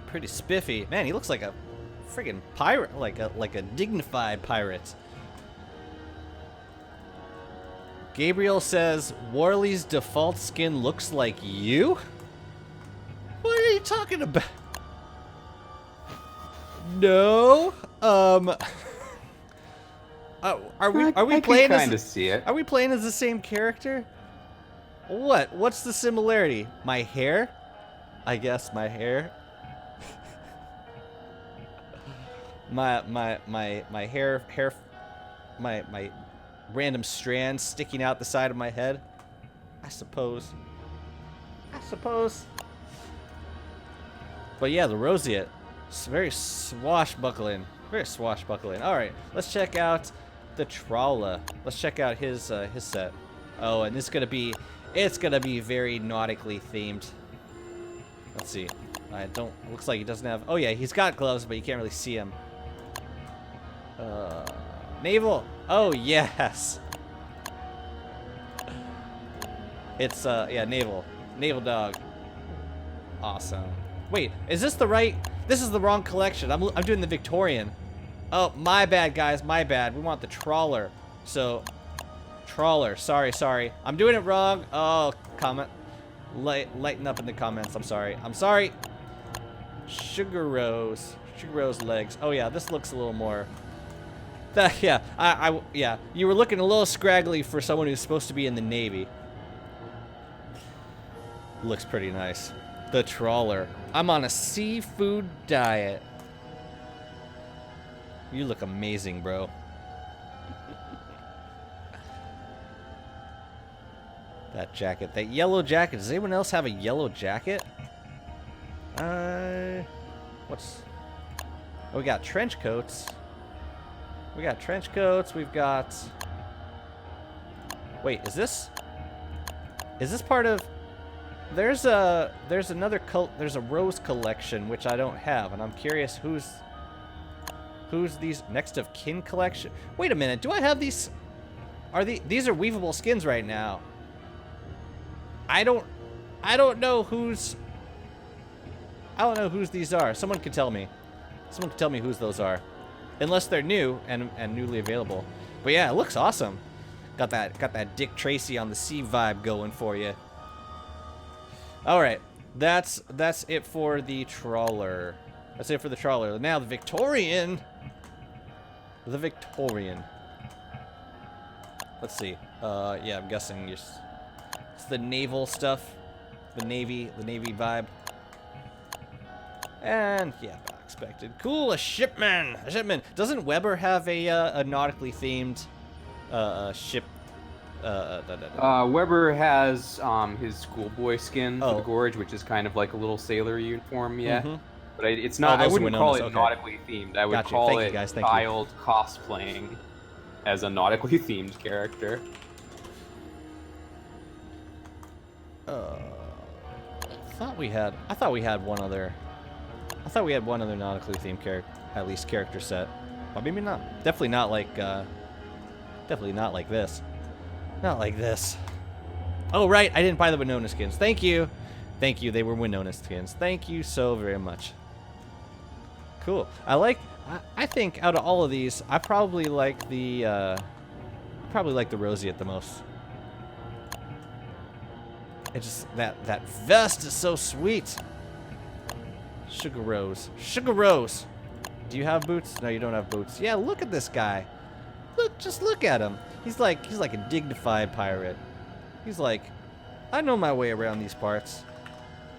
Pretty spiffy. Man, he looks like a friggin' pirate, like a dignified pirate. Gabriel says, Warley's default skin looks like you? What are you talking about? No. Are we playing as? Kind of see it. Are we playing as the same character? What's the similarity? My hair? I guess my hair. my hair, my random strands sticking out the side of my head. I suppose. But yeah, the roseate. It's very swashbuckling. All right, let's check out the trawler. Let's check out his set. Oh, and it's gonna be very nautically themed. Let's see. Looks like he doesn't have. Oh yeah, he's got gloves, but you can't really see him. Naval. Oh yes. It's yeah, naval dog. Awesome. Wait, is this the right? This is the wrong collection. I'm doing the Victorian. Oh, my bad, guys. My bad. We want the trawler. So, trawler. Sorry. I'm doing it wrong. Oh, comment. Lighten up in the comments. I'm sorry. Sugar rose legs. Oh yeah, this looks a little more. Yeah, yeah. You were looking a little scraggly for someone who's supposed to be in the Navy. Looks pretty nice. The trawler. I'm on a seafood diet. You look amazing, bro. That jacket. That yellow jacket. Does anyone else have a yellow jacket? What's... Oh, we got trench coats. We've got... Wait, is this part of... there's another there's a rose collection which I don't have, and I'm curious who's these next of kin collection. Wait a minute, do I have these? These are weavable skins right now? I don't know whose these are. Someone can tell me. Someone can tell me whose those are, unless they're new and newly available. But yeah, it looks awesome. Got that Dick Tracy on the sea vibe going for you. All right, that's it for the trawler. That's it for the trawler. Now the Victorian. The Victorian. Let's see. Yeah, I'm guessing it's the naval stuff, the navy vibe. And yeah, not expected. Cool, a shipman. A shipman. Doesn't Weber have a nautically themed ship? Weber has his schoolboy skin for the gorge, which is kind of like a little sailor uniform. Yeah. Mm-hmm. But it's not. I wouldn't call it okay. nautically themed. I would Gotcha. call Thank it you, guys. Thank child cosplaying as a nautically themed character. I thought we had one other. I thought we had one other nautically themed character set, but maybe not. Definitely not like this. Not like this. Oh right, I didn't buy the Winona skins. Thank you. Thank you. They were Winona skins. Thank you so very much. Cool. I think out of all of these, I probably like the Roseate the most. It's just that vest is so sweet. Sugar Rose. Sugar Rose. Do you have boots? No, you don't have boots. Yeah, look at this guy. Just look at him. He's like a dignified pirate. He's like, I know my way around these parts.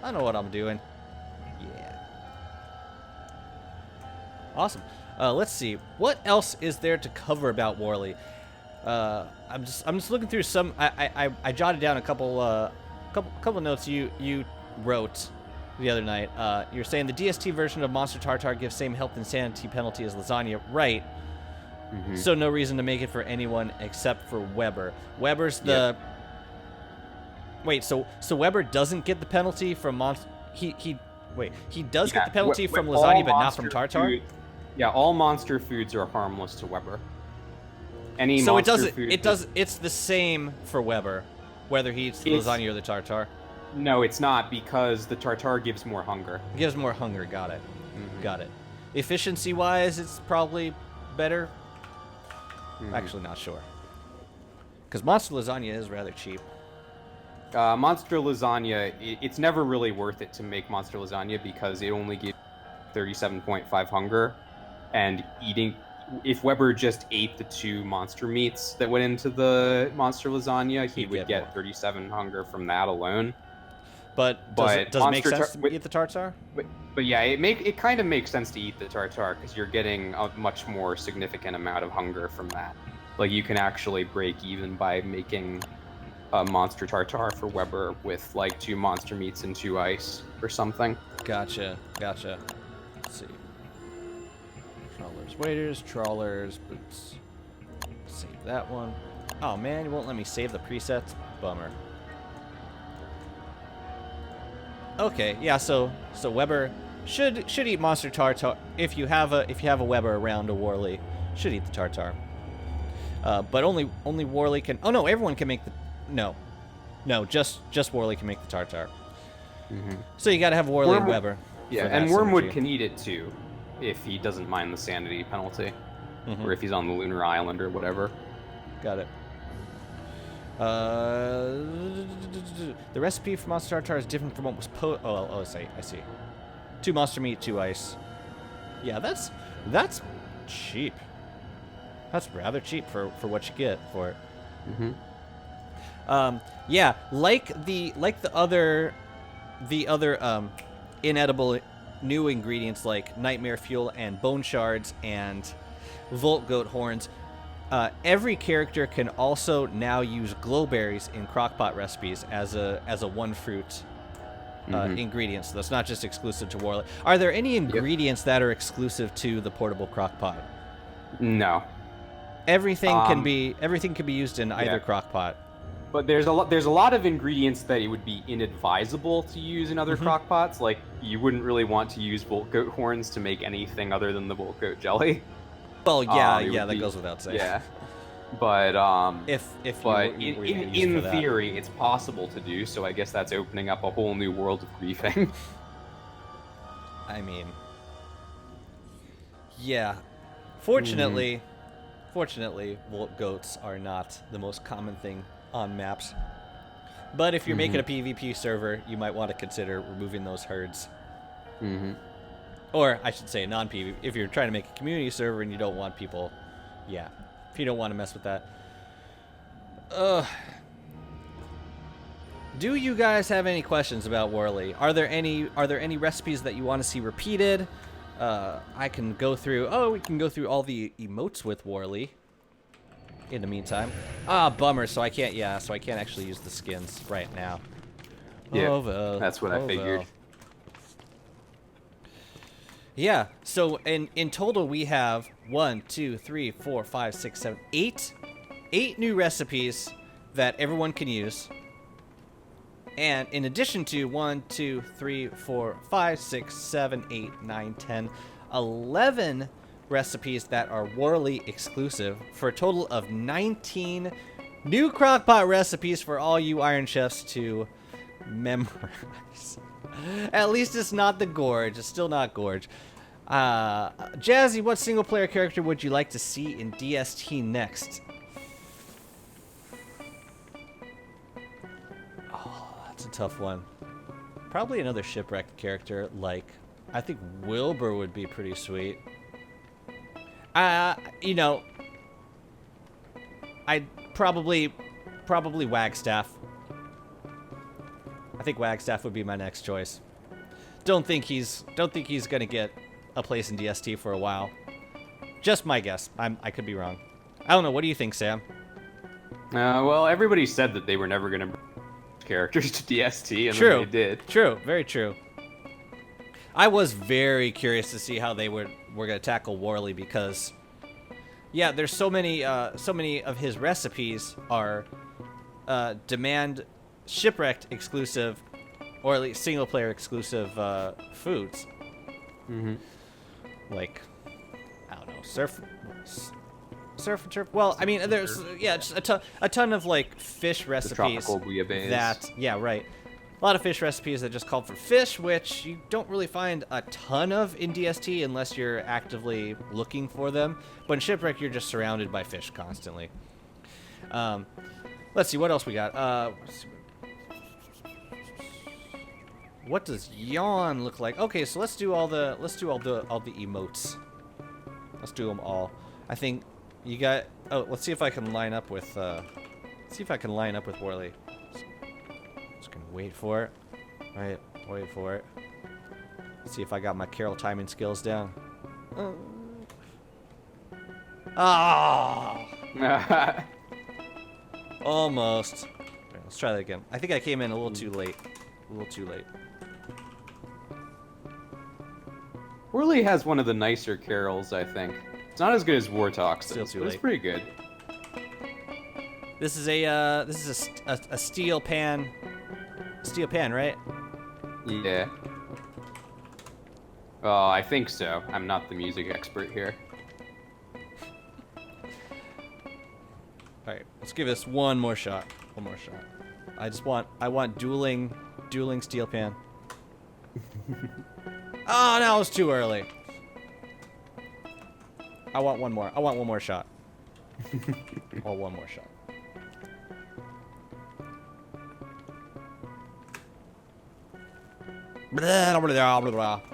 I know what I'm doing. Yeah. Awesome. Let's see. What else is there to cover about Warley? I'm just looking through some. I jotted down a couple notes you wrote the other night. You're saying the DST version of Monster Tartar gives same health and sanity penalty as Lasagna, right? Mm-hmm. So no reason to make it for anyone except for Weber. Weber's the. Yep. Wait, so Weber doesn't get the penalty from he does get the penalty from Lasagna, but not from Tartar. Yeah, all monster foods are harmless to Weber. Any so monster it's the same for Weber, whether he eats the Lasagna or the Tartar. No, it's not, because the Tartar gives more hunger. Gives more hunger. Got it. Mm-hmm. Got it. Efficiency-wise, it's probably better. Mm-hmm. Actually, not sure. Because Monster Lasagna is rather cheap. Monster Lasagna, it's never really worth it to make Monster Lasagna because it only gives 37.5 hunger, and if Weber just ate the 2 monster meats that went into the Monster Lasagna, he would get 37 hunger from that alone. But does it make sense to eat the Tartar? But yeah, it kind of makes sense to eat the Tartar because you're getting a much more significant amount of hunger from that. Like, you can actually break even by making a Monster Tartar for Weber with like 2 monster meats and 2 ice or something. Gotcha. Let's see. Trawlers, waiters, trawlers, boots. Save that one. Oh man, you won't let me save the presets? Bummer. Okay, yeah, so Weber should eat Monster Tartar if you have a Weber around a Warley. Should eat the Tartar. But only Warley can. Oh no, everyone can make the. No, just Warley can make the Tartar. Mm-hmm. So you got to have Warley and Weber. Yeah, and Wormwood can eat it too, if he doesn't mind the sanity penalty, or if he's on the lunar island or whatever. Got it. The recipe for Monster Tartar is different from what was I see. 2 monster meat, 2 ice. Yeah, that's cheap. That's rather cheap for what you get for it. Mm-hmm. Yeah, like the other inedible new ingredients like nightmare fuel and bone shards and volt goat horns. Every character can also now use glowberries in crockpot recipes as a 1-fruit ingredient. So that's not just exclusive to Warley. Are there any ingredients that are exclusive to the portable crockpot? No. Everything can be used in either crockpot. But there's a lot of ingredients that it would be inadvisable to use in other crock pots. Like you wouldn't really want to use volt goat horns to make anything other than the volt goat jelly. Well, yeah, that goes without saying. Yeah, but in that. theory, it's possible to do. So I guess that's opening up a whole new world of griefing. I mean, yeah. Fortunately, volt goats are not the most common thing on maps. But if you're making a PvP server, you might want to consider removing those herds. Or I should say non-PvP. If you're trying to make a community server and you don't want people, yeah, if you don't want to mess with that. Do you guys have any questions about Warley? Are there any recipes that you want to see repeated? I can go through. Oh, we can go through all the emotes with Warley. In the meantime, bummer. So I can't. Yeah, so I can't actually use the skins right now. Yeah, that's what I figured. Yeah. So in total, we have 1, 2, 3, 4, 5, 6, 7, 8 new recipes that everyone can use. And in addition to 1, 2, 3, 4, 5, 6, 7, 8, 9, 10, 11 recipes that are Warley-exclusive for a total of 19 new crockpot recipes for all you Iron Chefs to memorize. At least it's not the Gorge. It's still not Gorge. Jazzy, what single-player character would you like to see in DST next? It's a tough one. Probably another shipwrecked character, like, I think Wilbur would be pretty sweet. You know, I'd probably Wagstaff. I think Wagstaff would be my next choice. Don't think he's gonna get a place in DST for a while. Just my guess. I could be wrong. I don't know. What do you think, Sam? Well, everybody said that they were never gonna bring characters to DST, and True. then they did. True. Very true. I was very curious to see how they were gonna tackle Warley because, yeah, there's so many of his recipes are demand shipwrecked exclusive, or at least single player exclusive foods. Like, I don't know, surf and turf. Well, I mean, there's just a ton of like fish recipes. The tropical bouillabaisse. Right. A lot of fish recipes that just call for fish, which you don't really find a ton of in DST unless you're actively looking for them. But in Shipwreck, you're just surrounded by fish constantly. Let's see what else we got. What does yawn look like? Okay, so let's do all the emotes. Let's do them all. I think you got. Oh, let's see if I can line up with. Warley. Just gonna wait for it. All right, wait for it. Let's see if I got my Carol timing skills down. Almost. Right, let's try that again. I think I came in a little too late. Warley has one of the nicer carols, I think. It's not as good as Wartox's, but it's pretty good. This is a steel pan. Steel pan, right? Yeah. Oh, I think so. I'm not the music expert here. All right, let's give this one more shot. I want dueling steel pan. Oh, no, it was too early. I want one more shot. One more shot.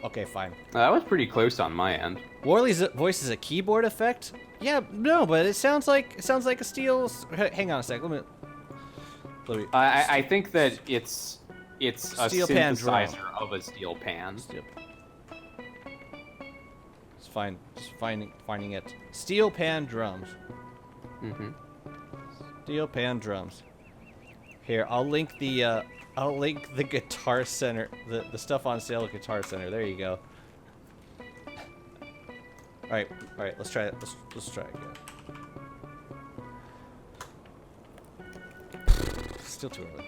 Okay, fine. That was pretty close on my end. Warley's voice is a keyboard effect? Yeah, no, but it sounds like a steel. Hang on a sec. Let me. I think that it's a steel pan synthesizer drum. of a steel pan. It's fine. Just finding it. Steel pan drums. Steel pan drums. Here, I'll link the Guitar Center, the stuff on sale at Guitar Center. There you go. All right. Let's try it. Let's try it again. still too early.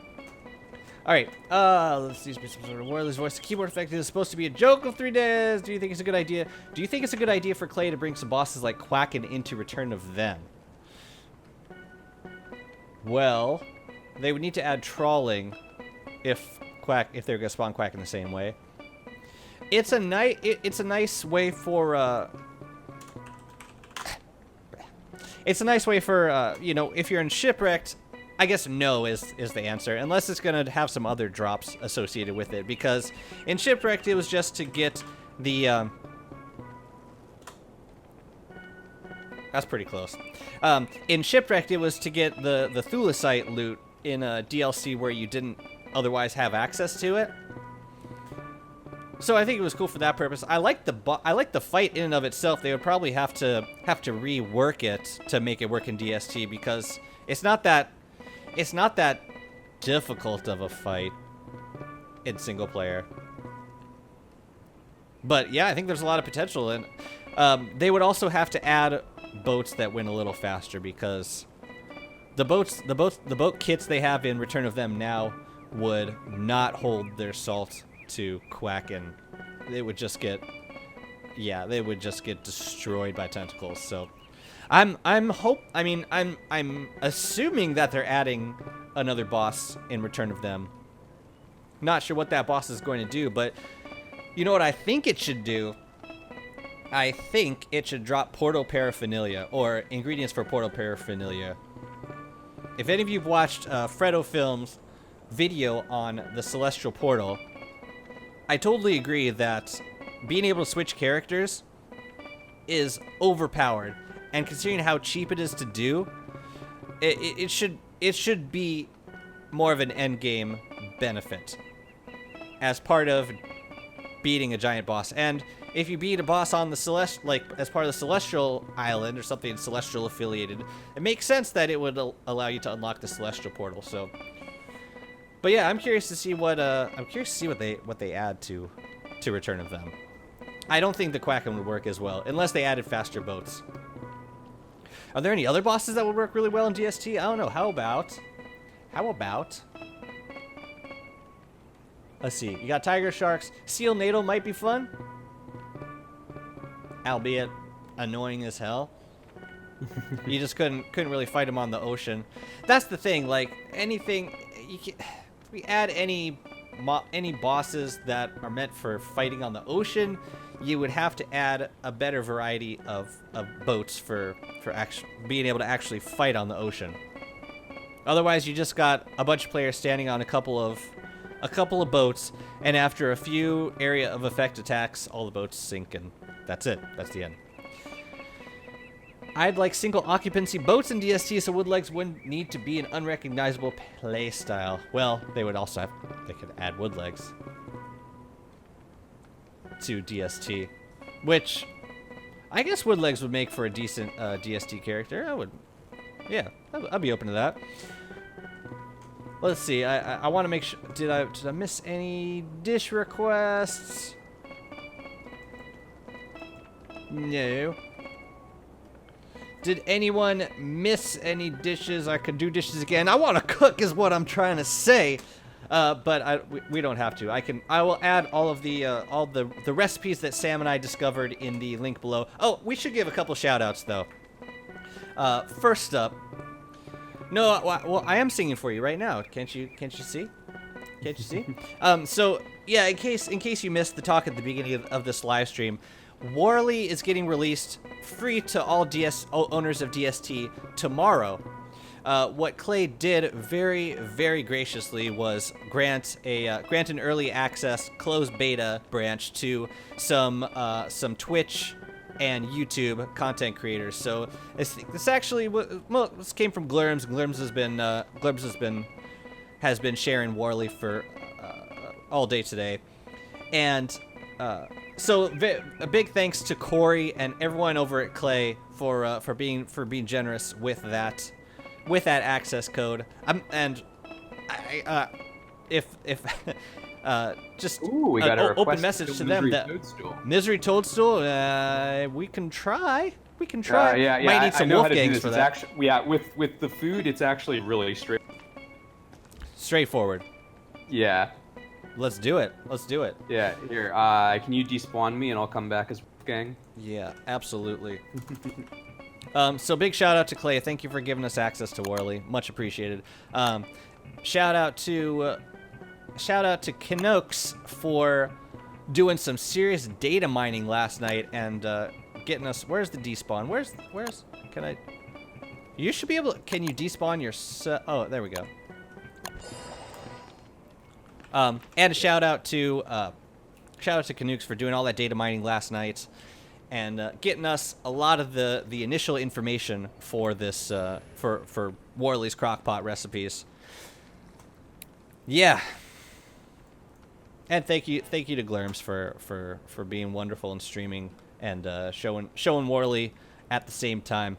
All right, let's use some sort of Warley's voice. The keyboard effect is supposed to be a joke of 3 days. Do you think it's a good idea? Do you think it's a good idea for Klei to bring some bosses like Quacken into Return of Them? Well, they would need to add trawling if they're gonna spawn Quack in the same way. It's a nice way for it's a nice way for you know, if you're in Shipwrecked. I guess no is the answer, unless it's going to have some other drops associated with it, because in Shipwrecked it was just to get the... that's pretty close. In Shipwrecked it was to get the Thulecite loot in a DLC where you didn't otherwise have access to it. So I think it was cool for that purpose. I like the fight in and of itself. They would probably have to rework it to make it work in DST, because it's not that difficult of a fight in single player. But yeah, I think there's a lot of potential, and they would also have to add boats that win a little faster, because the boat kits they have in Return of Them now would not hold their salt to Quack, and they would just get destroyed by tentacles. So I'm assuming that they're adding another boss in Return of Them. Not sure what that boss is going to do, but you know what I think it should do? I think it should drop portal paraphernalia, or ingredients for portal paraphernalia. If any of you've watched Fredo Films' video on the Celestial Portal, I totally agree that being able to switch characters is overpowered. And considering how cheap it is to do, it should be more of an end game benefit as part of beating a giant boss. And if you beat a boss on the as part of the Celestial Island or something Celestial affiliated, it makes sense that it would allow you to unlock the Celestial Portal. So, but yeah, I'm curious to see what they add to Return of Them. I don't think the Quacken would work as well unless they added faster boats. Are there any other bosses that would work really well in DST? I don't know. How about... Let's see. You got Tiger Sharks. Seal Natal might be fun. Albeit annoying as hell. You just couldn't really fight him on the ocean. That's the thing. Like, anything... if we add any bosses that are meant for fighting on the ocean, you would have to add a better variety of boats for being able to actually fight on the ocean. Otherwise, you just got a bunch of players standing on a couple of boats, and after a few area of effect attacks, all the boats sink, and that's it. That's the end. I'd like single occupancy boats in DST, so woodlegs wouldn't need to be an unrecognizable play style. Well, they could add woodlegs to DST, which I guess woodlegs would make for a decent DST character. I'd be open to that. Let's see. I want to make sure. Did I miss any dish requests? No. Did anyone miss any dishes? I could do dishes again. I want to cook, is what I'm trying to say. But we don't have to. I will add all the recipes that Sam and I discovered in the link below. Oh, we should give a couple shout outs though. First up. No, well, I am singing for you right now. Can't you see? Can't you see? So yeah, in case you missed the talk at the beginning of this live stream, Warley is getting released free to all owners of DST tomorrow. What Klei did very, very graciously was grant an early access closed beta branch to some Twitch and YouTube content creators. So this actually this came from Glurms. Glurms has been sharing Warley for all day today, and so a big thanks to Corey and everyone over at Klei for being generous with that access code. Just we got an open message to them that Toadstool. Misery Toadstool. We can try. Yeah. Might need some I know wolf how to do gangs this. for It's that. actually, with the food, it's actually really straight. straightforward. Yeah. Let's do it. Let's do it. Yeah. Here, can you despawn me and I'll come back as Wolfgang? Yeah, absolutely. So big shout out to Klei. Thank you for giving us access to Warley. Much appreciated. Shout out to Kinox for doing some serious data mining last night and getting us. Where's the despawn? Where's? Can I? You should be able to. Can you despawn your? Oh, there we go. And a shout out to Kinox for doing all that data mining last night and getting us a lot of the initial information for this for Warley's crockpot recipes. Yeah. And thank you to Glerms for being wonderful and streaming and showing Warley at the same time.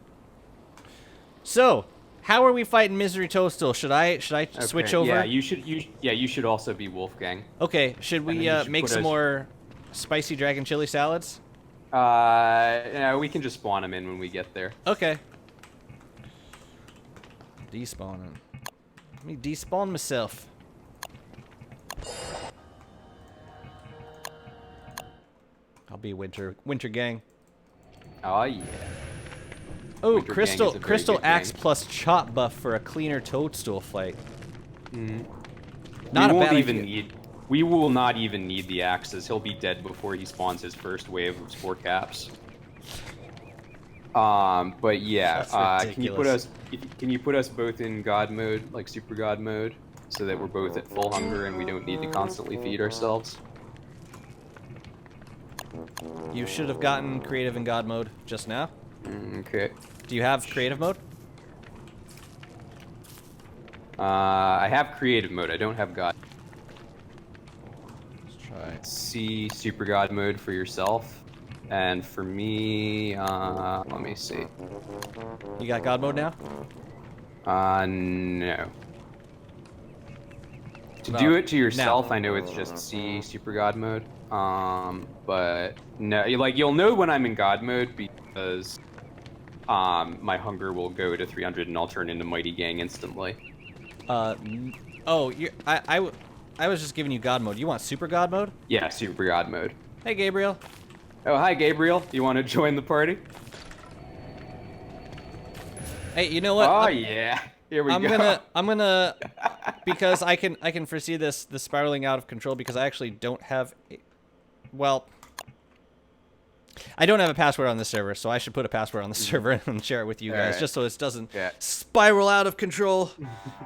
So, how are we fighting Misery Toadstool? Should I switch over? Yeah, you should also be Wolfgang. Okay, should we make some more spicy dragon chili salads? Yeah, we can just spawn them in when we get there. Okay. Despawning. Let me despawn myself. I'll be winter gang. Oh yeah. Oh, Winter crystal Gang is a very good axe gang. plus chop buff for a cleaner Toadstool fight. Mm. Not a bad We will not even need the axes. He'll be dead before he spawns his first wave of spore caps. But yeah, That's can you put us both in God mode, like super God mode, so that we're both at full hunger and we don't need to constantly feed ourselves? You should have gotten creative in God mode just now. Okay. Do you have creative mode? I have creative mode. I don't have God. Let's try. See super God mode for yourself, and for me, let me see. You got God mode now? No. To do it to yourself, I know it's just C super God mode. But no, you'll know when I'm in God mode because my hunger will go to 300 and I'll turn into Mighty Gang instantly. Oh, I was just giving you God mode. You want super God mode? Yeah, super God mode. Hey, Gabriel. Oh, hi, Gabriel. You want to join the party? Hey, you know what? Oh, yeah. Here we go. I'm gonna, because I can foresee the spiraling out of control because I actually don't have, well, I don't have a password on this server, so I should put a password on the server and share it with you guys, just so it doesn't spiral out of control.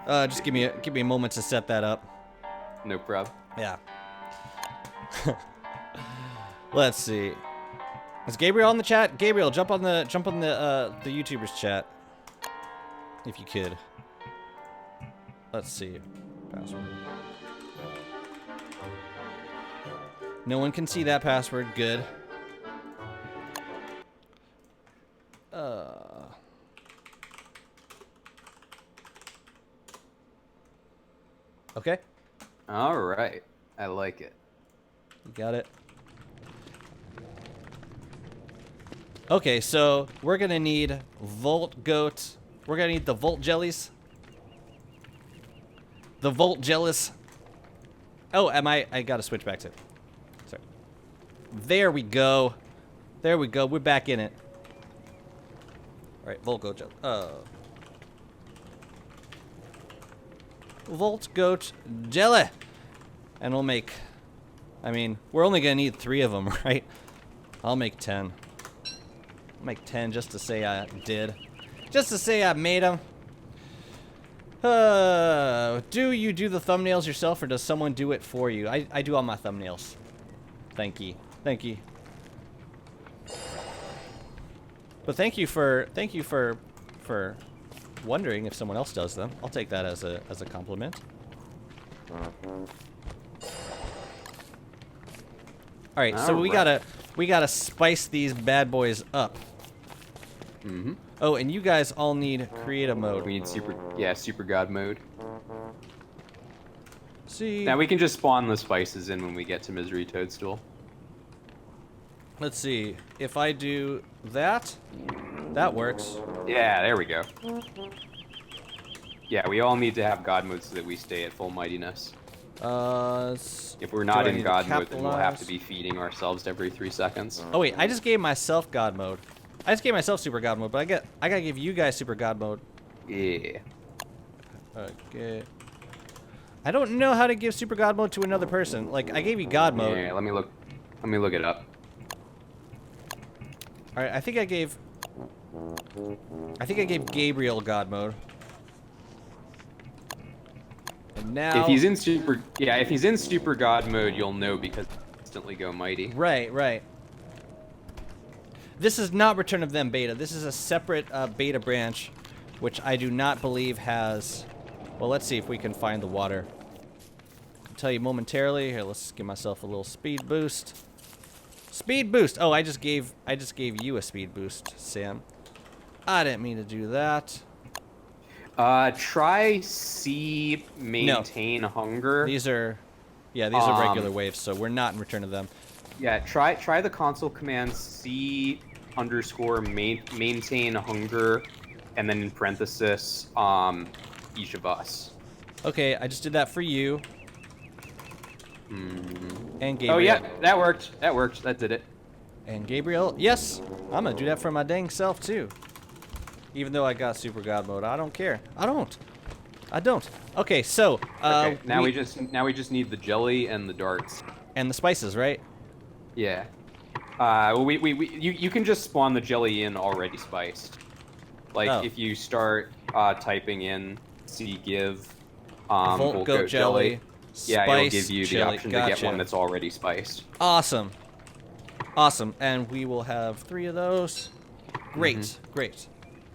Just give me a moment to set that up. No problem. Yeah. Let's see. Is Gabriel on the chat? Gabriel, jump on the YouTubers chat, if you could. Let's see. Password. No one can see that password. Good. Okay. All right. I like it. You got it. Okay, so we're gonna need Volt Goat. We're gonna need the Volt Jellies. The Volt Jellies. Oh, I gotta switch back to. Sorry. There we go. There we go. We're back in it. All right, Volt Goat Jelly. Volt Goat Jelly. And we'll make. I mean, we're only gonna need 3 of them, right? I'll make 10. I'll make 10 just to say I did. Just to say I made them. Do you do the thumbnails yourself, or does someone do it for you? I do all my thumbnails. Thank you. Thank you. But thank you for wondering if someone else does them. I'll take that as a compliment. All right, so we gotta spice these bad boys up. Mm-hmm. Oh, and you guys all need creative mode. We need super God mode. See. Now we can just spawn the spices in when we get to Misery Toadstool. Let's see. If I do that, that works. Yeah, there we go. Yeah, we all need to have God mode so that we stay at full mightiness. If we're not in God mode, then we'll have to be feeding ourselves every 3 seconds. Oh wait, I just gave myself God mode. I just gave myself super God mode, but I gotta give you guys super God mode. Yeah. Okay. I don't know how to give super God mode to another person. Like, I gave you God mode. Yeah, let me look it up. All right, I think I gave Gabriel God mode. And now If he's in super God mode, you'll know because he'll instantly go mighty. Right. This is not Return of Them beta. This is a separate beta branch, which I do not believe has. Well, let's see if we can find the water. I'll tell you momentarily. Here, let's give myself a little speed boost. Speed boost. Oh, I just gave you a speed boost, Sam. I didn't mean to do that. Try C, maintain hunger. These are regular waves, so we're not in Return of Them. Yeah, try the console command C _ maintain hunger, and then in parenthesis, each of us. Okay, I just did that for you. And Gabriel. Oh yeah, that worked. That did it. And Gabriel, yes, I'm gonna do that for my dang self too. Even though I got super God mode, I don't care. I don't. Okay, so Okay, now we just need the jelly and the darts. And the spices, right? Yeah. You can just spawn the jelly in already spiced. Like if you start typing in C give Volt goat jelly. Yeah, it'll give you the option to gotcha. get one that's already spiced. Awesome. And we will have 3 of those. Great.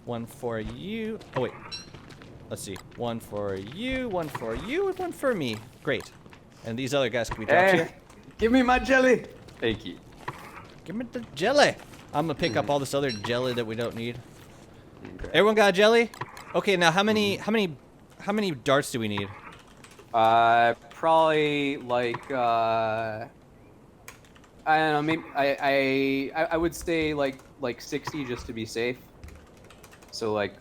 One for you. Oh wait. Let's see. One for you, and one for me. Great. And these other guys can be dropped here. Give me my jelly. Thank you. Give me the jelly. I'm gonna pick up all this other jelly that we don't need. Okay. Everyone got a jelly? Okay, now how many darts do we need? Probably like I don't know, maybe I would say like 60 just to be safe. So like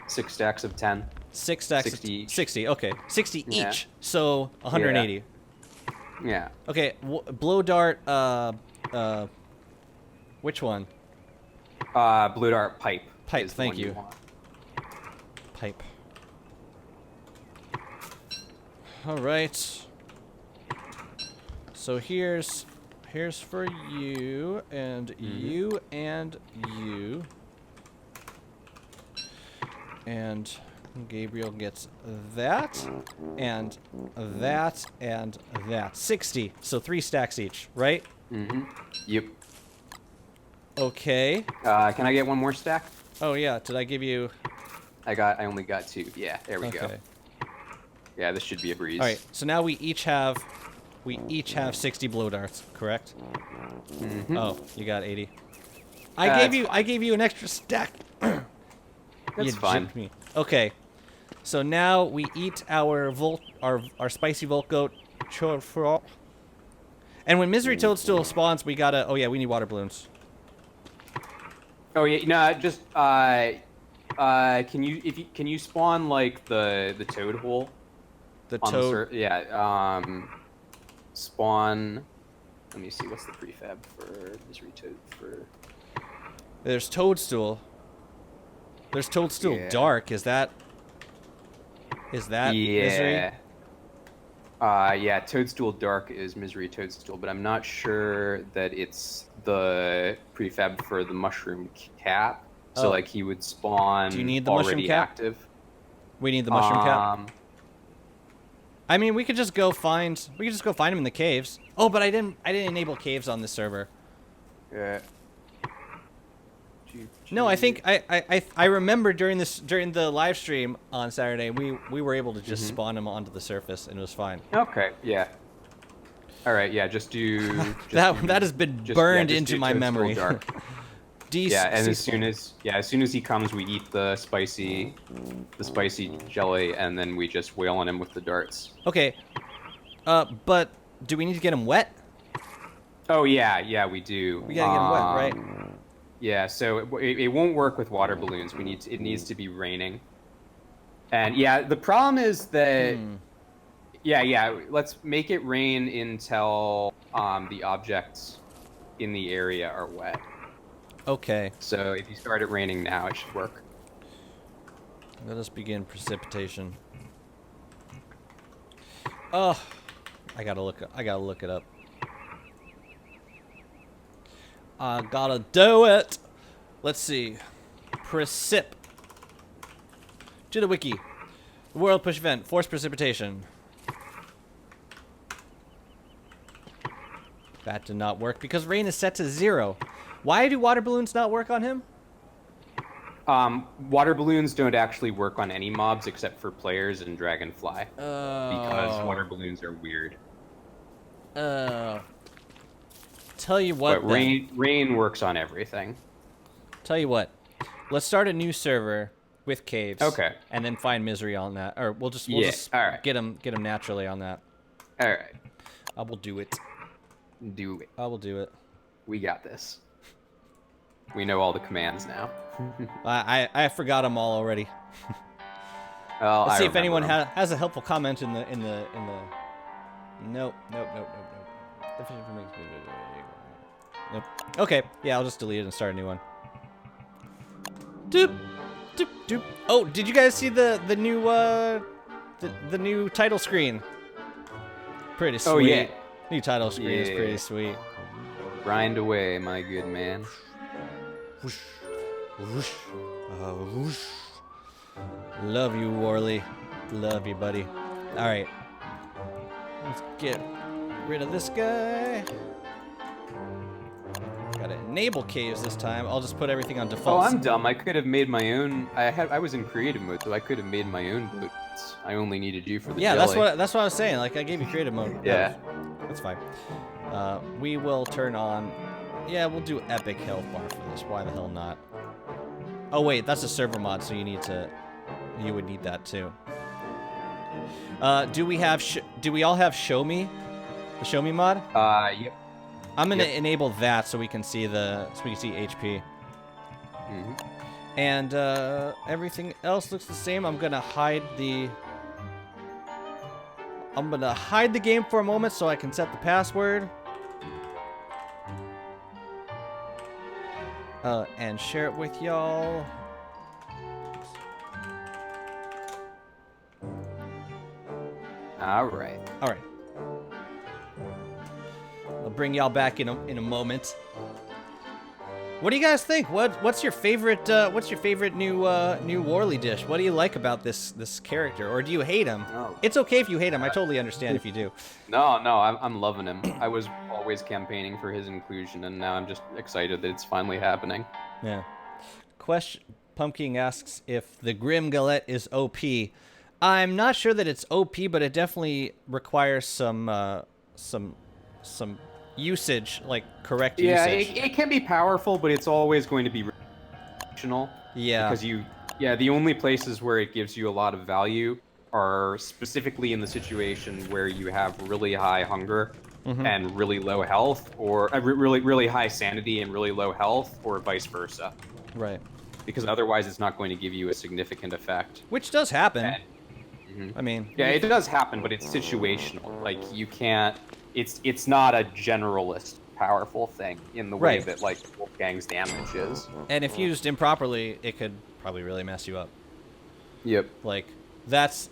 6 stacks of 10. 6 stacks 60 each. 60, okay. 60 Yeah. each. So 180. Yeah. Okay, blow dart, which one? Blue dart pipe. Pipe, is the thank one you. want. Pipe. Alright. So here's for you, and you, and you. And Gabriel gets that, and that, and that. 60, so 3 stacks each, right? Yep. Okay. Can I get one more stack? Oh yeah, did I give you... I only got 2. Yeah, there we go. Okay. Yeah, this should be a breeze. Alright, so now we each have 60 blow darts, correct? Oh, you got 80. I gave you an extra stack. That's fine. Me. Okay. So now we eat our spicy Volt Goat. And when Misery Toadstool spawns, we gotta... Oh yeah, we need water balloons. Oh yeah, no, just can you spawn like the toad hole? The toad. Spawn. Let me see. What's the prefab for Misery Toad for? There's Toadstool. There's Toadstool Dark. Is that Misery? Yeah, Toadstool Dark is Misery Toadstool, but I'm not sure that it's the prefab for the mushroom cap. So like he would spawn. Do you need the already mushroom cap? Active. We need the mushroom cap. I mean, we could just go find him in the caves. Oh, but I didn't enable caves on this server. Yeah. No, I think I remember during the live stream on Saturday we were able to just spawn him onto the surface and it was fine. Okay, yeah. All right, yeah, just do that has been burned into my memory. Yeah, and as soon as he comes, we eat the spicy jelly, and then we just wail on him with the darts. Okay, but do we need to get him wet? Oh yeah, we do. We gotta get him wet, right? Yeah, so it won't work with water balloons. It needs to be raining. And yeah, the problem is that yeah, let's make it rain until the objects in the area are wet. Okay. So if you start it raining now, it should work. Let us begin precipitation. Oh, I gotta look it up. I gotta do it. Let's see. Precip. To the wiki. The world push event. Forced precipitation. That did not work because rain is set to 0. Why do water balloons not work on him? Water balloons don't actually work on any mobs except for players and dragonfly. Because water balloons are weird. Tell you what, but rain works on everything. Tell you what. Let's start a new server with caves. Okay. And then find misery on that. Or we'll just all right. get them naturally on that. All right. I will do it. Do it. I will do it. We got this. We know all the commands now. I forgot them all already. Well, Let's see if anyone has a helpful comment in the. Nope. Nope. Okay. Yeah, I'll just delete it and start a new one. Doop, doop, doop. Oh, did you guys see the new the new title screen? Pretty sweet. Oh yeah. New title screen is pretty sweet. Grind away, my good man. Whoosh, whoosh, whoosh. Love you, Warley. Love you, buddy. All right. Let's get rid of this guy. Gotta enable caves this time. I'll just put everything on default. Oh, I'm dumb. I could have made my own. I was in creative mode, so I could have made my own boots. I only needed you for the jelly. that's what I was saying. Like I gave you creative mode. Yeah. That's fine. We will turn on. Yeah, we'll do epic health bar for this. Why the hell not? Oh wait, that's a server mod, so you would need that too. Do we all have show me? The show me mod? Yep. I'm gonna enable that so we can see HP. And everything else looks the same. I'm gonna hide the game for a moment so I can set the password. And share it with y'all. All right. I'll bring y'all back in a moment. What do you guys think? What's your favorite new Warley dish? What do you like about this character, or do you hate him? Oh. It's okay if you hate him. I totally understand if you do. No, I'm loving him. I was always campaigning for his inclusion, and now I'm just excited that it's finally happening. Yeah. Pumpkin asks if the Grim Galette is OP. I'm not sure that it's OP, but it definitely requires some usage, like correct usage. Yeah, it can be powerful, but it's always going to be relational. Yeah. Because the only places where it gives you a lot of value are specifically in the situation where you have really high hunger and really low health, or really high sanity and really low health, or vice versa. Right. Because otherwise it's not going to give you a significant effect. Which does happen. I mean... Yeah, it does happen, but it's situational. Like, you can't... It's not a generalist powerful thing in the way that, like, Wolfgang's damage is. And if used improperly, it could probably really mess you up. Yep. Like, that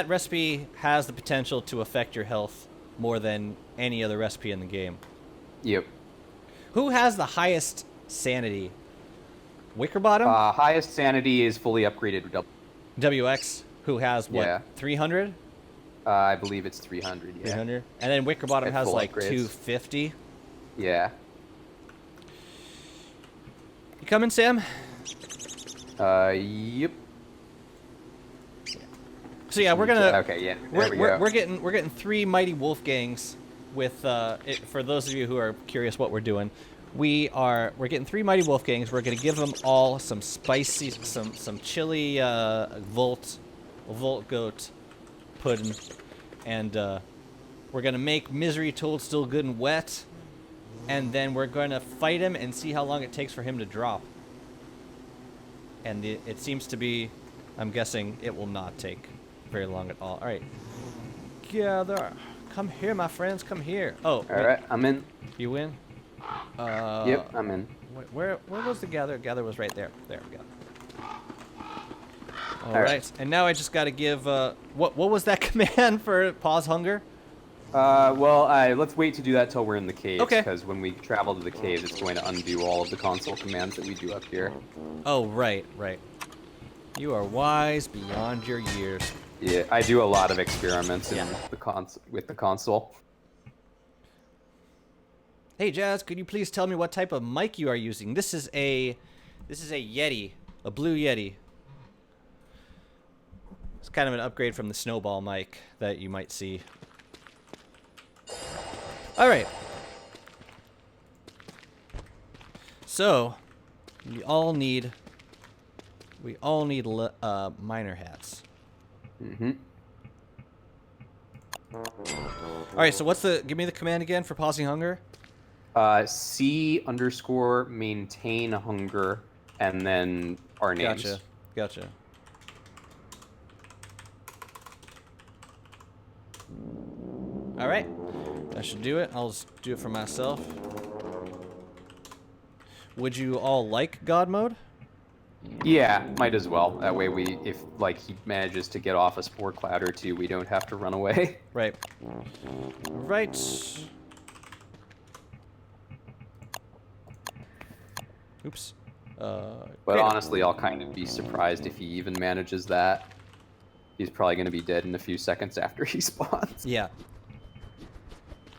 recipe has the potential to affect your health more than any other recipe in the game. Yep. Who has the highest sanity? Wickerbottom? Highest sanity is fully upgraded with WX, who has, what, 300? I believe it's 300, yeah. 300? And then Wickerbottom has, like, upgrades. 250? Yeah. You coming, Sam? Yep. So yeah, we're gonna. Okay, yeah. There we go. We're getting 3 mighty wolfgangs with. For those of you who are curious what we're doing, we're getting 3 mighty wolfgangs. We're gonna give them all some spicy, some chili volt goat pudding, and we're gonna make Misery Toadstool good and wet, and then we're gonna fight him and see how long it takes for him to drop. And it seems to be I'm guessing it will not take very long at all. All right. Gather. Come here, my friends. Come here. Oh. All right, I'm in. You win? Yep, I'm in. Where was the gather? Gather was right there. There we go. All right. And now I just got to give. What was that command for pause hunger? Well, let's wait to do that till we're in the caves. Okay. Because when we travel to the caves, it's going to undo all of the console commands that we do up here. Oh, right. You are wise beyond your years. Yeah, I do a lot of experiments in with the console. Hey, Jazz, could you please tell me what type of mic you are using? This is a Yeti, a blue Yeti. It's kind of an upgrade from the Snowball mic that you might see. All right. So, we all need miner hats. Mm-hmm. All right. So give me the command again for pausing hunger. C_maintain hunger, and then our names. Gotcha. All right. That should do it. I'll just do it for myself. Would you all like God mode? Yeah, might as well. That way if he manages to get off a spore cloud or two, we don't have to run away. Right. Oops. But honestly, I'll kind of be surprised if he even manages that. He's probably going to be dead in a few seconds after he spawns. Yeah.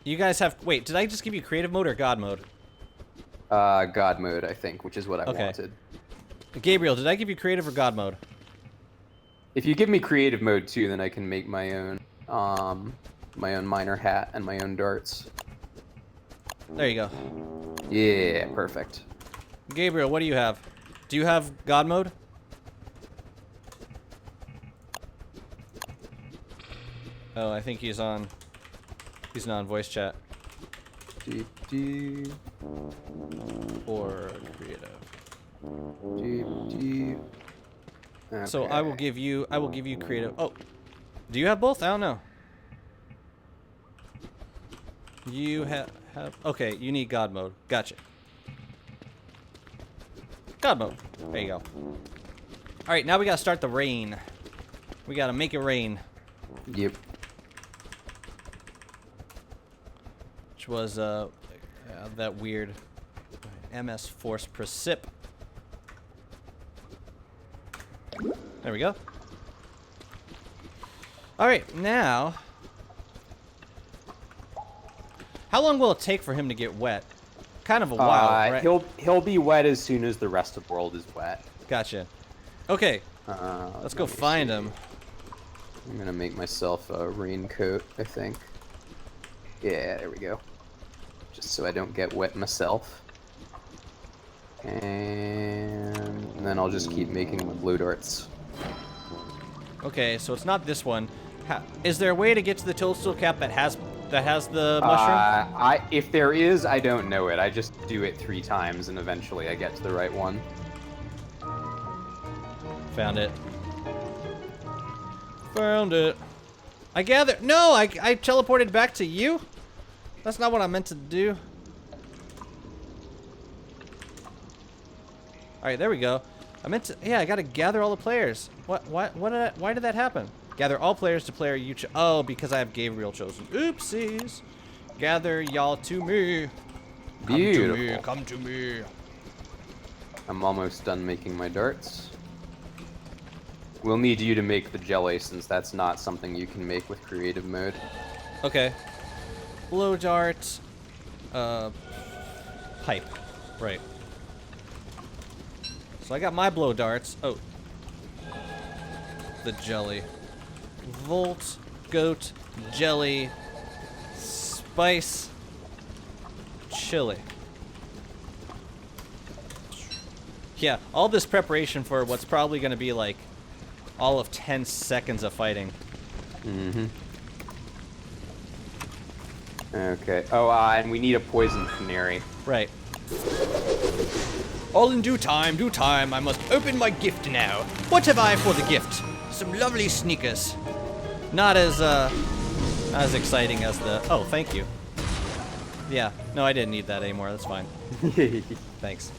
You guys have... Wait, did I just give you creative mode or God mode? God mode, I think, which is what I wanted. Gabriel, did I give you creative or God mode? If you give me creative mode too, then I can make my own miner hat and my own darts. There you go. Yeah, perfect. Gabriel, what do you have? Do you have God mode? Oh, I think he's not on voice chat. Or creative. Okay. So I will give you creative. Oh, do you have both? I don't know. You have okay. You need God mode. Gotcha. God mode. There you go. All right, now we gotta start the rain. We gotta make it rain. Yep. Which was that weird MS Force Precip. There we go. All right, now. How long will it take for him to get wet? Kind of a while, right? He'll be wet as soon as the rest of the world is wet. Gotcha. Okay. Let's go find him. I'm gonna make myself a raincoat, I think. Yeah, there we go. Just so I don't get wet myself. And then I'll just keep making the blue darts. Okay, so it's not this one. Is there a way to get to the Toadstool cap that has the mushroom? If there is, I don't know it. I just do it 3 times, and eventually I get to the right one. Found it. Found it. I gather. No, I teleported back to you. That's not what I meant to do. All right, there we go. I meant to. Yeah, I gotta gather all the players. Why did that happen? Gather all players to player you. Oh, because I have Gabriel chosen. Oopsies. Gather y'all to me. Beautiful. Come to me. I'm almost done making my darts. We'll need you to make the jelly, since that's not something you can make with creative mode. Okay. Blow dart. Pipe. Right. So I got my blow darts. Oh. The jelly. Volt, goat, jelly, spice, chili. Yeah, all this preparation for what's probably going to be like all of 10 seconds of fighting. Mm-hmm. Okay. Oh, and we need a poison canary. Right. All in due time, due time. I must open my gift now. What have I for the gift? Some lovely sneakers. Not as exciting as the... Oh, thank you. Yeah, no, I didn't need that anymore. That's fine. Thanks.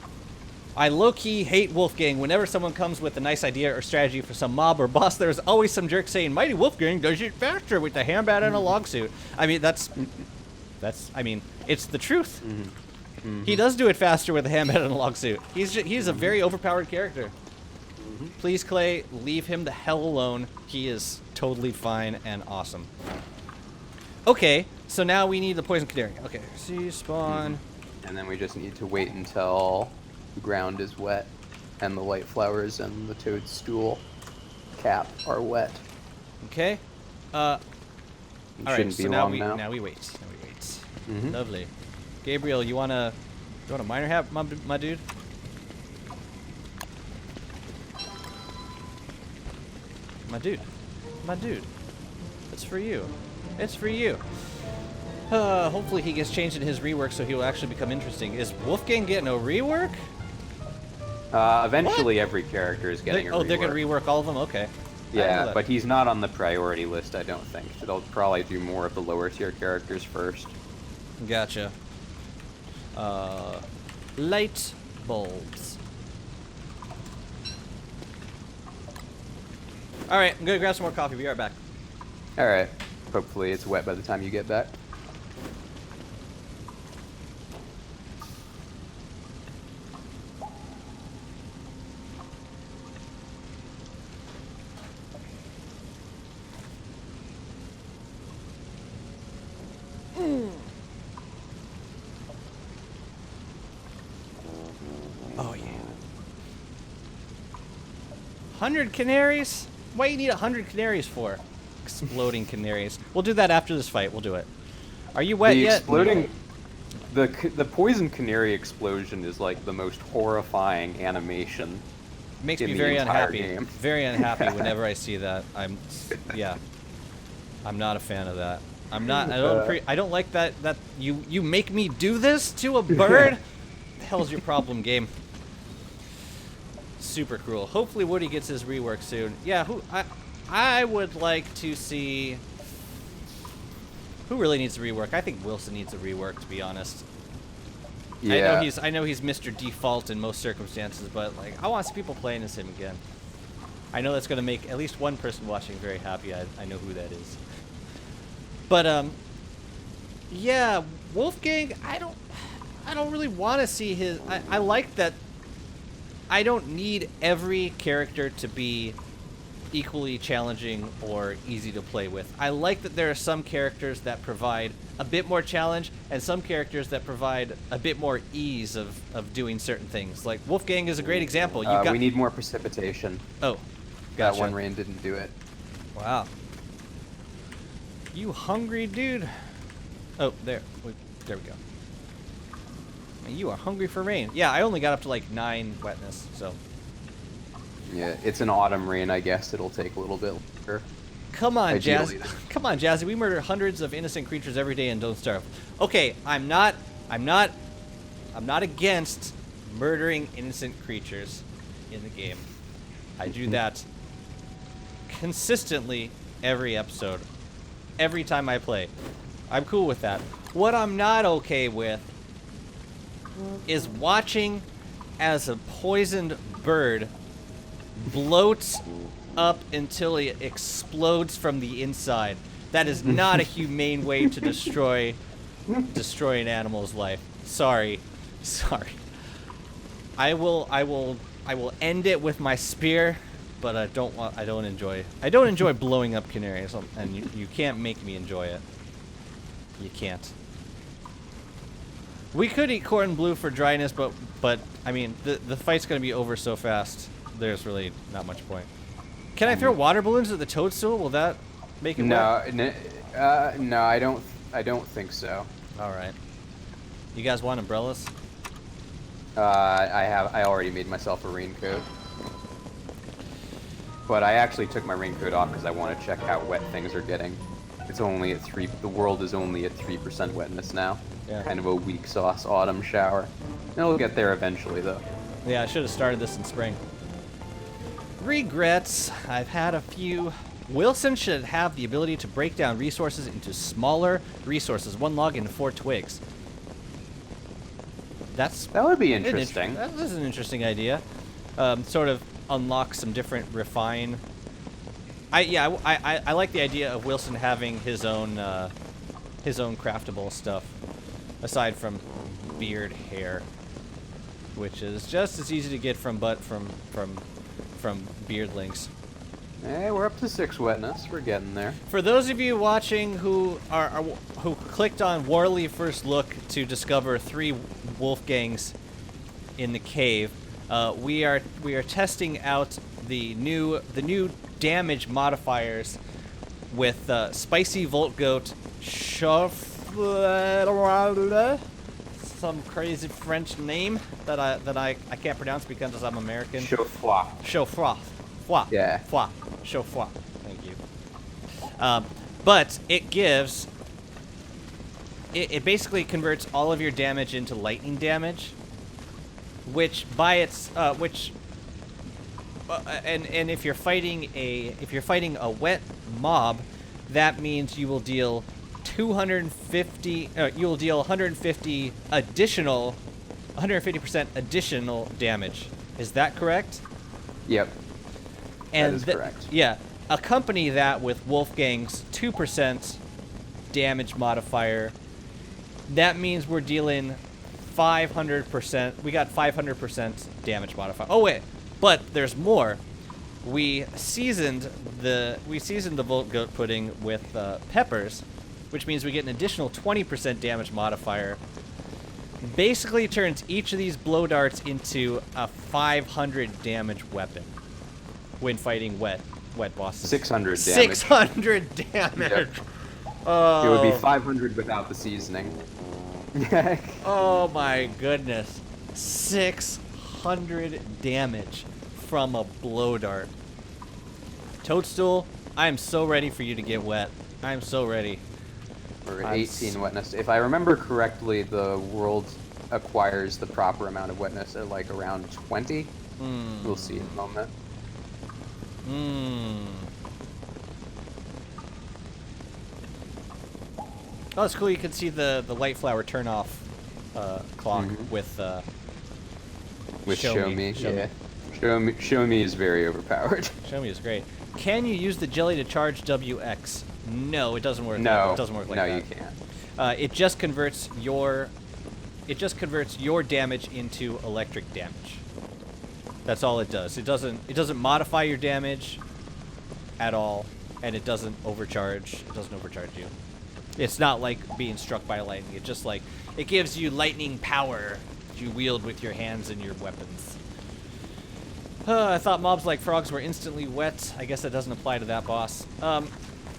I low-key hate Wolfgang. Whenever someone comes with a nice idea or strategy for some mob or boss, there's always some jerk saying, Mighty Wolfgang does it faster with a handbat and a log suit. I mean, I mean, it's the truth. He does do it faster with a handbat and a log suit. He's a very overpowered character. Please, Klei, leave him the hell alone. He is totally fine and awesome. Okay, so now we need the poison canary. Okay, see, spawn. And then we just need to wait until the ground is wet and the light flowers and the toadstool cap are wet. Okay. All right, so now we wait. Now we wait. Lovely. Gabriel, you wanna miner hat, my dude? My dude. It's for you. It's for you. Hopefully he gets changed in his rework so he will actually become interesting. Is Wolfgang getting a rework? Eventually every character is getting a rework. Oh, they're gonna rework all of them? Okay. Yeah, but he's not on the priority list, I don't think. So they'll probably do more of the lower tier characters first. Gotcha. Light bulbs. Alright, I'm gonna grab some more coffee. Be right back. Alright. Hopefully it's wet by the time you get back. Oh yeah. 100 canaries? What do you need 100 canaries for? Exploding canaries. We'll do that after this fight. We'll do it. Are you wet yet? The poison canary explosion is like the most horrifying animation. Makes me very unhappy. Very unhappy whenever I see that. I'm not a fan of that. I'm not. I don't like that. That you make me do this to a bird. The hell's your problem, game? Super cruel. Hopefully Woody gets his rework soon. Yeah. I would like to see. Who really needs a rework? I think Wilson needs a rework, to be honest. Yeah. I know he's Mr. Default in most circumstances, but like I want some people playing as him again. I know that's gonna make at least one person watching very happy. I know who that is. But yeah, Wolfgang. I don't really want to see his. I like that. I don't need every character to be equally challenging or easy to play with. I like that there are some characters that provide a bit more challenge and some characters that provide a bit more ease of doing certain things. Like Wolfgang is a great example. We need more precipitation. Oh, gotcha. That one rain didn't do it. Wow. You hungry dude? Oh, there. There we go. You are hungry for rain. Yeah, I only got up to like 9 wetness, so. Yeah, it's an autumn rain. I guess it'll take a little bit longer. Come on, Jazzy. Come on, Jazzy. We murder hundreds of innocent creatures every day and don't starve. Okay, I'm not against murdering innocent creatures in the game. I do that consistently every episode, every time I play. I'm cool with that. What I'm not okay with is watching as a poisoned bird bloats up until it explodes from the inside. That is not a humane way to destroy an animal's life. Sorry. I will end it with my spear, but I don't enjoy blowing up canaries, and you can't make me enjoy it. You can't. We could eat corn blue for dryness, but I mean the fight's gonna be over so fast. There's really not much point. Can I throw water balloons at the Toadstool? Will that make it work? No, I don't think so. All right. You guys want umbrellas? I already made myself a raincoat. But I actually took my raincoat off because I want to check how wet things are getting. It's only at 3. The world is only at 3% wetness now. Yeah. Kind of a weak sauce autumn shower. It'll get there eventually, though. Yeah, I should have started this in spring. Regrets. I've had a few. Wilson should have the ability to break down resources into smaller resources. 1 log into 4 twigs. That would be interesting. That is an interesting idea. Sort of unlock some different refine. I like the idea of Wilson having his own craftable stuff, aside from beard hair, which is just as easy to get from beardlings. Hey, we're up to 6 wetness. We're getting there. For those of you watching who clicked on Warley First Look to discover 3 wolf gangs in the cave, we are testing out the new damage modifiers with Spicy Volt Goat, some crazy French name that I can't pronounce because I'm American. Chaufroid. Chaufroid. Foie. Yeah. Foie. Chaufroid. Thank you. But it gives. It basically converts all of your damage into lightning damage, which by its and if you're fighting a wet mob, that means you will deal 250. You will deal 150 additional, 150% additional damage. Is that correct? Yep. And that is correct. Yeah. Accompany that with Wolfgang's 2% damage modifier. That means we're dealing 500%. We got 500% damage modifier. Oh wait, but there's more. We seasoned the Volt Goat pudding with peppers, which means we get an additional 20% damage modifier. Basically turns each of these blow darts into a 500 damage weapon when fighting wet bosses. 600 damage. 600 damage. Yep. Oh. It would be 500 without the seasoning. Oh my goodness. 600 damage from a blow dart. Toadstool, I am so ready for you to get wet. I am so ready. We're at 18 wetness. If I remember correctly, the world acquires the proper amount of wetness at like around 20. We'll see in a moment. Oh, it's cool. You can see the light flower turn off clock with Show Me. Show Me is very overpowered. Show Me is great. Can you use the jelly to charge WX? No, it doesn't work. No, it doesn't work like no, that. you can't. It just converts your damage into electric damage. That's all it does. It doesn't modify your damage at all, and it doesn't overcharge. It doesn't overcharge you. It's not like being struck by lightning. It's just like it gives you lightning power that you wield with your hands and your weapons. I thought mobs like frogs were instantly wet. I guess that doesn't apply to that boss.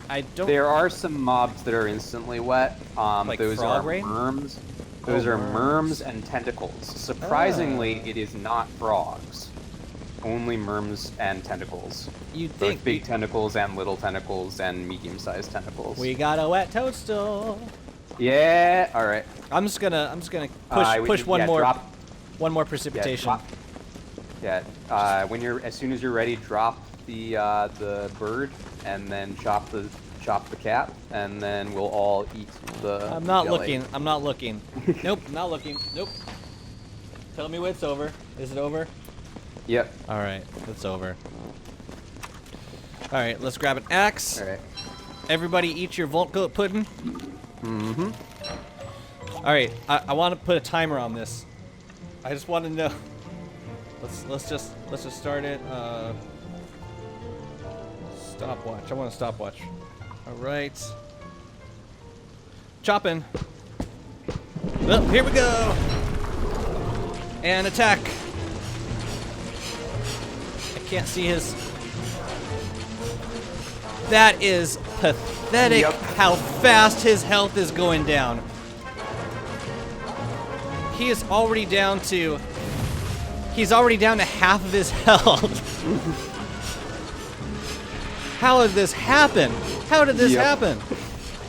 I don't. There are some mobs that are instantly wet. Like those frog are rain? merms. Those are merms and tentacles. Surprisingly, it is not frogs. Only merms and tentacles. You'd think both big tentacles and little tentacles and medium-sized tentacles. We got a wet toadstool. Yeah. All right. I'm just gonna push one more drop, one more precipitation. As soon as you're ready, drop the bird and then chop the cat, and then we'll all eat the. I'm not jelly. looking. I'm not looking. Nope. Not looking. Nope. Tell me when it's over. Is it over? Yep. All right. It's over. All right. Let's grab an axe. All right. Everybody eat your Volt Goat pudding. Mm-hmm. All right. I want to put a timer on this. I just want to know. Let's just start it. Stopwatch. I want a stopwatch. All right. Chopping. Well, here we go. And attack. I can't see his. That is pathetic. Yep. How fast his health is going down. He is already down to. He's already down to half of his health. How did this happen? How did this happen?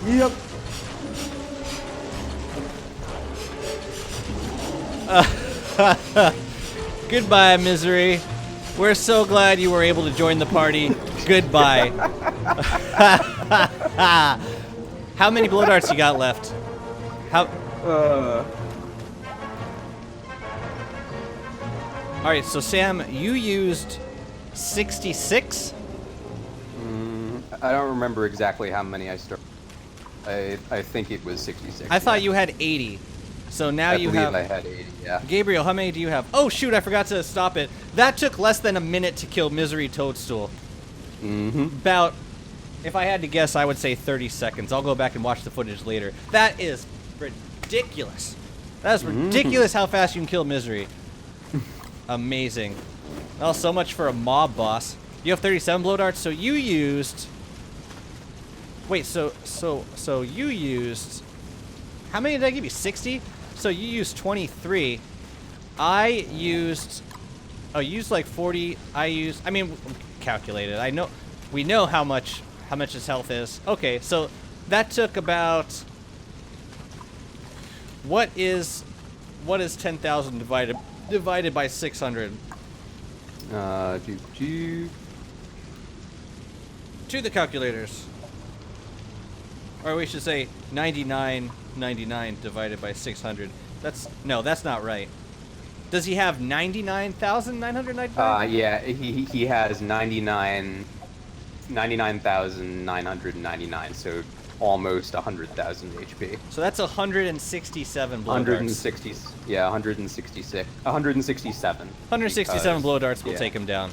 Yep. Goodbye, Misery. We're so glad you were able to join the party. Goodbye. How many blow darts you got left? How? All right, so Sam, you used 66? I don't remember exactly how many I started. I think it was 66. I thought you had 80. So now you have... I had 80, yeah. Gabriel, how many do you have? Oh, shoot, I forgot to stop it. That took less than a minute to kill Misery Toadstool. About, if I had to guess, I would say 30 seconds. I'll go back and watch the footage later. That is ridiculous. That is ridiculous how fast you can kill Misery. Amazing. Well, so much for a mob boss. You have 37 blow darts, so you used... Wait, so you used... How many did I give you? 60? So you used 23. I used... Oh, you used like 40. I mean, calculated. I know... We know how much his health is. Okay, so that took about... What is 10,000 divided by 600? To the calculators. Or we should say 99.99 divided by 600. That's not right. Does he have 99,999? Yeah, he has 99,999, so almost 100,000 HP. So that's 167 blow 160, darts. yeah, 166, 167. 167 blow darts will take him down.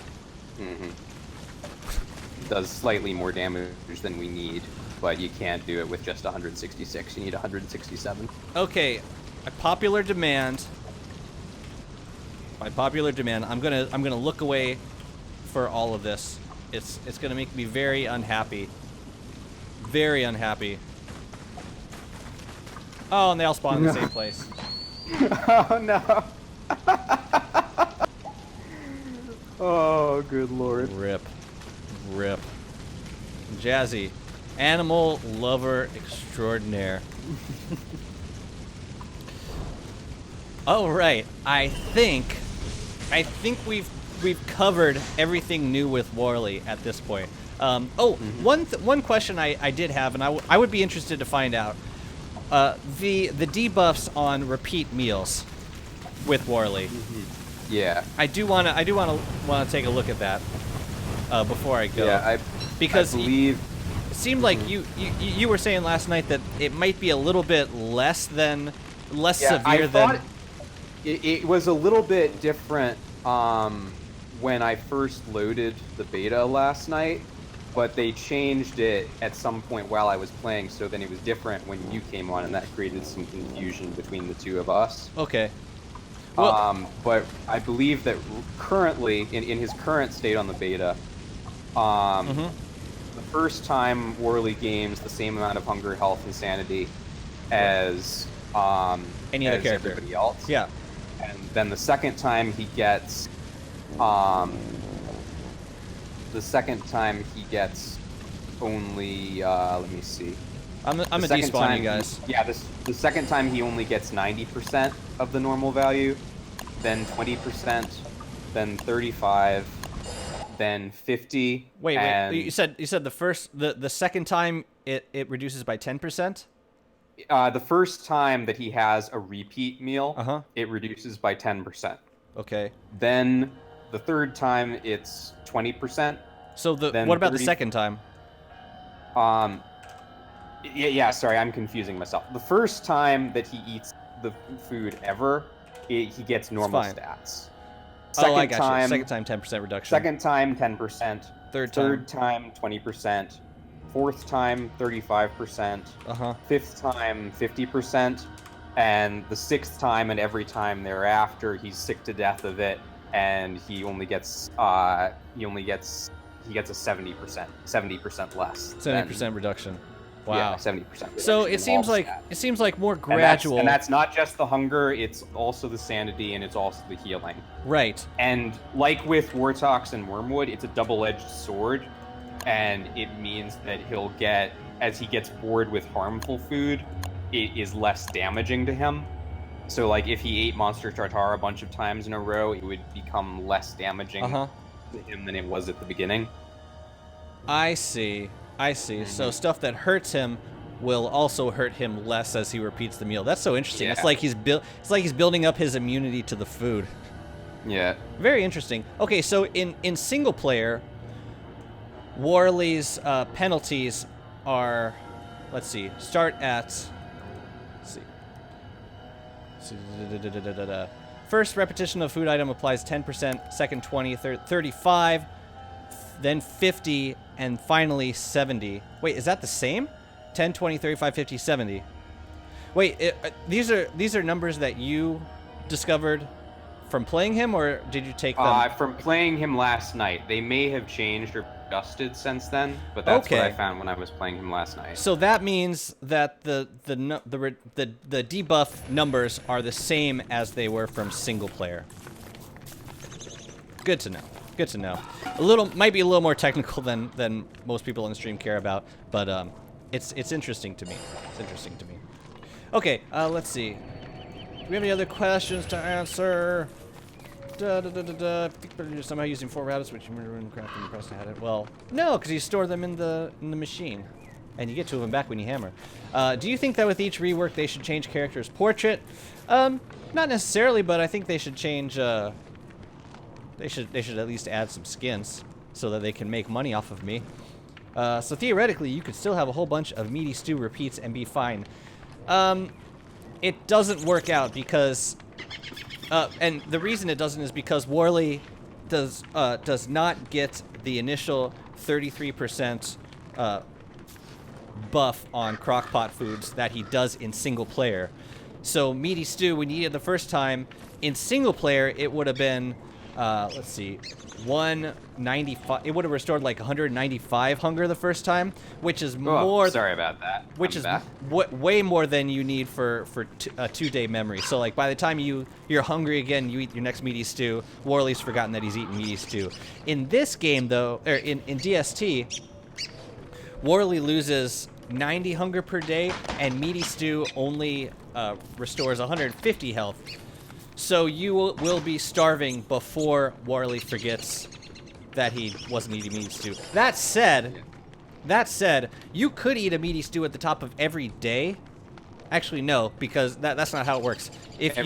Does slightly more damage than we need, but you can't do it with just 166. You need 167. Okay, by popular demand, I'm gonna look away for all of this. It's gonna make me very unhappy. Very unhappy. Oh, and they all spawn in the same place. Oh no. Oh, good lord. Rip. Jazzy. Animal lover extraordinaire. Oh, right. I think we've covered everything new with Warley at this point. One question I did have, and I would be interested to find out, the debuffs on repeat meals with Warley. Yeah. I do wanna take a look at that before I go. Yeah, because I believe it seemed like you were saying last night that it might be a little bit less severe than. It was a little bit different when I first loaded the beta last night, but they changed it at some point while I was playing, so then it was different when you came on, and that created some confusion between the two of us. Okay. Well, but I believe that currently, in his current state on the beta, the first time Warley gains the same amount of hunger, health, and sanity as any other character, everybody else. Yeah. And then the second time he gets, only, let me see. I'm a despawn, you guys. The second time he only gets 90% of the normal value, then 20%, then 35, then 50. Wait. You said the second time it reduces by 10%? The first time that he has a repeat meal, it reduces by 10%. Okay. Then the third time it's 20%. So what about the second time? Yeah, sorry, I'm confusing myself. The first time that he eats the food ever, he gets normal stats. I got you. Second time, 10% reduction. Second time, 10%. Third time, 20%. Fourth time, 35%. Fifth time, 50%. And the sixth time and every time thereafter, he's sick to death of it, and he only gets a 70% less. 70% reduction. Wow. Yeah, 70% reduction. So it seems like more gradual. And that's not just the hunger, it's also the sanity, and it's also the healing. Right. And like with Wartox and Wormwood, it's a double-edged sword, and it means that he'll get, as he gets bored with harmful food, it is less damaging to him. So like if he ate Monster Tartar a bunch of times in a row, it would become less damaging to him than it was at the beginning. I see. So stuff that hurts him will also hurt him less as he repeats the meal. That's so interesting. Yeah. It's like he's building up his immunity to the food. Yeah. Very interesting. Okay, so in single player, Warley's penalties are, let's see, start at, let's see. First repetition of food item applies 10%, second 20, third 35, then 50, and finally 70. Wait, is that the same? 10, 20, 35, 50, 70. Wait, these are numbers that you discovered from playing him, or did you take them? From playing him last night. They may have changed or adjusted since then, but that's what I found when I was playing him last night. So that means that the debuff numbers are the same as they were from single player. Good to know. Good to know. Might be a little more technical than most people on the stream care about, but it's interesting to me. It's interesting to me. Okay, let's see. Do we have any other questions to answer? Somehow using 4 rabbits, which you remember when crafting the press had it. Well, no, because you store them in the machine, and you get 2 of them back when you hammer. Do you think that with each rework they should change character's portrait? Not necessarily, but I think they should change. They should at least add some skins so that they can make money off of me. So theoretically, you could still have a whole bunch of meaty stew repeats and be fine. It doesn't work out because. And the reason it doesn't is because Warley does not get the initial 33% buff on crockpot foods that he does in single player. So meaty stew, when you eat it the first time in single player, it would have been let's see, 195. It would have restored like 195 hunger the first time, which is more. Sorry about that. Which is way more than you need for a 2-day memory. So like by the time you're hungry again, you eat your next meaty stew. Warley's forgotten that he's eaten meaty stew. In this game though, or in DST, Warley loses 90 hunger per day, and meaty stew only restores 150 health. So you will be starving before Warley forgets that he wasn't eating meaty stew. That said, you could eat a meaty stew at the top of every day. Actually, no, because that's not how it works. If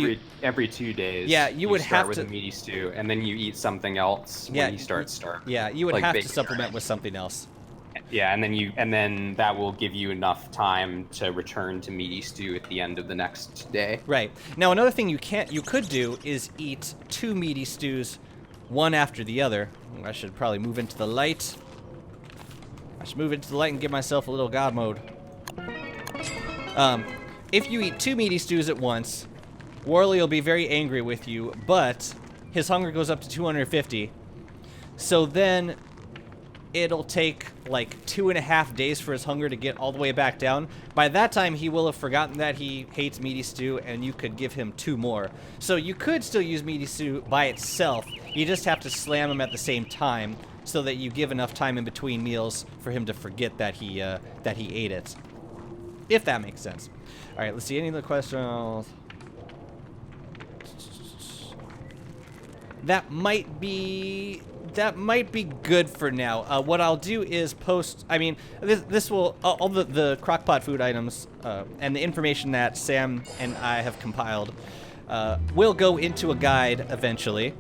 every 2 days, yeah, you would start have with to a meaty stew, and then you eat something else when you start starving. Yeah, you would like have to bacon. supplement with something else. Yeah, and then that will give you enough time to return to meaty stew at the end of the next day. Right. Now another thing you could do is eat 2 meaty stews, one after the other. I should probably move into the light. I should move into the light and give myself a little god mode. If you eat 2 meaty stews at once, Warley will be very angry with you, but his hunger goes up to 250. So then it'll take like 2.5 days for his hunger to get all the way back down. By that time, he will have forgotten that he hates meaty stew, and you could give him 2 more. So you could still use meaty stew by itself. You just have to slam him at the same time so that you give enough time in between meals for him to forget that he ate it. If that makes sense. All right, let's see. Any other questions? That might be good for now. What I'll do is post. I mean, this will all the crockpot food items and the information that Sam and I have compiled will go into a guide eventually.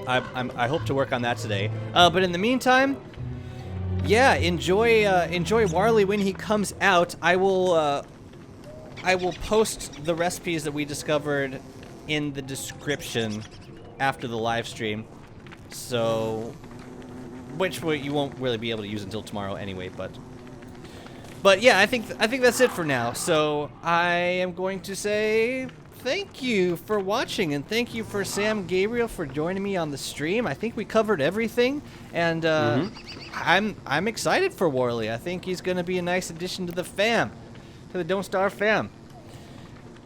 I hope to work on that today. But in the meantime, yeah, enjoy Warley when he comes out. I will post the recipes that we discovered in the description after the live stream. So, which you won't really be able to use until tomorrow anyway, but yeah, I think that's it for now. So I am going to say thank you for watching, and thank you for Sam Gabriel for joining me on the stream. I think we covered everything, and I'm excited for Warley. I think he's going to be a nice addition to the fam, to the Don't Starve fam.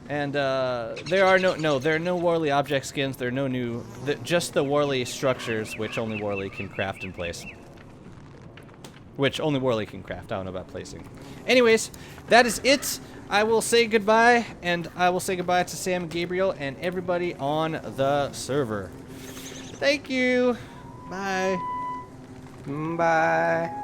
And there are no Warley object skins. There are no new, just the Warley structures, which only Warley can craft in place. which only Warley can craft. I don't know about placing. Anyways, that is it. I will say goodbye, and I will say goodbye to Sam, Gabriel, and everybody on the server. Thank you. Bye. Bye.